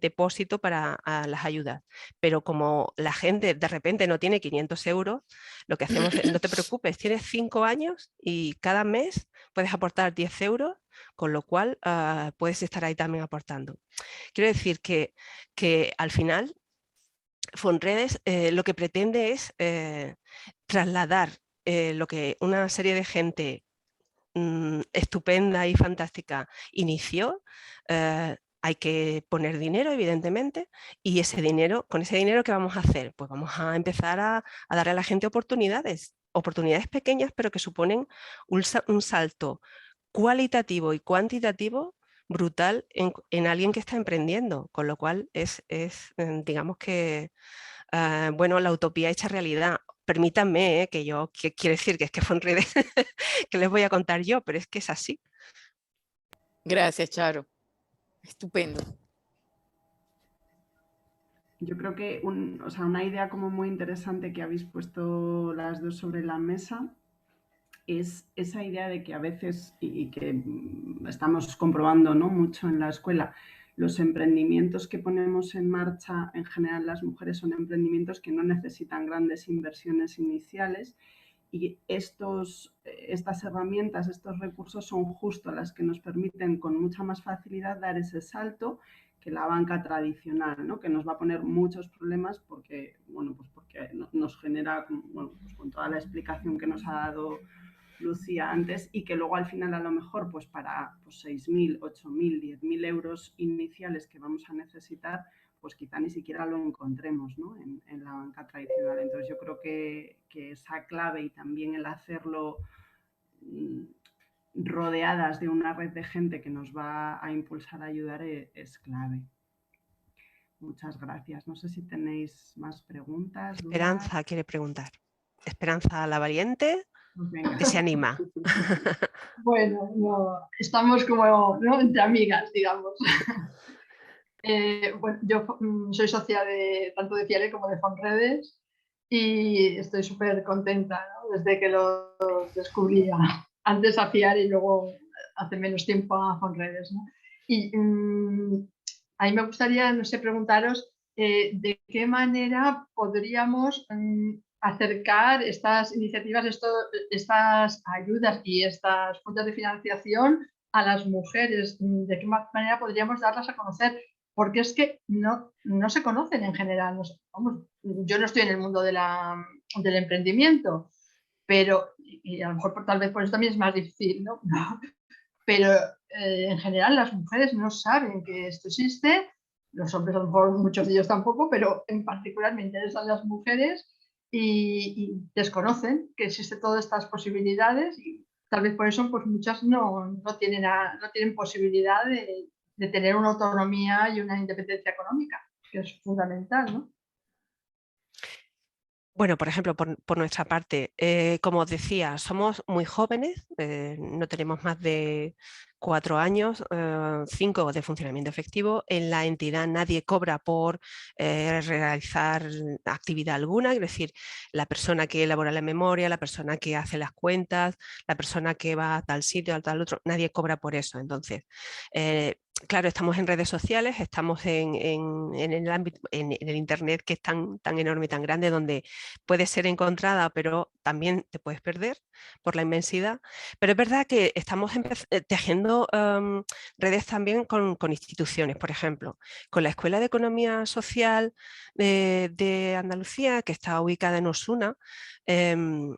depósito para las ayudas. Pero como la gente de repente no tiene 500 euros, lo que hacemos es, no te preocupes, tienes 5 años y cada mes puedes aportar 10 euros, con lo cual puedes estar ahí también aportando. Quiero decir que al final Fonredes lo que pretende es trasladar lo que una serie de gente estupenda y fantástica inició. Hay que poner dinero, evidentemente, y ese dinero, con ese dinero, ¿qué vamos a hacer? Pues vamos a empezar a darle a la gente oportunidades pequeñas, pero que suponen un salto cualitativo y cuantitativo brutal en alguien que está emprendiendo, con lo cual es digamos que, bueno, la utopía hecha realidad. Permítanme que quiero decir que es que Fonredes, que les voy a contar yo, pero es que es así. Gracias, Charo. Estupendo. Yo creo que una idea como muy interesante que habéis puesto las dos sobre la mesa es esa idea de que a veces, y que estamos comprobando, ¿no?, mucho en la escuela, los emprendimientos que ponemos en marcha, en general las mujeres, son emprendimientos que no necesitan grandes inversiones iniciales, y estas herramientas, estos recursos son justo las que nos permiten con mucha más facilidad dar ese salto que la banca tradicional, ¿no?, que nos va a poner muchos problemas porque, bueno, pues porque nos genera, bueno, pues con toda la explicación que nos ha dado Lucía antes, y que luego al final a lo mejor pues para 6.000, 8.000, 10.000 euros iniciales que vamos a necesitar, pues quizá ni siquiera lo encontremos, ¿no?, en la banca tradicional. Entonces yo creo que esa clave, y también el hacerlo rodeadas de una red de gente que nos va a impulsar a ayudar, es clave. Muchas gracias. No sé si tenéis más preguntas. Esperanza dudas. quiere preguntar. Esperanza, la valiente, que se anima. Bueno, no, estamos como, ¿no?, entre amigas, digamos. Bueno, yo soy socia tanto de FIARE como de Fonredes y estoy súper contenta, ¿no?, desde que lo descubrí antes a FIARE y luego hace menos tiempo a Fonredes, ¿no? Y a mí me gustaría, no sé, preguntaros de qué manera podríamos acercar estas iniciativas, estas ayudas y estas fuentes de financiación a las mujeres, de qué manera podríamos darlas a conocer, porque es que no se conocen en general. Vamos, yo no estoy en el mundo del emprendimiento, pero, y a lo mejor tal vez por eso también es más difícil, ¿no? Pero en general las mujeres no saben que esto existe, los hombres a lo mejor muchos de ellos tampoco, pero en particular me interesan las mujeres y desconocen que existen todas estas posibilidades, y tal vez por eso pues muchas no tienen posibilidad de tener una autonomía y una independencia económica, que es fundamental, ¿no? Bueno, por ejemplo, por nuestra parte, como os decía, somos muy jóvenes, no tenemos más de 4 años, 5 de funcionamiento efectivo. En la entidad nadie cobra por realizar actividad alguna, es decir, la persona que elabora la memoria, la persona que hace las cuentas, la persona que va a tal sitio, a tal otro, nadie cobra por eso. Entonces, claro, estamos en redes sociales, estamos en el ámbito, en el internet, que es tan enorme y tan grande, donde puedes ser encontrada, pero también te puedes perder por la inmensidad. Pero es verdad que estamos tejiendo redes también con instituciones, por ejemplo, con la Escuela de Economía Social de Andalucía, que está ubicada en Osuna. En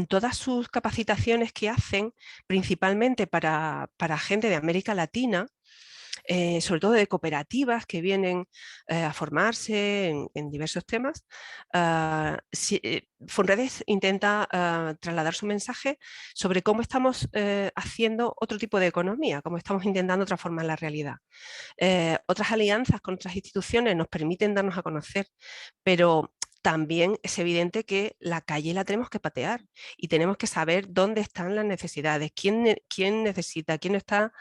todas sus capacitaciones que hacen, principalmente para gente de América Latina, sobre todo de cooperativas que vienen a formarse en diversos temas, Fonredes intenta trasladar su mensaje sobre cómo estamos haciendo otro tipo de economía, cómo estamos intentando transformar la realidad. Otras alianzas con otras instituciones nos permiten darnos a conocer, pero también es evidente que la calle la tenemos que patear y tenemos que saber dónde están las necesidades, quién necesita, quién está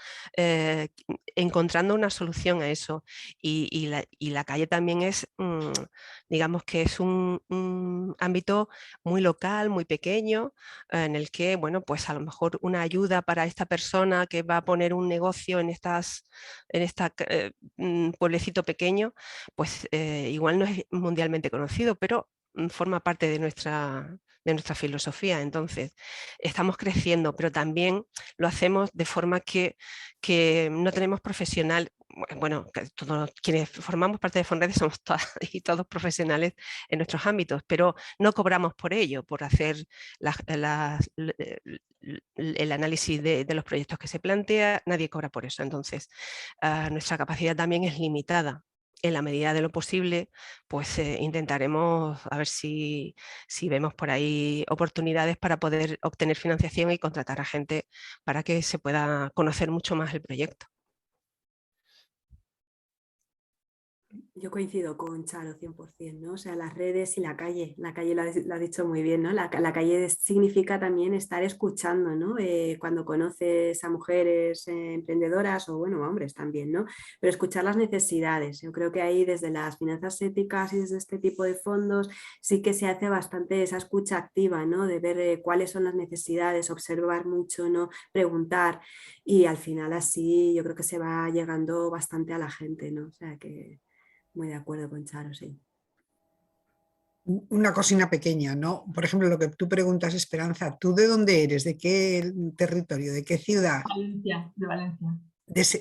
encontrando una solución a eso. Y la calle también es, digamos que es un ámbito muy local, muy pequeño, en el que, bueno, pues a lo mejor una ayuda para esta persona que va a poner un negocio en este pueblecito pequeño, pues igual no es mundialmente conocido, pero forma parte de nuestra filosofía. Entonces, estamos creciendo, pero también lo hacemos de forma que no tenemos profesional. Bueno, todos quienes formamos parte de Fonredes somos todas y todos profesionales en nuestros ámbitos, pero no cobramos por ello, por hacer el análisis de los proyectos que se plantea, nadie cobra por eso. Entonces, nuestra capacidad también es limitada. En la medida de lo posible, pues intentaremos a ver si vemos por ahí oportunidades para poder obtener financiación y contratar a gente para que se pueda conocer mucho más el proyecto. Yo coincido con Charo 100%, ¿no? O sea, las redes y la calle lo ha dicho muy bien, ¿no? La calle significa también estar escuchando, ¿no? Cuando conoces a mujeres emprendedoras o, bueno, hombres también, ¿no? Pero escuchar las necesidades. Yo creo que ahí desde las finanzas éticas y desde este tipo de fondos sí que se hace bastante esa escucha activa, ¿no? De ver cuáles son las necesidades, observar mucho, ¿no? Preguntar y al final así yo creo que se va llegando bastante a la gente, ¿no? O sea que... Muy de acuerdo con Charo, sí. Una cocina pequeña, ¿no? Por ejemplo, lo que tú preguntas, Esperanza, ¿tú de dónde eres? ¿De qué territorio? ¿De qué ciudad? Valencia, de Valencia.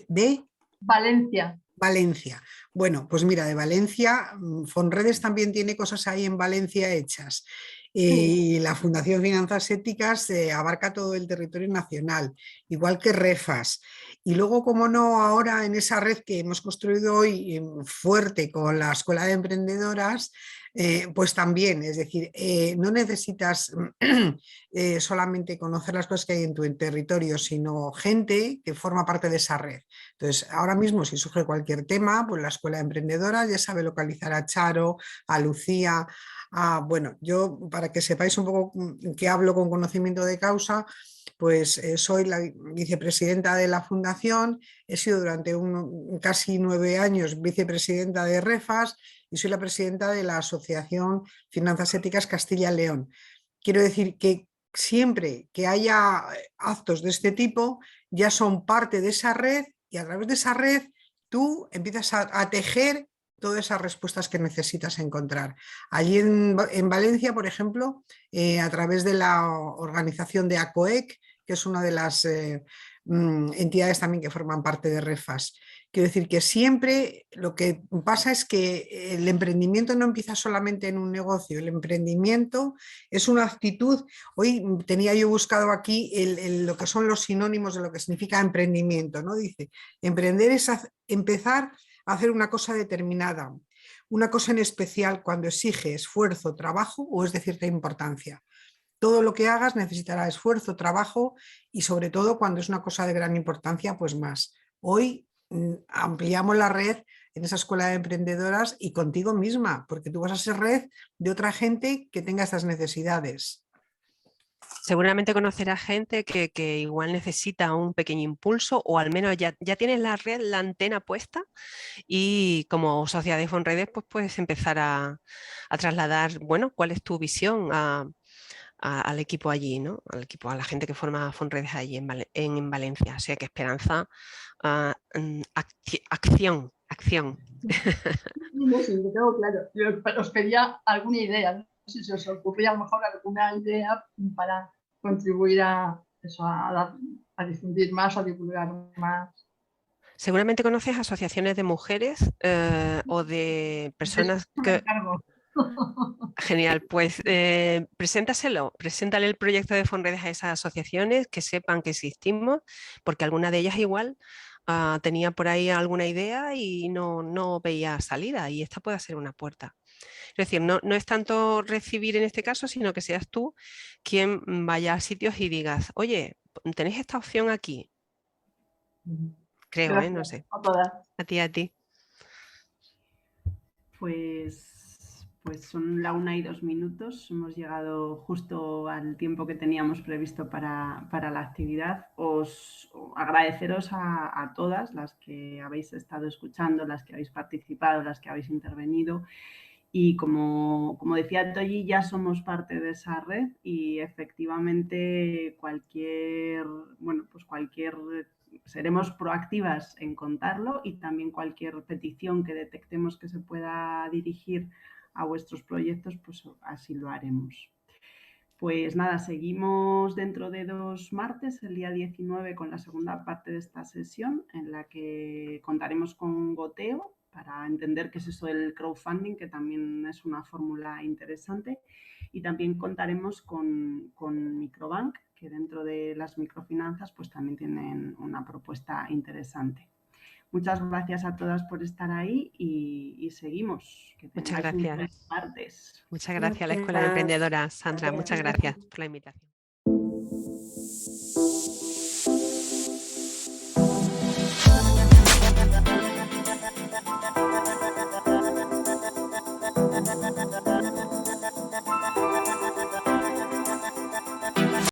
¿De? Valencia. Valencia. Bueno, pues mira, de Valencia, Fonredes también tiene cosas ahí en Valencia hechas. Y la Fundación Finanzas Éticas abarca todo el territorio nacional, igual que Refas. Y luego, como no, ahora en esa red que hemos construido hoy fuerte con la Escuela de Emprendedoras, pues también, es decir, no necesitas solamente conocer las cosas que hay en tu territorio, sino gente que forma parte de esa red. Entonces, ahora mismo, si surge cualquier tema, pues la Escuela de Emprendedoras ya sabe localizar a Charo, a Lucía. Bueno, yo, para que sepáis un poco que hablo con conocimiento de causa, pues soy la vicepresidenta de la fundación, he sido durante casi 9 años vicepresidenta de Refas y soy la presidenta de la Asociación Finanzas Éticas Castilla-León. Quiero decir que siempre que haya actos de este tipo, ya son parte de esa red y a través de esa red tú empiezas a tejer todas esas respuestas que necesitas encontrar. Allí en Valencia, por ejemplo, a través de la organización de ACOEC, que es una de las entidades también que forman parte de Refas. Quiero decir que siempre lo que pasa es que el emprendimiento no empieza solamente en un negocio, el emprendimiento es una actitud. Hoy tenía yo buscado aquí lo que son los sinónimos de lo que significa emprendimiento, ¿no? Dice, emprender es empezar a hacer una cosa determinada, una cosa en especial cuando exige esfuerzo, trabajo o es de cierta importancia. Todo lo que hagas necesitará esfuerzo, trabajo y sobre todo cuando es una cosa de gran importancia, pues más. Hoy ampliamos la red en esa escuela de emprendedoras y contigo misma, porque tú vas a ser red de otra gente que tenga estas necesidades. Seguramente conocerás gente que igual necesita un pequeño impulso o al menos ya tienes la red, la antena puesta y como sociedad de Fonredes pues puedes empezar a trasladar, bueno, cuál es tu visión al equipo allí, ¿no? Al equipo, a la gente que forma Fonredes allí en Valencia. O sea que Esperanza, acción. No, sí, lo tengo claro. Yo os pedía alguna idea, no sé si os ocurría a lo mejor alguna idea para contribuir a eso, a difundir más, a divulgar más. Seguramente conoces asociaciones de mujeres o de personas que... Genial, pues preséntale el proyecto de Fonredes a esas asociaciones, que sepan que existimos, porque alguna de ellas igual tenía por ahí alguna idea y no veía salida y esta puede ser una puerta. Es decir, no es tanto recibir en este caso, sino que seas tú quien vaya a sitios y digas, oye, tenéis esta opción aquí. Creo, Gracias, no sé. a todas. A ti. Pues Pues son la 1:02. Hemos llegado justo al tiempo que teníamos previsto para la actividad. Os agradeceros a todas las que habéis estado escuchando, las que habéis participado, las que habéis intervenido. Y como decía Toyi, ya somos parte de esa red y efectivamente seremos proactivas en contarlo, y también cualquier petición que detectemos que se pueda dirigir a vuestros proyectos, pues así lo haremos. Pues nada, seguimos dentro de 2 martes, el día 19, con la segunda parte de esta sesión, en la que contaremos con goteo para entender qué es eso del crowdfunding, que también es una fórmula interesante, y también contaremos con Microbank, que dentro de las microfinanzas pues también tienen una propuesta interesante. Muchas gracias a todas por estar ahí y seguimos. Que Muchas gracias. martes. Muchas gracias a la Escuela de Emprendedoras, Sandra. Muchas gracias por la invitación.